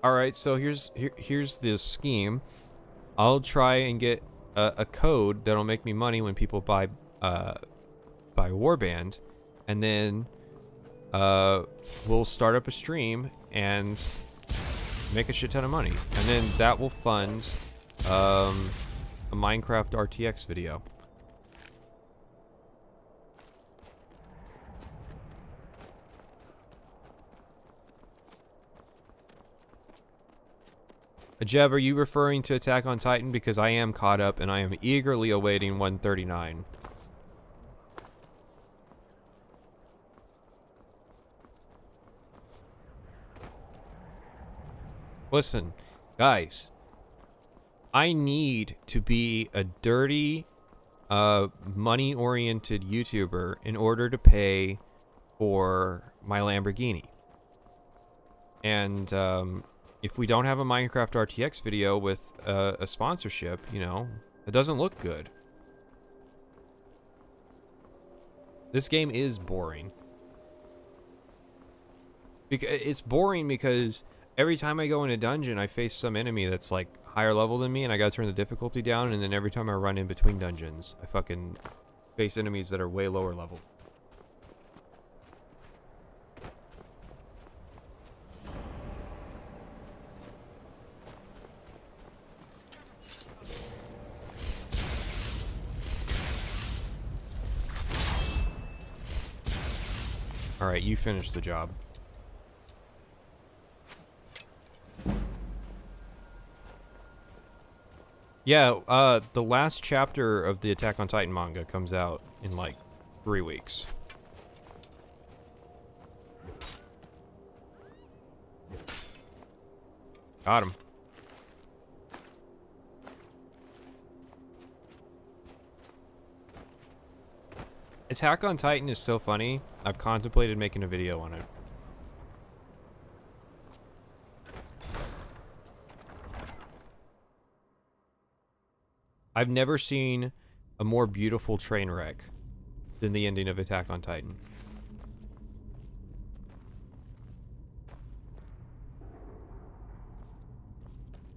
Alright, so here's the scheme. I'll try and get a code that'll make me money when people buy Warband, and then we'll start up a stream and make a shit ton of money. And then that will fund a Minecraft RTX video. Jeb, are you referring to Attack on Titan? Because I am caught up and I am eagerly awaiting 139. Listen, guys, I need to be a dirty, money-oriented YouTuber in order to pay for my Lamborghini. And, if we don't have a Minecraft RTX video with a sponsorship, you know, it doesn't look good. This game is boring. It's boring because every time I go in a dungeon, I face some enemy that's like higher level than me, and I gotta turn the difficulty down, and then every time I run in between dungeons, I fucking face enemies that are way lower level. Alright, you finish the job. Yeah, the last chapter of the Attack on Titan manga comes out in like 3 weeks. Got him. Attack on Titan is so funny. I've contemplated making a video on it. I've never seen a more beautiful train wreck than the ending of Attack on Titan.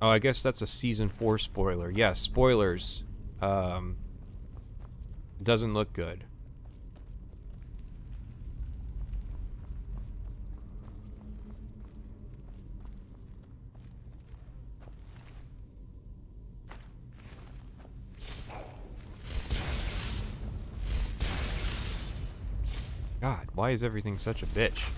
Oh, I guess that's a season 4 spoiler. Yeah, spoilers. Doesn't look good. God, why is everything such a bitch?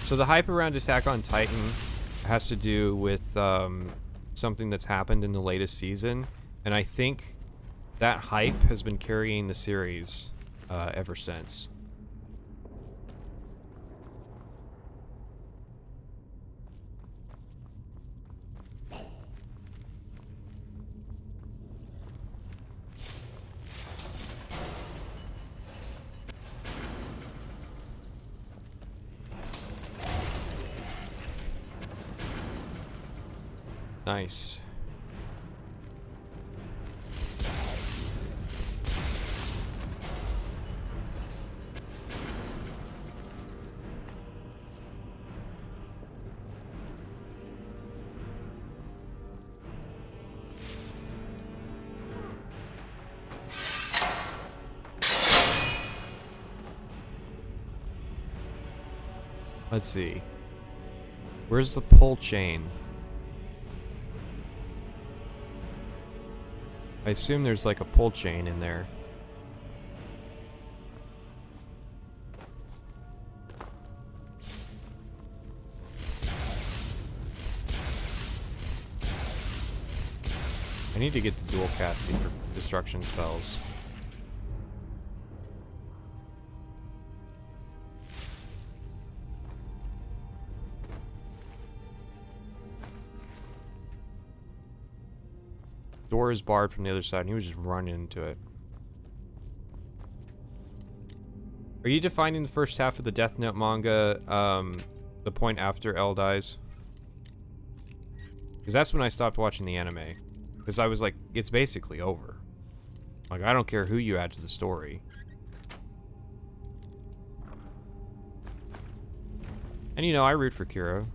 So the hype around Attack on Titan has to do with something that's happened in the latest season, and I think that hype has been carrying the series ever since. Nice. Let's see. Where's the pull chain? I assume there's like a pull chain in there. I need to get the dual casting for destruction spells. Door is barred from the other side, and he was just running into it. Are you defining the first half of the Death Note manga, the point after L dies? Because that's when I stopped watching the anime. Because I was like, it's basically over. Like, I don't care who you add to the story. And you know, I root for Kira.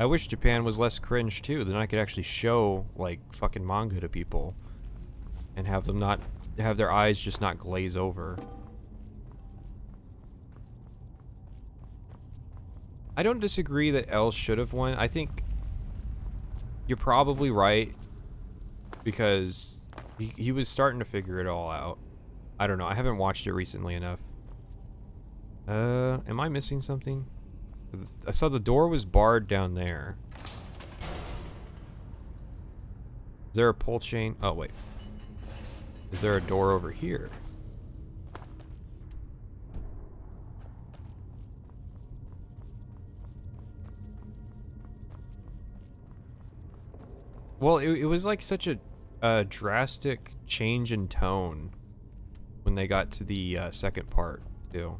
I wish Japan was less cringe too, then I could actually show like fucking manga to people and have them not have their eyes just not glaze over. I don't disagree that L should have won. I think you're probably right because he was starting to figure it all out. I don't know. I haven't watched it recently enough. Am I missing something? I saw the door was barred down there. Is there a pull chain? Oh, wait. Is there a door over here? Well, it was like such a drastic change in tone when they got to the second part, too.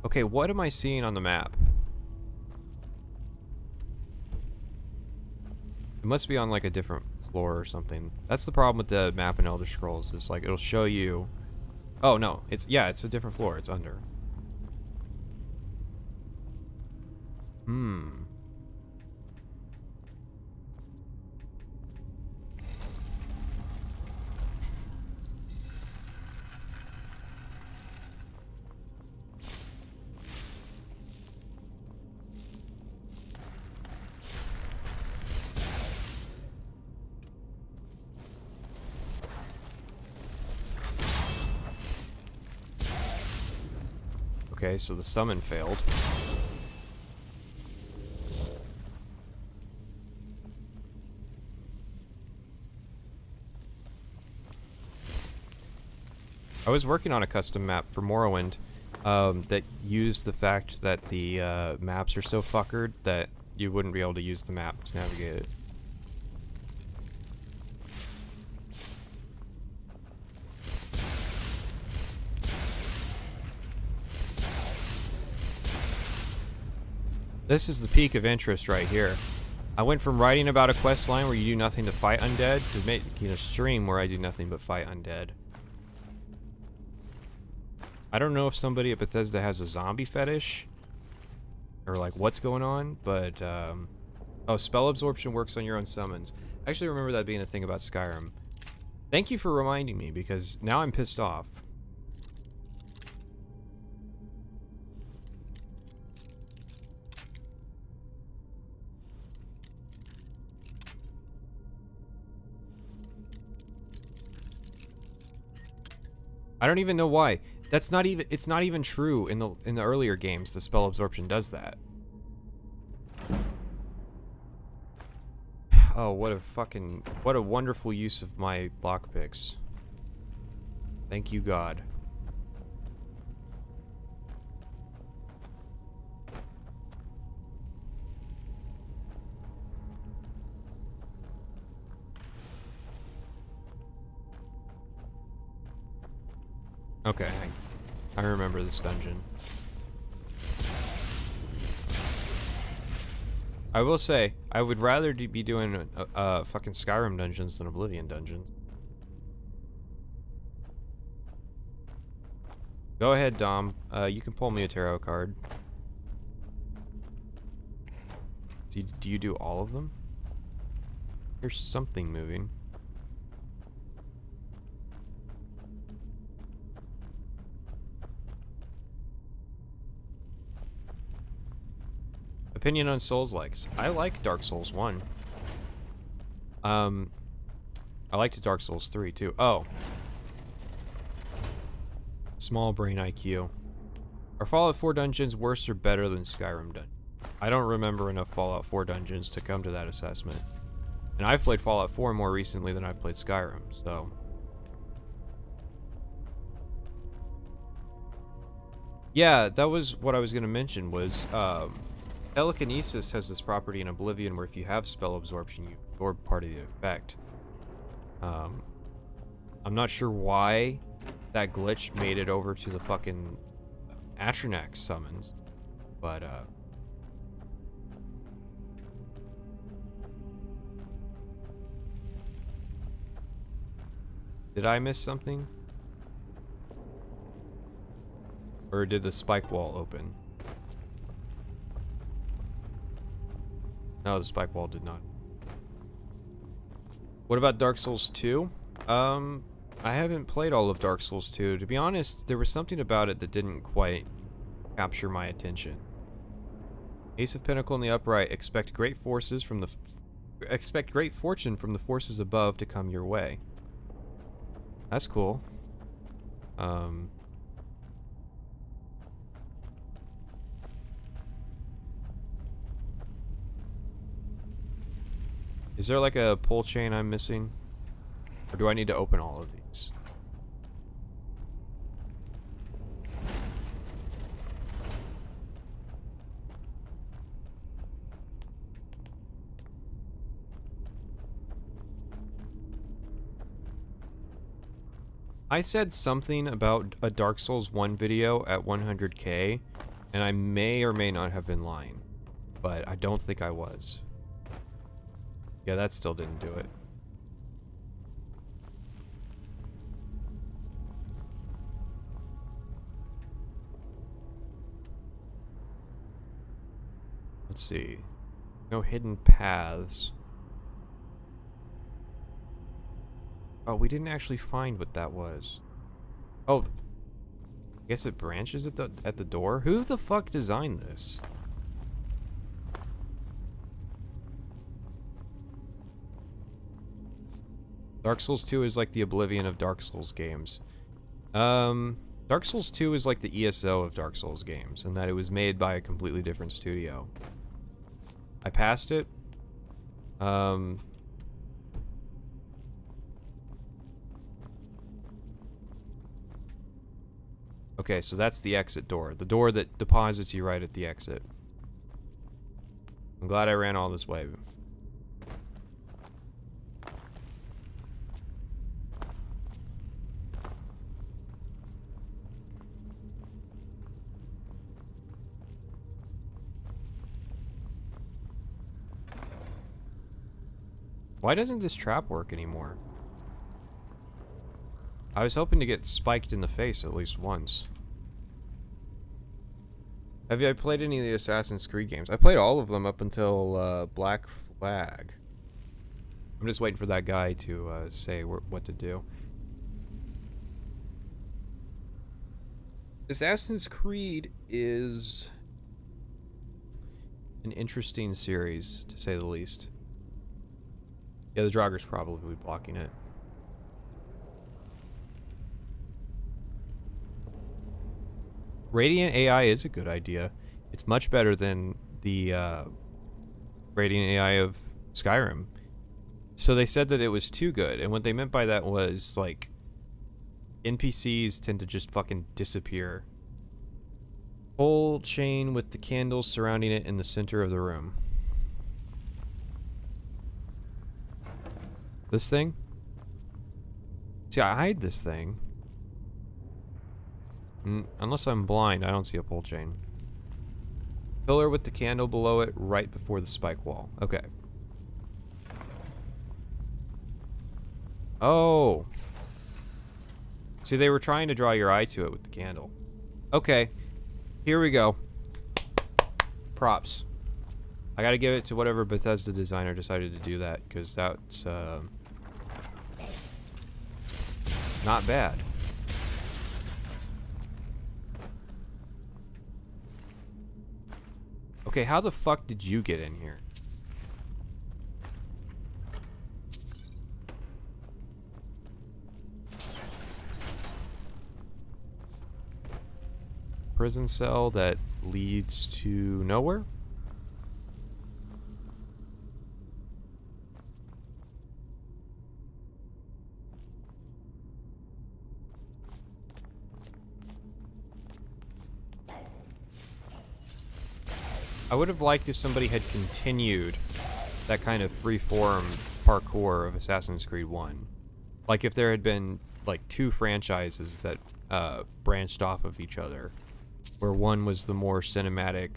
Okay, what am I seeing on the map? It must be on like a different floor or something. That's the problem with the map in Elder Scrolls. It's like it'll show you. Oh no, it's a different floor. It's under. Okay, so the summon failed. I was working on a custom map for Morrowind that used the fact that the maps are so fuckered that you wouldn't be able to use the map to navigate it. This is the peak of interest right here. I went from writing about a quest line where you do nothing to fight undead to making a stream where I do nothing but fight undead. I don't know if somebody at Bethesda has a zombie fetish or like what's going on, but oh, spell absorption works on your own summons. I actually remember that being a thing about Skyrim. Thank you for reminding me because now I'm pissed off. I don't even know why. That's not even, it's not even true in the earlier games. The spell absorption does that. Oh, what a wonderful use of my lockpicks. Thank you, God. Okay, I remember this dungeon. I will say, I would rather be doing fucking Skyrim dungeons than Oblivion dungeons. Go ahead, Dom. You can pull me a tarot card. Do you do all of them? There's something moving. Opinion on Souls-likes. I like Dark Souls 1. I liked Dark Souls 3 too. Oh. Small brain IQ. Are Fallout 4 dungeons worse or better than Skyrim dungeons? I don't remember enough Fallout 4 dungeons to come to that assessment. And I've played Fallout 4 more recently than I've played Skyrim, so... Yeah, that was what I was going to mention was, telekinesis has this property in Oblivion where if you have spell absorption, you absorb part of the effect. I'm not sure why that glitch made it over to the fucking Atronax summons, but did I miss something? Or did the spike wall open? No, the spike wall did not. What about Dark Souls 2? I haven't played all of Dark Souls 2. To be honest, there was something about it that didn't quite capture my attention. Ace of Pentacle in the upright. Expect great fortune from the forces above to come your way. That's cool. Is there like a pull chain I'm missing? Or do I need to open all of these? I said something about a Dark Souls 1 video at 100k, and I may or may not have been lying, but I don't think I was. Yeah, that still didn't do it. Let's see. No hidden paths. Oh, we didn't actually find what that was. Oh, I guess it branches at the door. Who the fuck designed this? Dark Souls 2 is like the Oblivion of Dark Souls games. Dark Souls 2 is like the ESO of Dark Souls games, in that it was made by a completely different studio. I passed it. Okay, so that's the exit door. The door that deposits you right at the exit. I'm glad I ran all this way. Why doesn't this trap work anymore? I was hoping to get spiked in the face at least once. Have you played any of the Assassin's Creed games? I played all of them up until Black Flag. I'm just waiting for that guy to say what to do. Assassin's Creed is an interesting series, to say the least. Yeah, the Draugur's probably blocking it. Radiant AI is a good idea. It's much better than the Radiant AI of Skyrim. So they said that it was too good, and what they meant by that was, like, NPCs tend to just fucking disappear. Whole chain with the candles surrounding it in the center of the room. This thing? See, I hide this thing. Unless I'm blind, I don't see a pull chain. Pillar with the candle below it right before the spike wall. Okay. Oh. See, they were trying to draw your eye to it with the candle. Okay. Here we go. Props. I gotta give it to whatever Bethesda designer decided to do that, because that's, not bad. Okay, how the fuck did you get in here? Prison cell that leads to nowhere? I would have liked if somebody had continued that kind of free-form parkour of Assassin's Creed 1. Like if there had been like two franchises that branched off of each other, where one was the more cinematic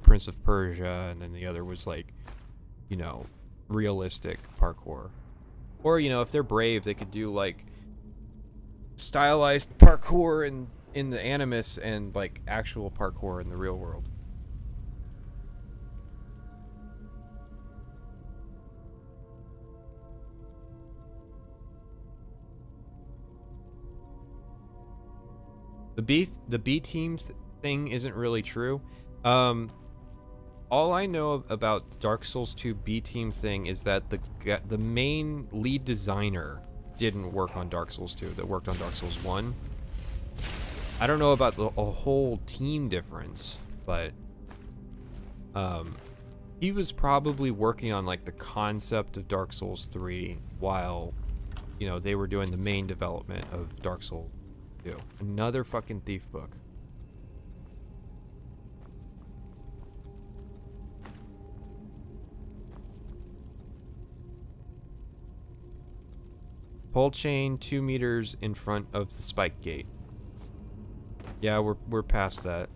Prince of Persia, and then the other was like, you know, realistic parkour. Or, you know, if they're brave, they could do like stylized parkour in the Animus and like actual parkour in the real world. The B team thing isn't really true. All I know about Dark Souls 2 B team thing is that the main lead designer didn't work on Dark Souls 2, that worked on Dark Souls 1. I don't know about a whole team difference, but he was probably working on like the concept of Dark Souls 3 while, you know, they were doing the main development of Dark Souls 2. Another fucking thief book. Pole chain 2 meters in front of the spike gate. Yeah, we're past that.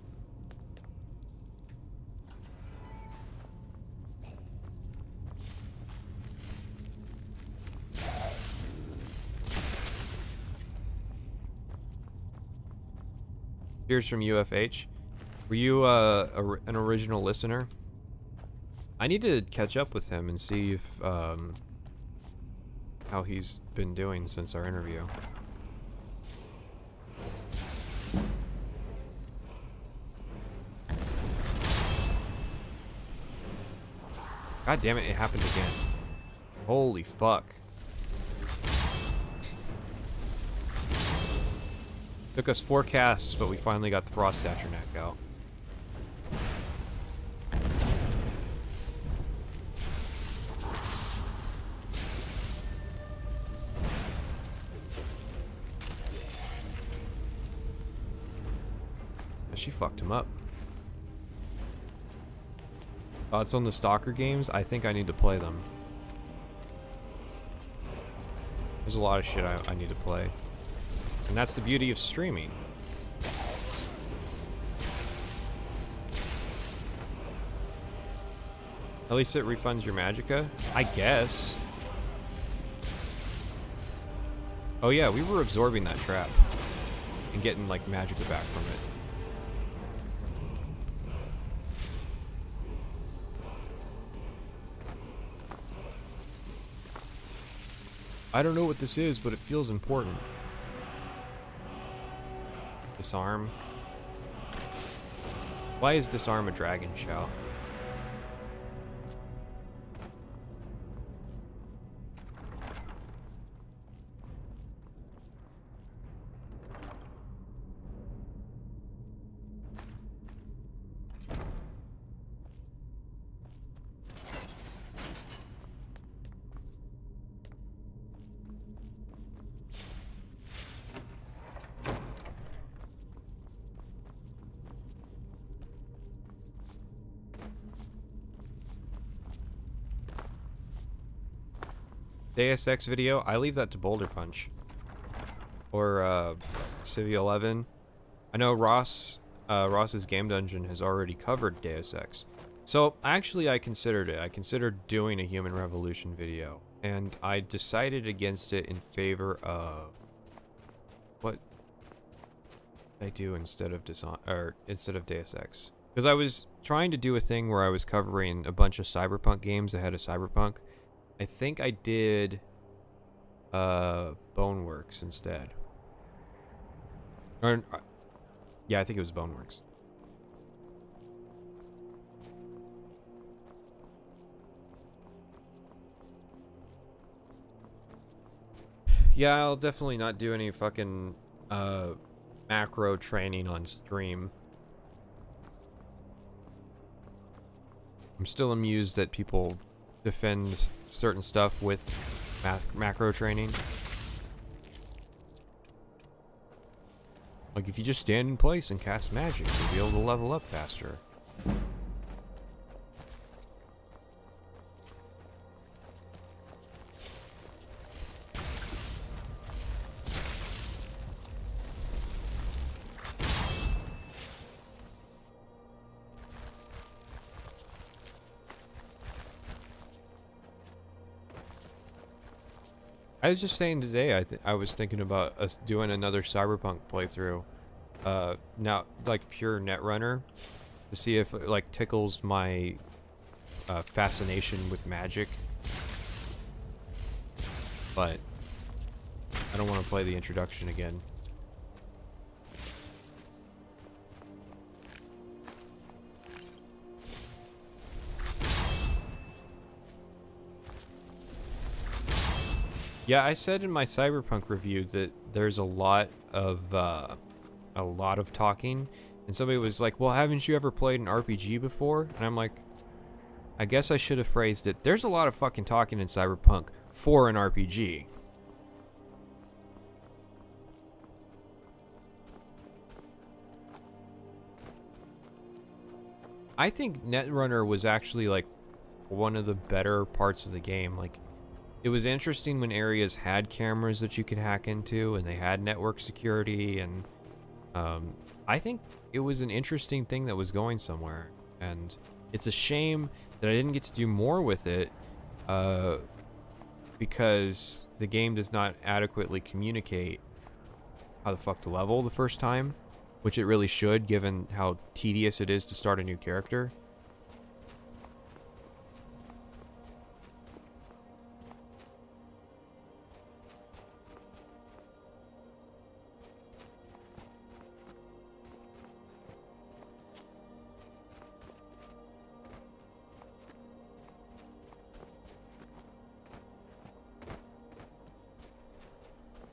Here's from UFH. Were you an original listener? I need to catch up with him and see if how he's been doing since our interview. God damn it, it happened again. Holy fuck. Took us 4 casts, but we finally got the Frost Atronach out. She fucked him up. Thoughts on the Stalker games? I think I need to play them. There's a lot of shit I need to play. And that's the beauty of streaming. At least it refunds your magicka? I guess. Oh yeah, we were absorbing that trap. And getting like magicka back from it. I don't know what this is, but it feels important. Disarm. Why is disarm a dragon shout? Deus Ex video, I leave that to Boulder Punch. Or, Civ 11. I know Ross's Game Dungeon has already covered Deus Ex. So, actually I considered it. I considered doing a Human Revolution video. And I decided against it in favor of... What did I do instead of Deus Ex? Because I was trying to do a thing where I was covering a bunch of Cyberpunk games ahead of Cyberpunk. I think I did Boneworks instead. Or, yeah, I think it was Boneworks. Yeah, I'll definitely not do any fucking macro training on stream. I'm still amused that people defend certain stuff with macro training. Like if you just stand in place and cast magic, you'll be able to level up faster. I was just saying today, I was thinking about us doing another Cyberpunk playthrough. Now, like pure Netrunner, to see if it like tickles my fascination with magic. But I don't want to play the introduction again. Yeah, I said in my Cyberpunk review that there's a lot of talking, and somebody was like, "Well, haven't you ever played an RPG before?" And I'm like, I guess I should have phrased it. There's a lot of fucking talking in Cyberpunk for an RPG. I think Netrunner was actually like one of the better parts of the game. Like, it was interesting when areas had cameras that you could hack into and they had network security, and I think it was an interesting thing that was going somewhere. And it's a shame that I didn't get to do more with it because the game does not adequately communicate how the fuck to level the first time, which it really should, given how tedious it is to start a new character.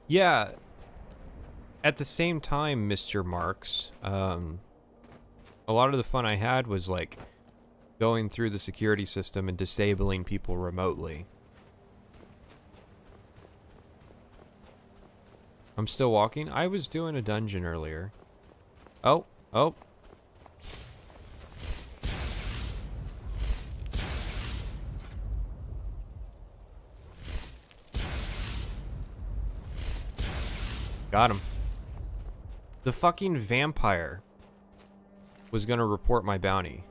Yeah. At the same time, Mr. Marks, a lot of the fun I had was like going through the security system and disabling people remotely. I'm still walking. I was doing a dungeon earlier. Oh. Got him. The fucking vampire was gonna report my bounty.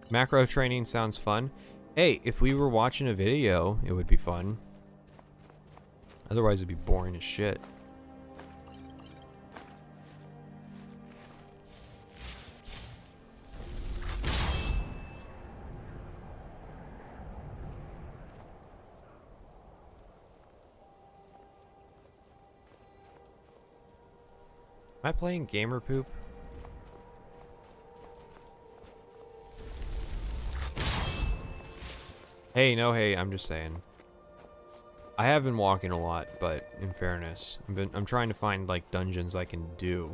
Macro training sounds fun. Hey, if we were watching a video, it would be fun. Otherwise, it'd be boring as shit. Am I playing gamer poop? Hey, no, hey, I'm just saying. I have been walking a lot, but in fairness, I'm trying to find like dungeons I can do.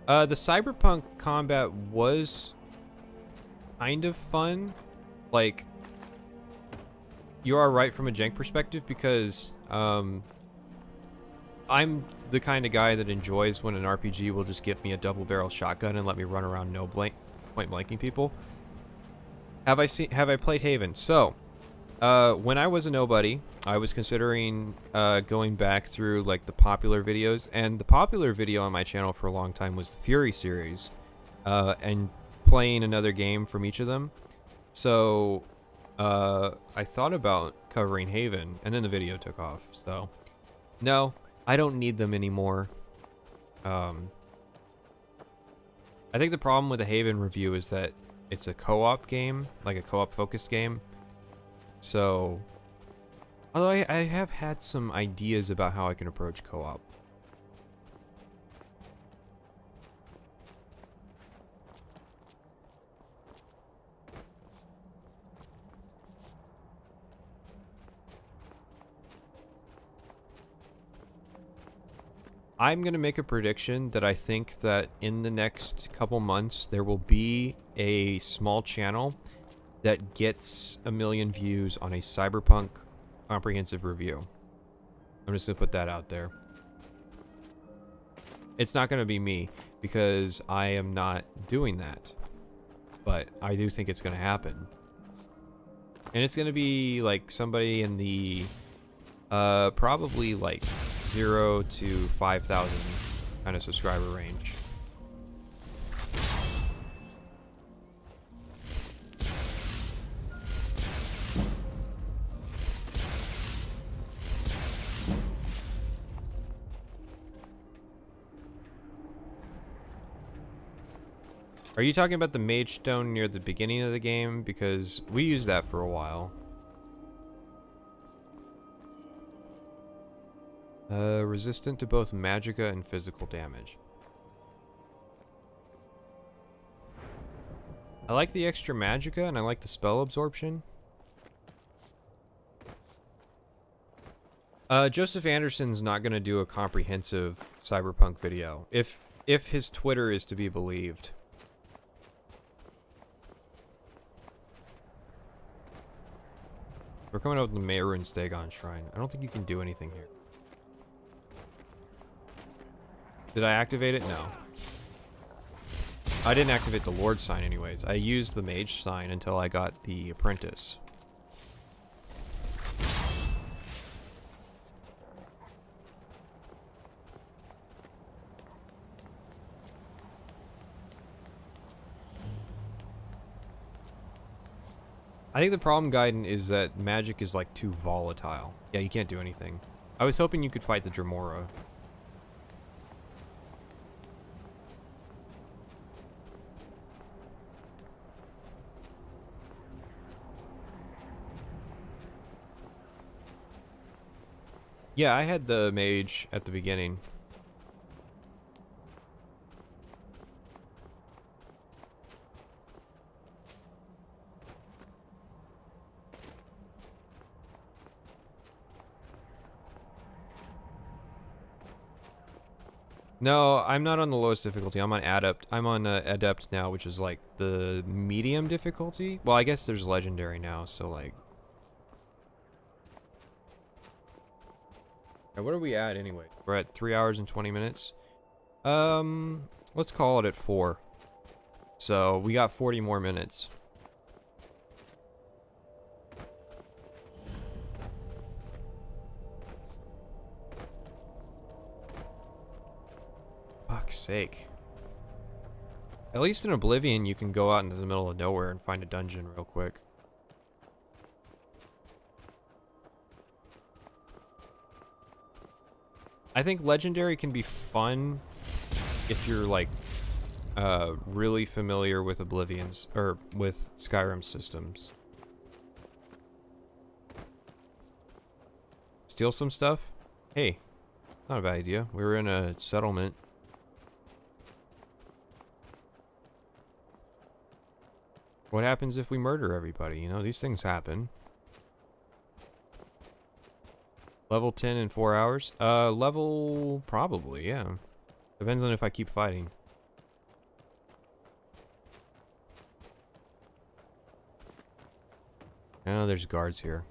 The Cyberpunk combat was kind of fun. Like, you are right from a jank perspective, because I'm the kind of guy that enjoys when an RPG will just give me a double barrel shotgun and let me run around point blanking people. Have I played Haven? So when I was a nobody, I was considering going back through like the popular videos, and the popular video on my channel for a long time was the Fury series, and playing another game from each of them. So I thought about covering Haven, and then the video took off. So no, I don't need them anymore. I think the problem with the Haven review is that it's a co-op game, like a co-op focused game. So, although I have had some ideas about how I can approach co-op. I'm going to make a prediction that I think that in the next couple months there will be a small channel that gets 1 million views on a Cyberpunk comprehensive review. I'm just going to put that out there. It's not going to be me, because I am not doing that. But I do think it's going to happen. And it's going to be like somebody in the probably like 0 to 5,000 kind of subscriber range. Are you talking about the Mage Stone near the beginning of the game? Because we used that for a while. Resistant to both magicka and physical damage. I like the extra magicka and I like the spell absorption. Joseph Anderson's not gonna do a comprehensive Cyberpunk video, if his Twitter is to be believed. We're coming out with the Mehrunes Dagon Shrine. I don't think you can do anything here. Did I activate it? No. I didn't activate the Lord sign anyways. I used the Mage sign until I got the Apprentice. I think the problem, Gaiden, is that magic is like too volatile. Yeah, you can't do anything. I was hoping you could fight the Dremora. Yeah, I had the mage at the beginning. No, I'm not on the lowest difficulty. I'm on Adept. I'm on Adept now, which is like the medium difficulty. Well, I guess there's Legendary now, so like... What are we at anyway? We're at 3 hours and 20 minutes. Let's call it at 4. So we got 40 more minutes. Fuck's sake. At least in Oblivion, you can go out into the middle of nowhere and find a dungeon real quick. I think Legendary can be fun if you're like really familiar with Oblivion's or with Skyrim systems. Steal some stuff? Hey, not a bad idea. We were in a settlement. What happens if we murder everybody? You know, these things happen. Level 10 in 4 hours? Level... probably, yeah. Depends on if I keep fighting. Oh, there's guards here.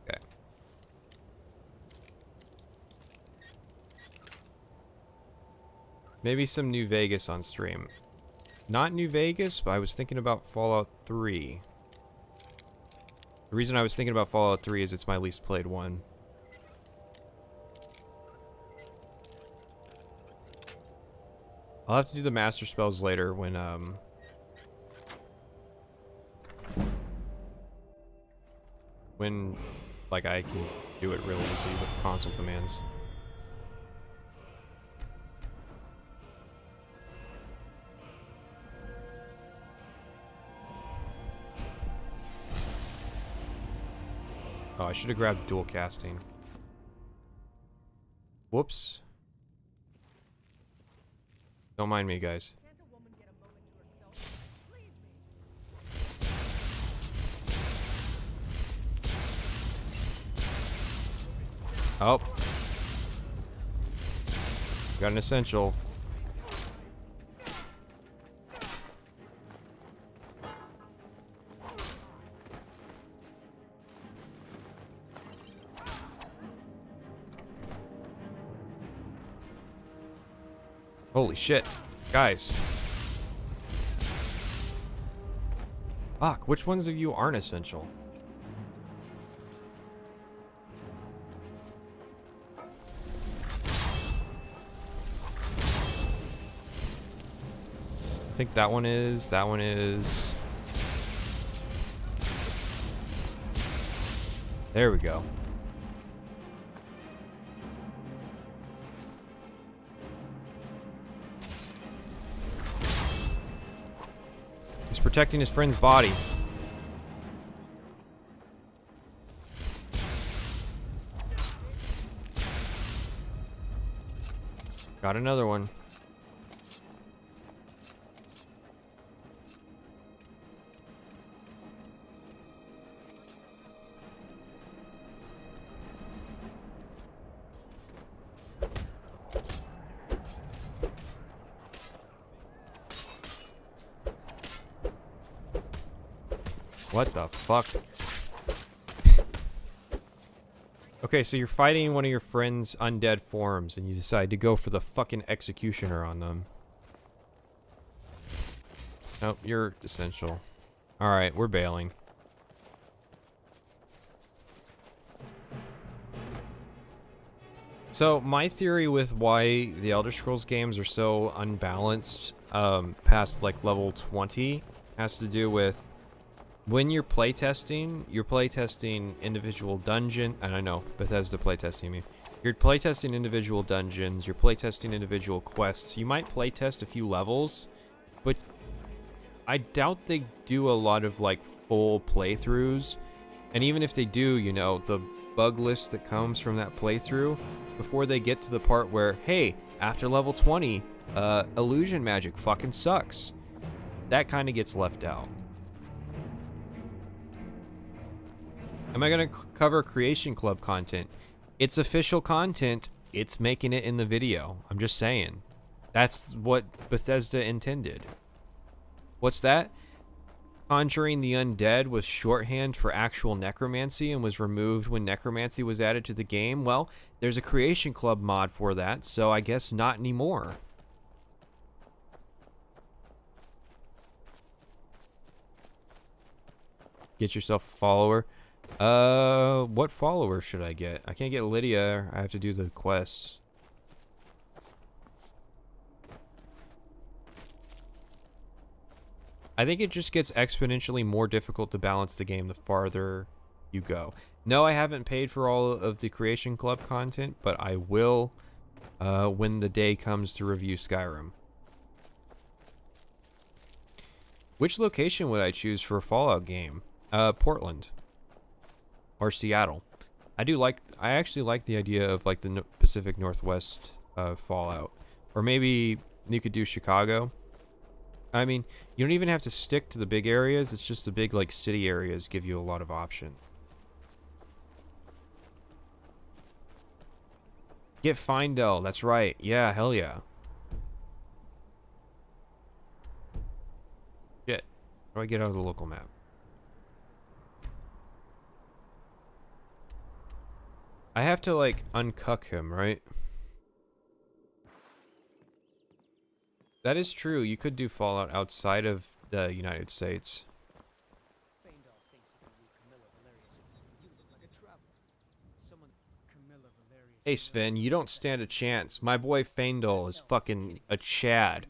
Okay. Maybe some New Vegas on stream. Not New Vegas, but I was thinking about Fallout 3. The reason I was thinking about Fallout 3 is it's my least played one. I'll have to do the master spells later when like I can do it real easy with console commands. Oh, I should have grabbed dual casting. Whoops. Don't mind me, guys. Oh. Got an essential. Holy shit. Guys. Fuck, which ones of you aren't essential? I think that one is, that one is. There we go. He's protecting his friend's body. Got another one. What the fuck? Okay, so you're fighting one of your friend's undead forms and you decide to go for the fucking executioner on them. Nope, you're essential. Alright, we're bailing. So, my theory with why the Elder Scrolls games are so unbalanced past like level 20 has to do with when you're playtesting individual dungeon, and I know, Bethesda playtesting me. You're playtesting individual dungeons, you're playtesting individual quests. You might playtest a few levels, but I doubt they do a lot of like full playthroughs. And even if they do, you know, the bug list that comes from that playthrough, before they get to the part where, hey, after level 20, illusion magic fucking sucks. That kind of gets left out. Am I going to cover Creation Club content? It's official content. It's making it in the video. I'm just saying. That's what Bethesda intended. What's that? Conjuring the Undead was shorthand for actual necromancy and was removed when necromancy was added to the game. Well, there's a Creation Club mod for that, so I guess not anymore. Get yourself a follower. What follower should I get? I can't get Lydia. I have to do the quests. I think it just gets exponentially more difficult to balance the game the farther you go. No, I haven't paid for all of the Creation Club content, but I will when the day comes to review Skyrim. Which location would I choose for a Fallout game? Portland. Or Seattle. I actually like the idea of like the Pacific Northwest Fallout. Or maybe you could do Chicago. I mean, you don't even have to stick to the big areas. It's just the big like city areas give you a lot of option. Get Findel, that's right. Yeah, hell yeah. Shit. How do I get out of the local map? I have to like uncuck him, right? That is true. You could do Fallout outside of the United States. Hey Sven, you don't stand a chance. My boy Faendal is fucking a Chad.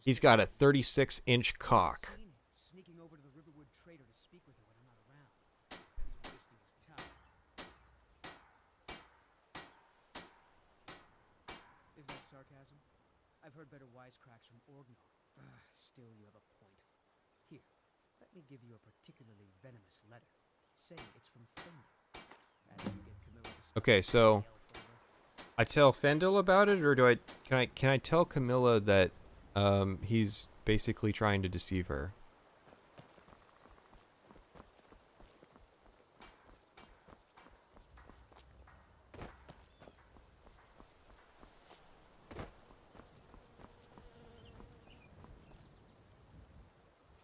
He's got a 36-inch cock. Sneaking over to the Riverwood trader to speak with her when I'm not around. He's wasting his time. Is that sarcasm? I've heard better wisecracks from Orgnal. Still, you have a point. Here, let me give you a particularly venomous letter. Say it's from Faendal. After you get Camilla to stop Okay, so I tell Faendal about it, or do can I tell Camilla that he's basically trying to deceive her?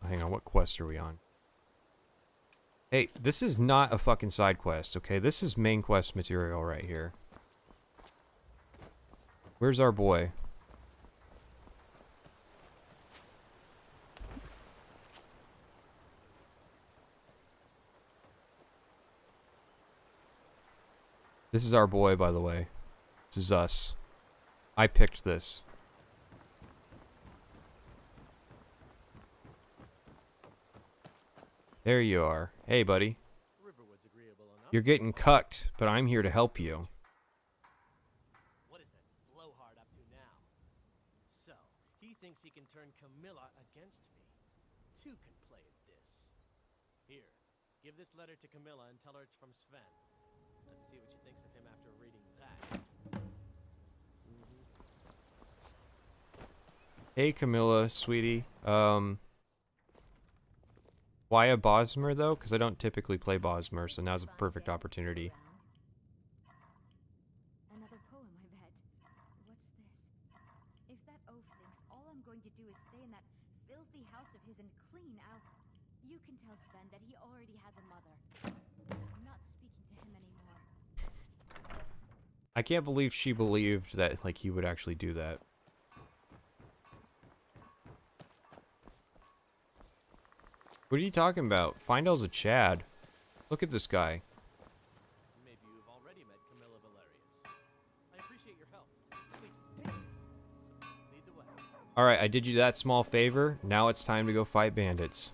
Hang on, what quest are we on? Hey, this is not a fucking side quest, okay? This is main quest material right here. Where's our boy? This is our boy, by the way. This is us. I picked this. There you are. Hey, buddy. You're getting cucked, but I'm here to help you. What is that blowhard up to now? So, he thinks he can turn Camilla against me. Two can play at this. Here, give this letter to Camilla and tell her it's from Sven. Let's see what she thinks of him after reading that. Hey Camilla, sweetie. Why a Bosmer though? Because I don't typically play Bosmer, so now's a perfect opportunity. Another poem, I bet. What's this? If that oaf thinks all I'm going to do is stay in that filthy house of his and clean out, you can tell Sven that he already has a mother. I'm not speaking to him anymore. I can't believe she believed that like he would actually do that. What are you talking about? Findel's a Chad. Look at this guy. Maybe you've already met Camilla Valerius. I appreciate your help. Please, take this. So, lead the way. Alright, I did you that small favor. Now it's time to go fight bandits.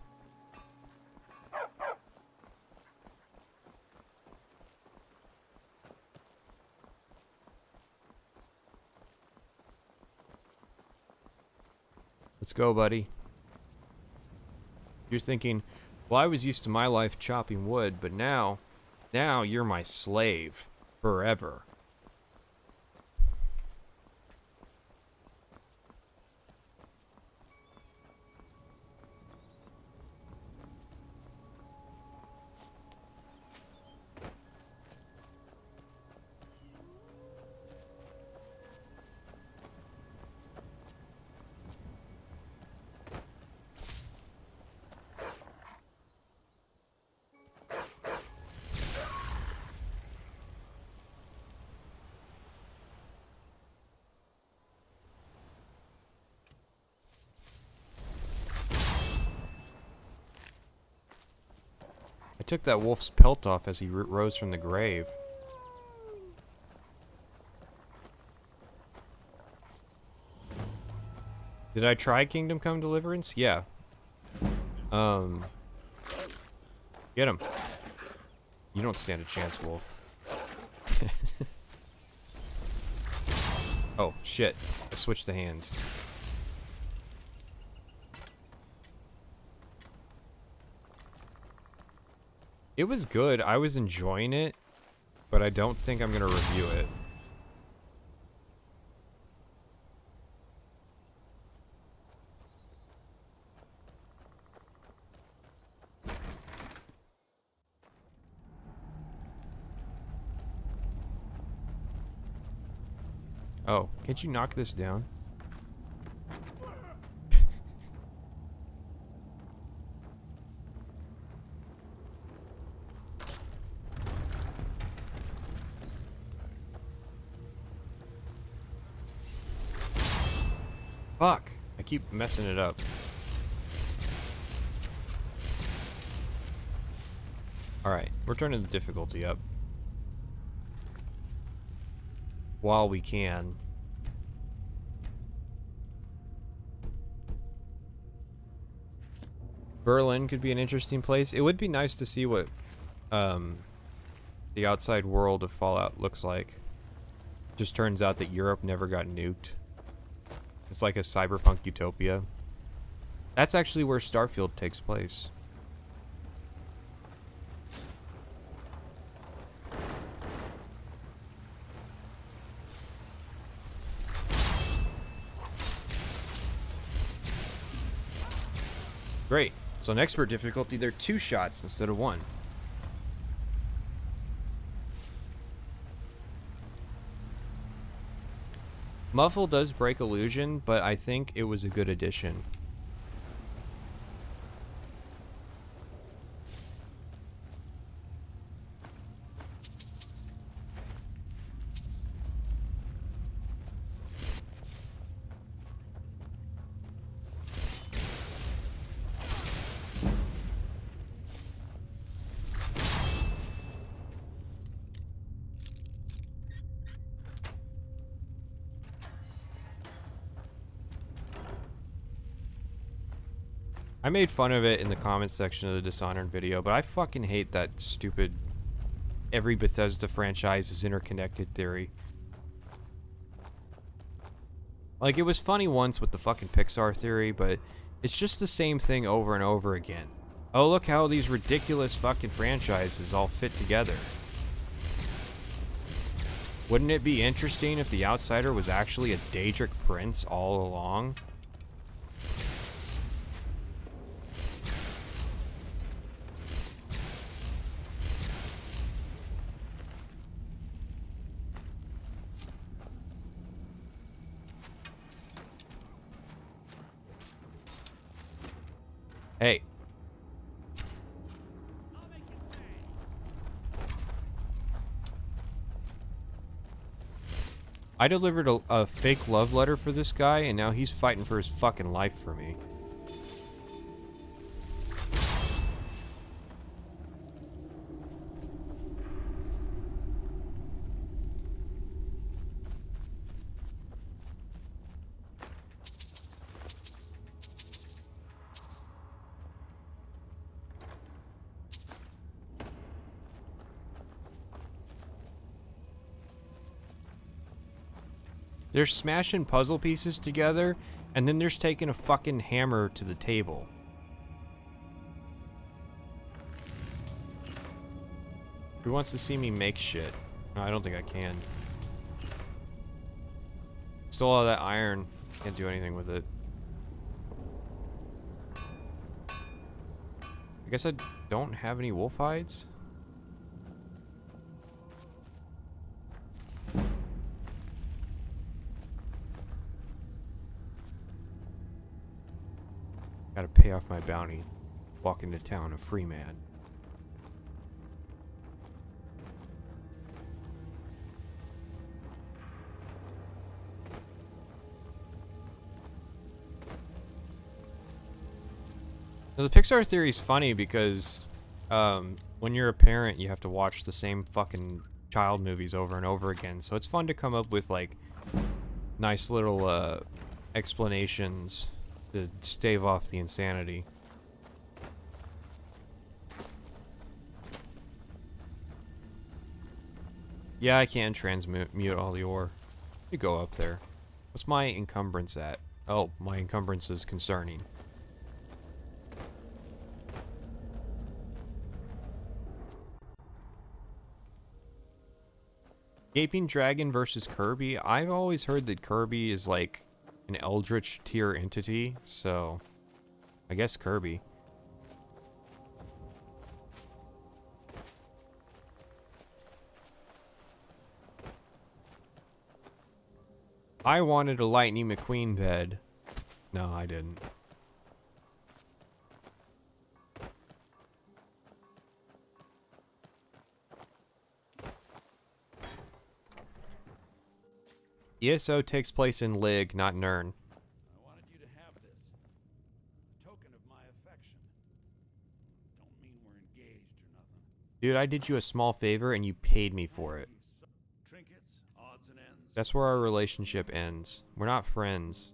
Let's go, buddy. You're thinking, well, I was used to my life chopping wood, but now you're my slave. Forever. I took that wolf's pelt off as he rose from the grave. Did I try Kingdom Come Deliverance? Yeah. Get him. You don't stand a chance, wolf. Oh, shit. I switched the hands. It was good. I was enjoying it, but I don't think I'm gonna review it. Oh, can't you knock this down? Fuck! I keep messing it up. Alright, we're turning the difficulty up. While we can. Berlin could be an interesting place. It would be nice to see what the outside world of Fallout looks like. Just turns out that Europe never got nuked. It's like a cyberpunk utopia. That's actually where Starfield takes place. Great. So on expert difficulty, there are 2 shots instead of 1. Muffle does break illusion, but I think it was a good addition. I made fun of it in the comments section of the Dishonored video, but I fucking hate that stupid every Bethesda franchise is interconnected theory. Like, it was funny once with the fucking Pixar theory, but it's just the same thing over and over again. Oh, look how these ridiculous fucking franchises all fit together. Wouldn't it be interesting if the Outsider was actually a Daedric prince all along? I delivered a fake love letter for this guy, and now he's fighting for his fucking life for me. They're smashing puzzle pieces together, and then there's taking a fucking hammer to the table. Who wants to see me make shit? No, I don't think I can. Stole all that iron. Can't do anything with it. I guess I don't have any wolf hides? Gotta pay off my bounty. Walk into town a free man. Now, the Pixar theory is funny because when you're a parent, you have to watch the same fucking child movies over and over again. So it's fun to come up with like nice little explanations to stave off the insanity. Yeah, I can transmute all the ore. You go up there. What's my encumbrance at? Oh, my encumbrance is concerning. Gaping Dragon versus Kirby. I've always heard that Kirby is like an Eldritch tier entity, so I guess Kirby. I wanted a Lightning McQueen bed. No, I didn't. ESO takes place in Lig, not Nern. I wanted you to have this. A token of my affection. Don't mean we're engaged or nothing. Dude, I did you a small favor and you paid me for it. Trinkets, odds and ends. That's where our relationship ends. We're not friends.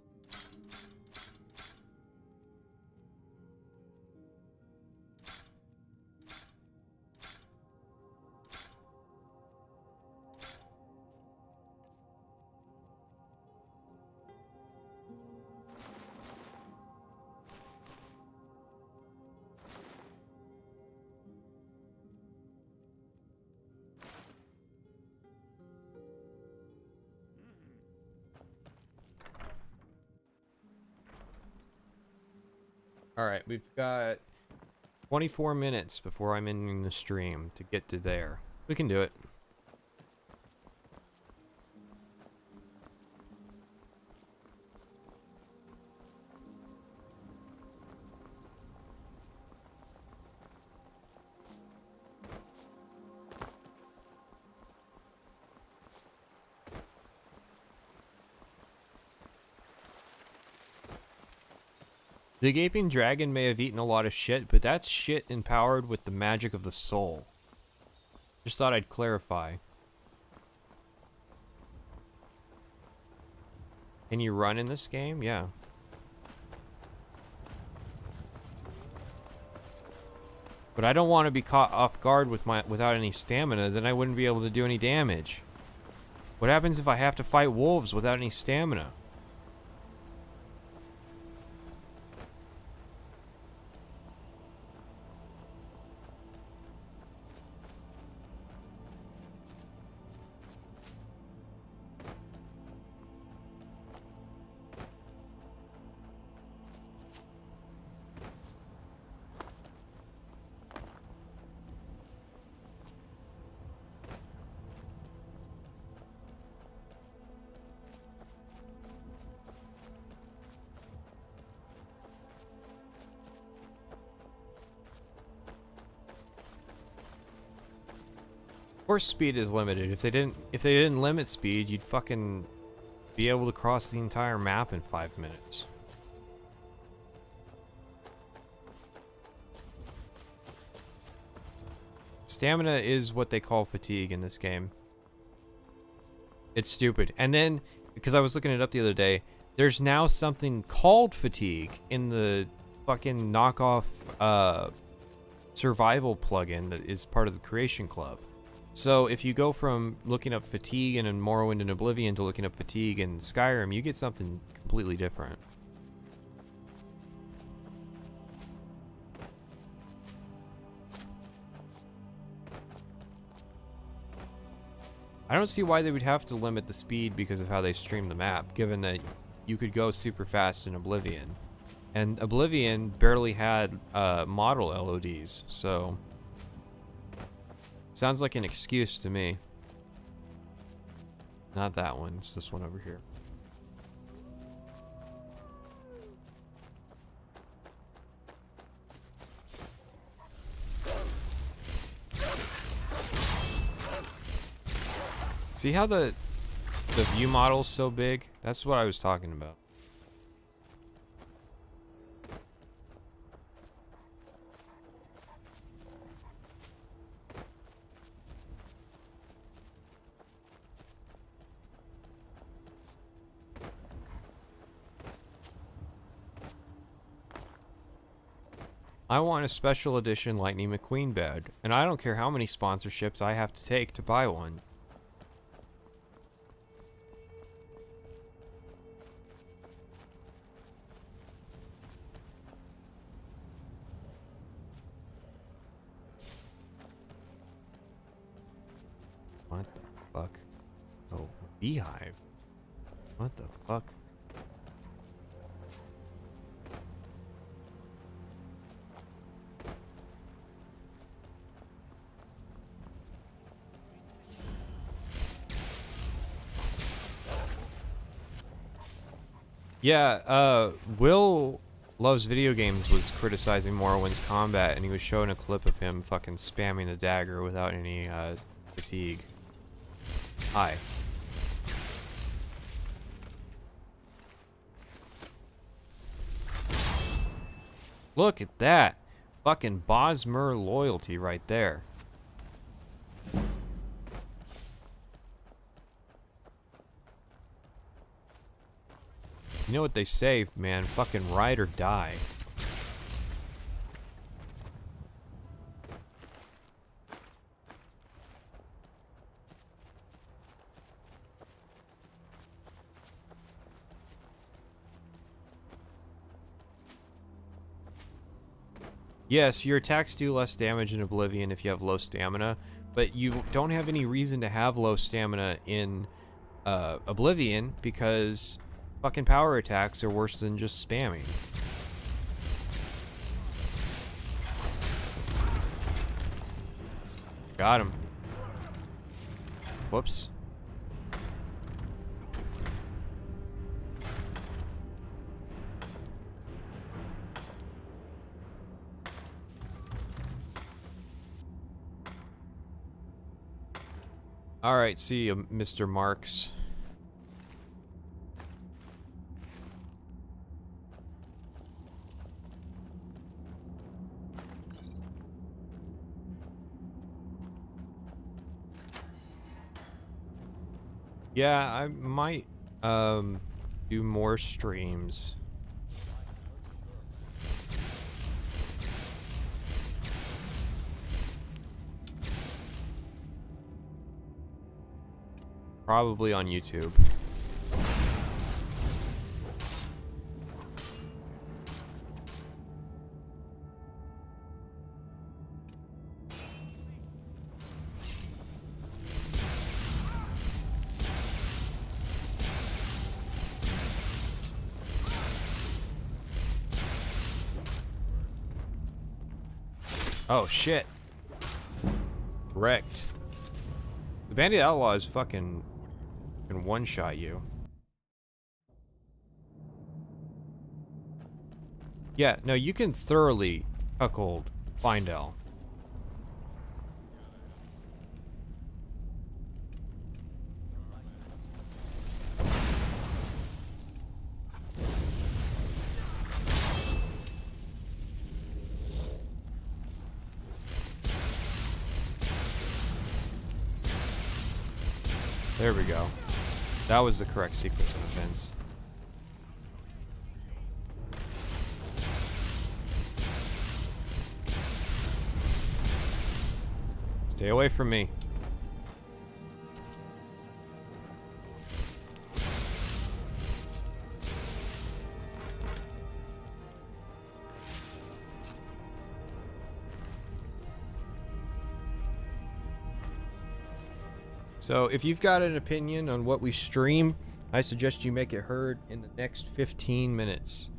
Alright, we've got 24 minutes before I'm ending the stream to get to there. We can do it. The Gaping Dragon may have eaten a lot of shit, but that's shit empowered with the magic of the soul. Just thought I'd clarify. Can you run in this game? Yeah. But I don't want to be caught off guard without any stamina, then I wouldn't be able to do any damage. What happens if I have to fight wolves without any stamina? Of course speed is limited. If they didn't limit speed, you'd fucking be able to cross the entire map in 5 minutes. Stamina is what they call fatigue in this game. It's stupid. And then, because I was looking it up the other day, there's now something called fatigue in the fucking knockoff survival plugin that is part of the Creation Club. So if you go from looking up fatigue in Morrowind and Oblivion to looking up fatigue in Skyrim, you get something completely different. I don't see why they would have to limit the speed because of how they stream the map, given that you could go super fast in Oblivion. And Oblivion barely had model LODs, so sounds like an excuse to me. Not that one, it's this one over here. See how the view model's so big? That's what I was talking about. I want a special edition Lightning McQueen bed, and I don't care how many sponsorships I have to take to buy one. What the fuck? Oh, beehive. What the fuck? Yeah, Will Loves Video Games was criticizing Morrowind's combat, and he was showing a clip of him fucking spamming the dagger without any fatigue. Hi. Look at that. Fucking Bosmer loyalty right there. You know what they say, man. Fucking ride or die. Yes, your attacks do less damage in Oblivion if you have low stamina, but you don't have any reason to have low stamina in Oblivion because fucking power attacks are worse than just spamming. Got him. Whoops. All right, see you, Mr. Marks. Yeah, I might do more streams. Probably on YouTube. Oh shit. Wrecked. The Bandit Outlaw is fucking can one-shot you. Yeah, no, you can thoroughly cuckold Findel. There we go. That was the correct sequence of events. Stay away from me. So if you've got an opinion on what we stream, I suggest you make it heard in the next 15 minutes.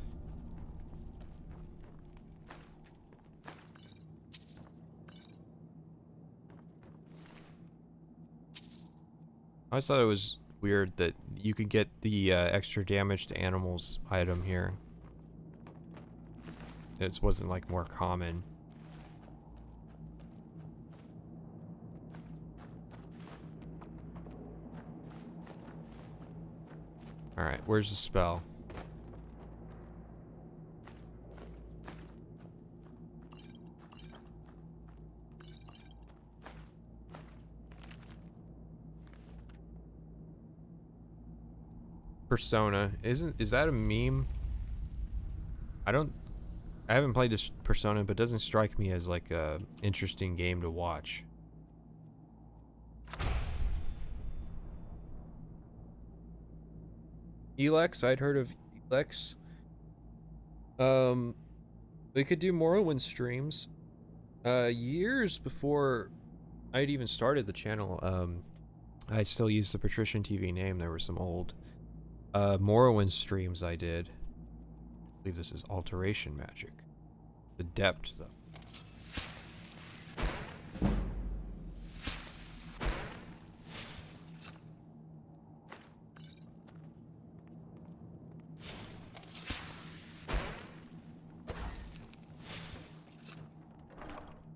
I always thought it was weird that you could get the extra damage to animals item here. It wasn't like more common. Alright, where's the spell? Persona. Is that a meme? I haven't played this Persona, but it doesn't strike me as like a interesting game to watch. Elex, I'd heard of Elex. We could do Morrowind streams. Years before I'd even started the channel, I still used the PatricianTV name. There were some old Morrowind streams I did. I believe this is Alteration Magic. The Depth, though.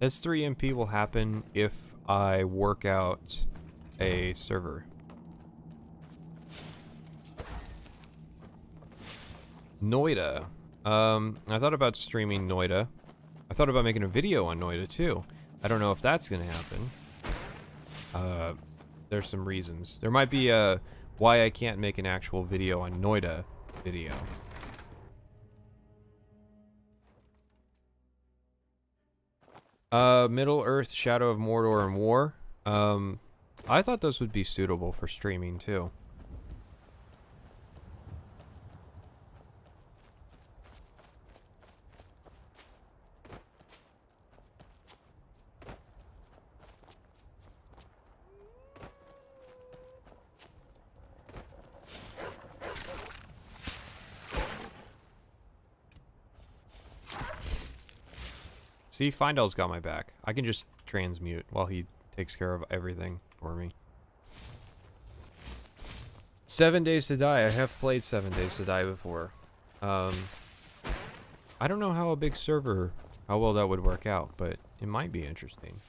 S3MP will happen if I work out a server. Noida. I thought about streaming Noida. I thought about making a video on Noida too. I don't know if that's gonna happen. There's some reasons. There might be a why I can't make an actual video on Noida video. Middle Earth, Shadow of Mordor, and War. I thought those would be suitable for streaming too. See, Findel's got my back. I can just transmute while he takes care of everything for me. 7 Days to Die. I have played 7 Days to Die before. I don't know how a big server, how well that would work out, but it might be interesting.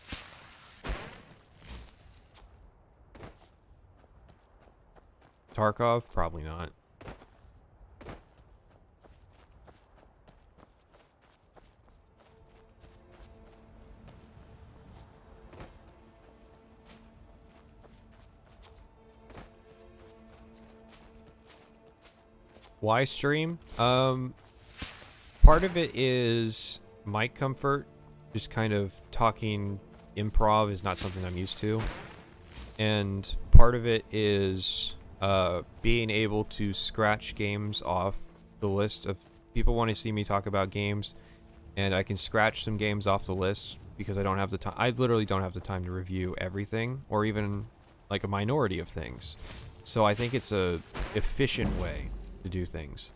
Tarkov? Probably not. Why stream? Part of it is mic comfort. Just kind of talking improv is not something I'm used to. And part of it is being able to scratch games off the list of people want to see me talk about games, and I can scratch some games off the list because I don't have the time. I literally don't have the time to review everything, or even like a minority of things. So I think it's a efficient way to do things.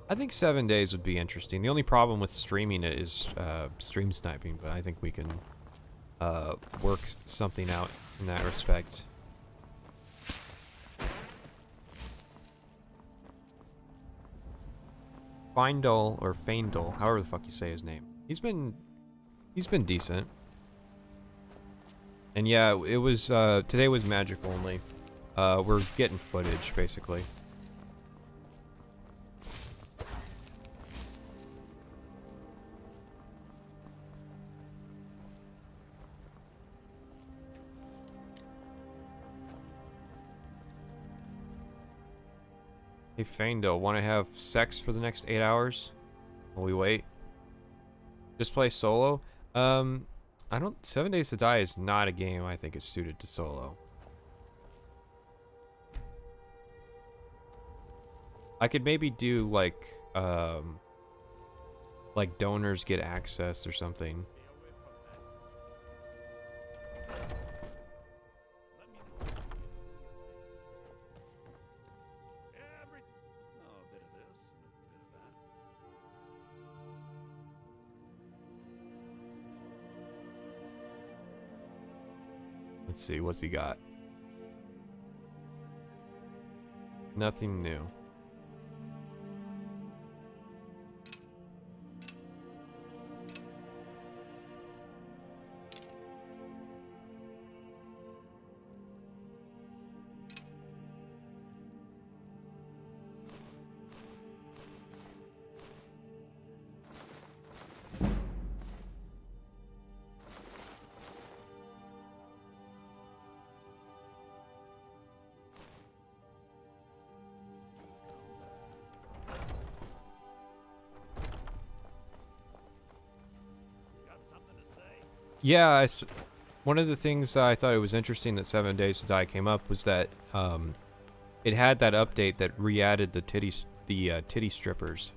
I think 7 days would be interesting. The only problem with streaming it is stream sniping, but I think we can work something out in that respect. Feindel, or Feindel, however the fuck you say his name. He's been decent. And yeah, it was today was magic only. We're getting footage basically. Hey, Fangdo, want to have sex for the next 8 hours? While we wait? Just play solo? I don't... 7 Days to Die is not a game I think is suited to solo. I could maybe do, like donors get access or something. Let's see, what's he got? Nothing new. Yeah, one of the things I thought it was interesting that 7 Days to Die came up was that it had that update that re-added the titty strippers.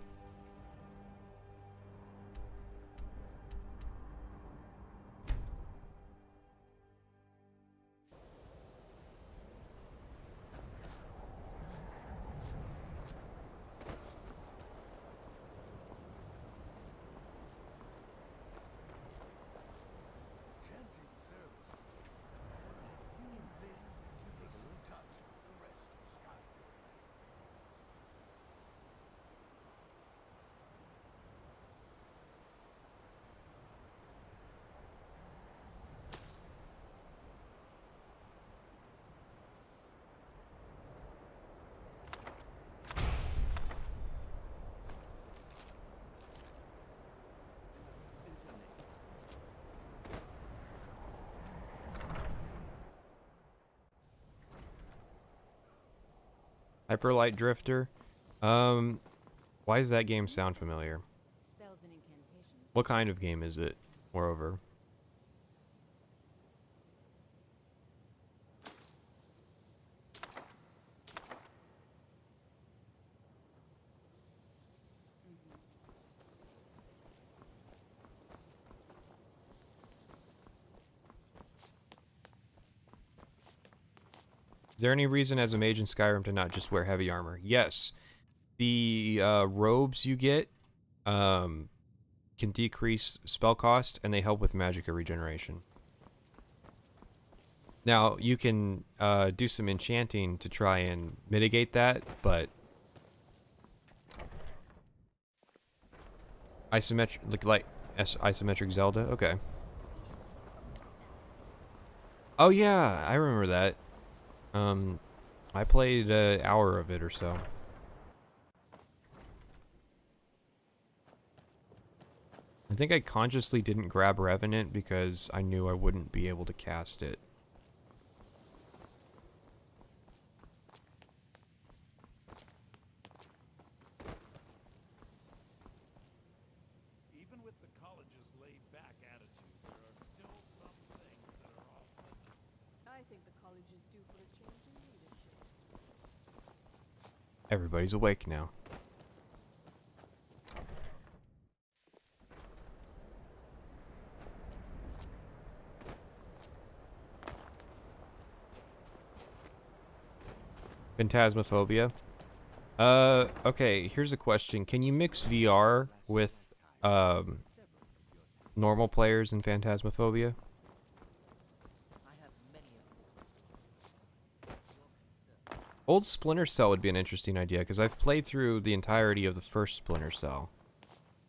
Hyperlight Drifter. Why does that game sound familiar? What kind of game is it, moreover? Is there any reason as a mage in Skyrim to not just wear heavy armor? Yes. The robes you get can decrease spell cost, and they help with magicka regeneration. Now, you can do some enchanting to try and mitigate that, but... Isometric Zelda? Okay. Oh yeah, I remember that. I played an hour of it or so. I think I consciously didn't grab Revenant because I knew I wouldn't be able to cast it. Even with the college's laid-back attitude, there are still some things that are off limits. I think the college is due for a change in leadership. Everybody's awake now. Phantasmophobia. Okay, here's a question. Can you mix VR with normal players in Phantasmophobia? Old Splinter Cell would be an interesting idea, because I've played through the entirety of the first Splinter Cell.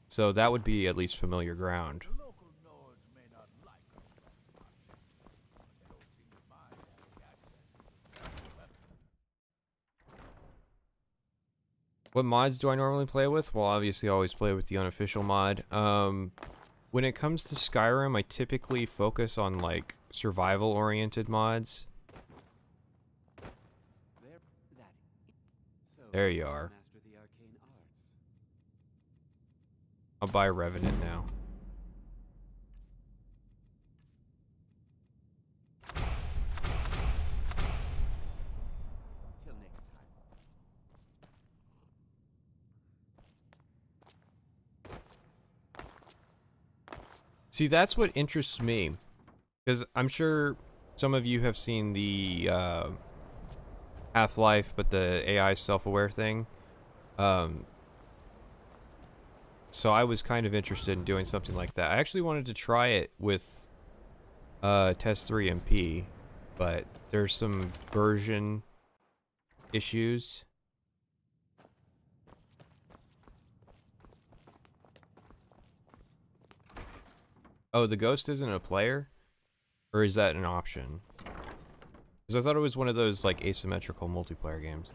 So that would be at least familiar ground. What mods do I normally play with? Well, obviously I always play with the unofficial mod. When it comes to Skyrim, I typically focus on, like, survival-oriented mods. There you are. I'll buy Revenant now. Till next time. See, that's what interests me. Because I'm sure some of you have seen the Half-Life, but the AI self-aware thing. So I was kind of interested in doing something like that. I actually wanted to try it with Test 3 MP, but there's some version issues. Oh, the ghost isn't a player? Or is that an option? Because I thought it was one of those like asymmetrical multiplayer games.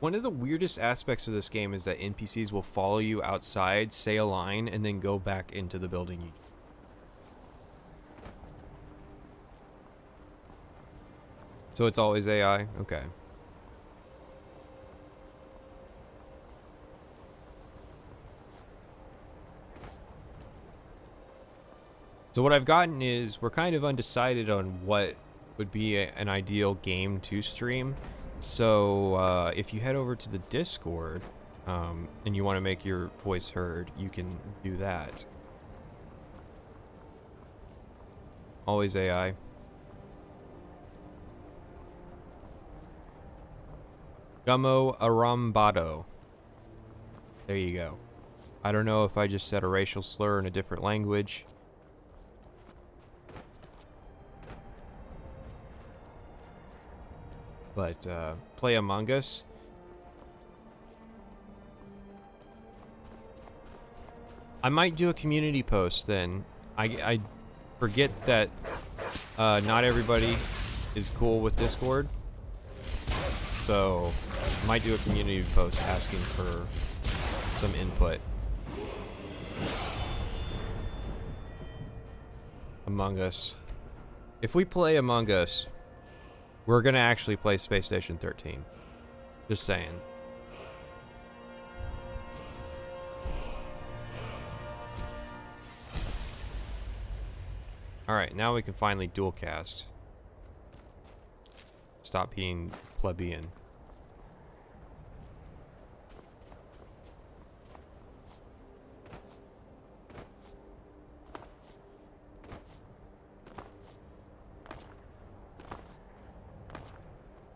One of the weirdest aspects of this game is that NPCs will follow you outside, say a line, and then go back into the building you... So it's always AI? Okay. So what I've gotten is we're kind of undecided on what would be an ideal game to stream. So if you head over to the Discord and you want to make your voice heard, you can do that. Always AI. Gummo Arambado. There you go. I don't know if I just said a racial slur in a different language. But play Among Us. I might do a community post then. I forget that not everybody is cool with Discord. So I might do a community post asking for some input. Among Us. If we play Among Us, we're gonna actually play Space Station 13. Just saying. Alright, now we can finally dual cast. Stop being plebeian.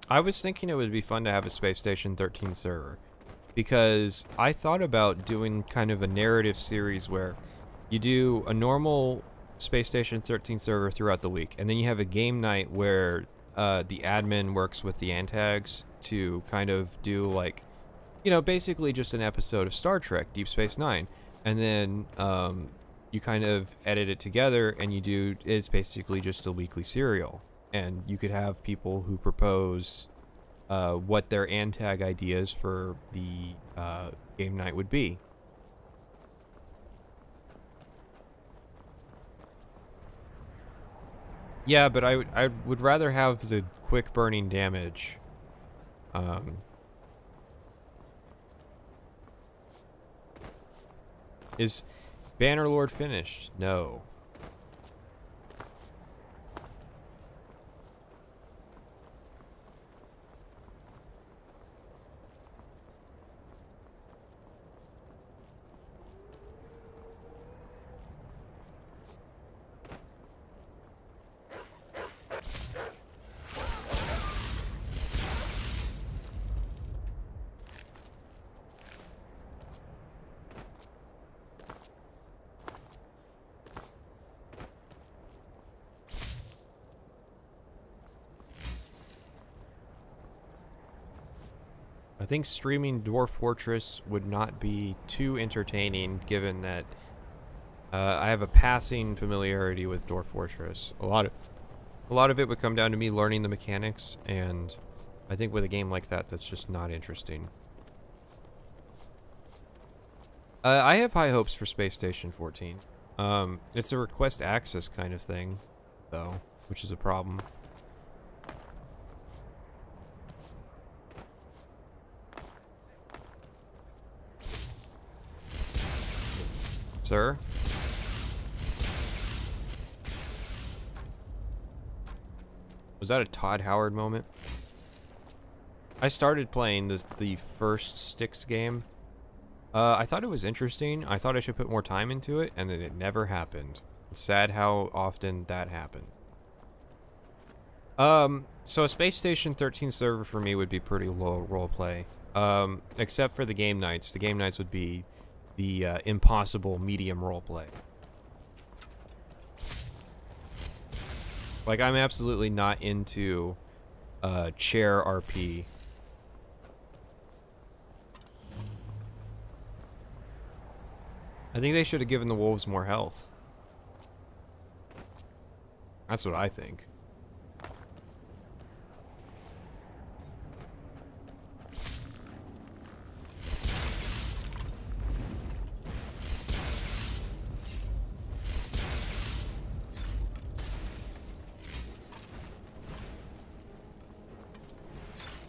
I was thinking it would be fun to have a Space Station 13 server, because I thought about doing kind of a narrative series where you do a normal Space Station 13 server throughout the week, and then you have a game night where the admin works with the antags to kind of do, like, you know, basically just an episode of Star Trek Deep Space Nine, and then you kind of edit it together and you do, it's basically just a weekly serial. And you could have people who propose what their antag ideas for the game night would be. Yeah, but I would rather have the quick burning damage. Is Bannerlord finished? No. I think streaming Dwarf Fortress would not be too entertaining, given that I have a passing familiarity with Dwarf Fortress. A lot of it would come down to me learning the mechanics, and I think with a game like that, that's just not interesting. I have high hopes for Space Station 14. It's a request access kind of thing, though, which is a problem. Sir? Was that a Todd Howard moment? I started playing the first Styx game. I thought it was interesting. I thought I should put more time into it, and then it never happened. It's sad how often that happened. So a Space Station 13 server for me would be pretty low roleplay. Except for the game nights. The game nights would be the impossible medium roleplay. Like, I'm absolutely not into chair RP. I think they should have given the wolves more health. That's what I think.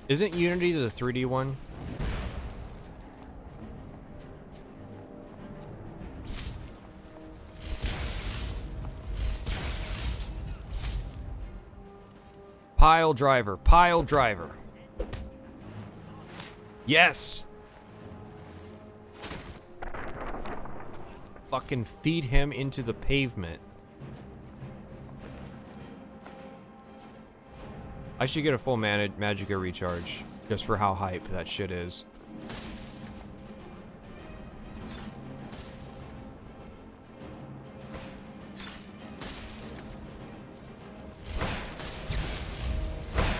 Isn't Unity the 3D one? Pile driver, pile driver. Yes! Fucking feed him into the pavement. I should get a full Magicka recharge, just for how hype that shit is.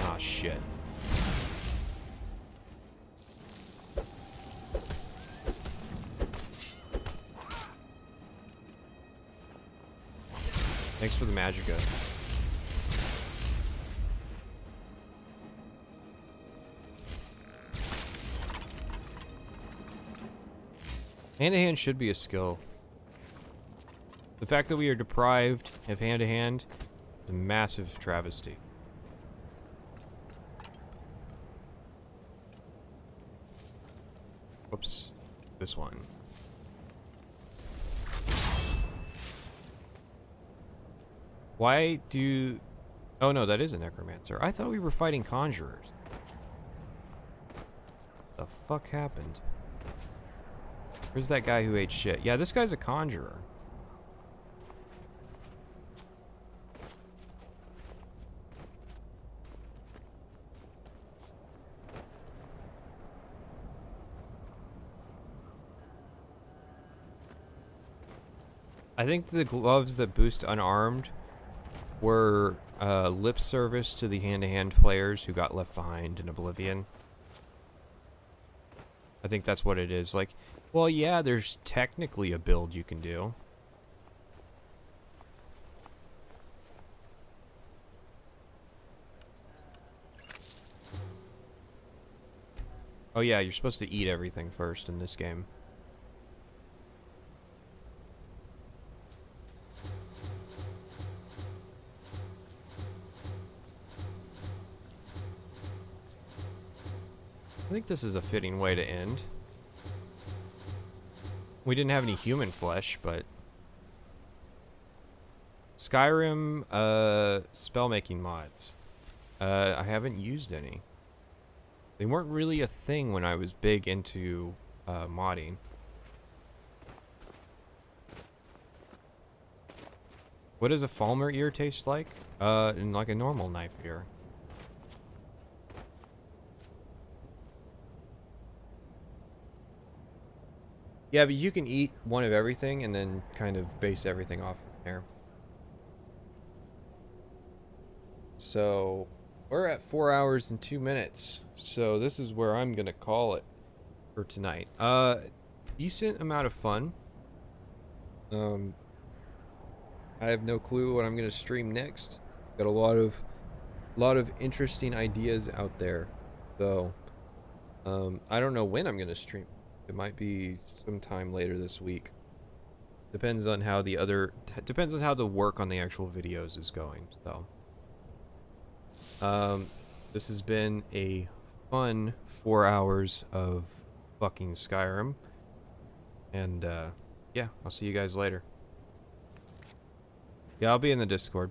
Ah, shit. Thanks for the Magicka. Hand-to-hand should be a skill. The fact that we are deprived of hand-to-hand is a massive travesty. Whoops. This one. Why do... Oh no, that is a necromancer. I thought we were fighting conjurers. What the fuck happened? Where's that guy who ate shit? Yeah, this guy's a conjurer. I think the gloves that boost unarmed were lip service to the hand-to-hand players who got left behind in Oblivion. I think that's what it is. Like, well, yeah, there's technically a build you can do. Oh yeah, you're supposed to eat everything first in this game. I think this is a fitting way to end. We didn't have any human flesh, but... Skyrim, spellmaking mods. I haven't used any. They weren't really a thing when I was big into, modding. What does a Falmer ear taste like? In like a normal knife ear. Yeah, but you can eat one of everything and then kind of base everything off from there. So, we're at 4 hours and 2 minutes. So this is where I'm gonna call it for tonight. Decent amount of fun. I have no clue what I'm gonna stream next. Got a lot of interesting ideas out there. So, I don't know when I'm gonna stream. It might be sometime later this week. Depends on how the work on the actual videos is going. So, this has been a fun 4 hours of fucking Skyrim, and yeah, I'll see you guys later. Yeah, I'll be in the Discord.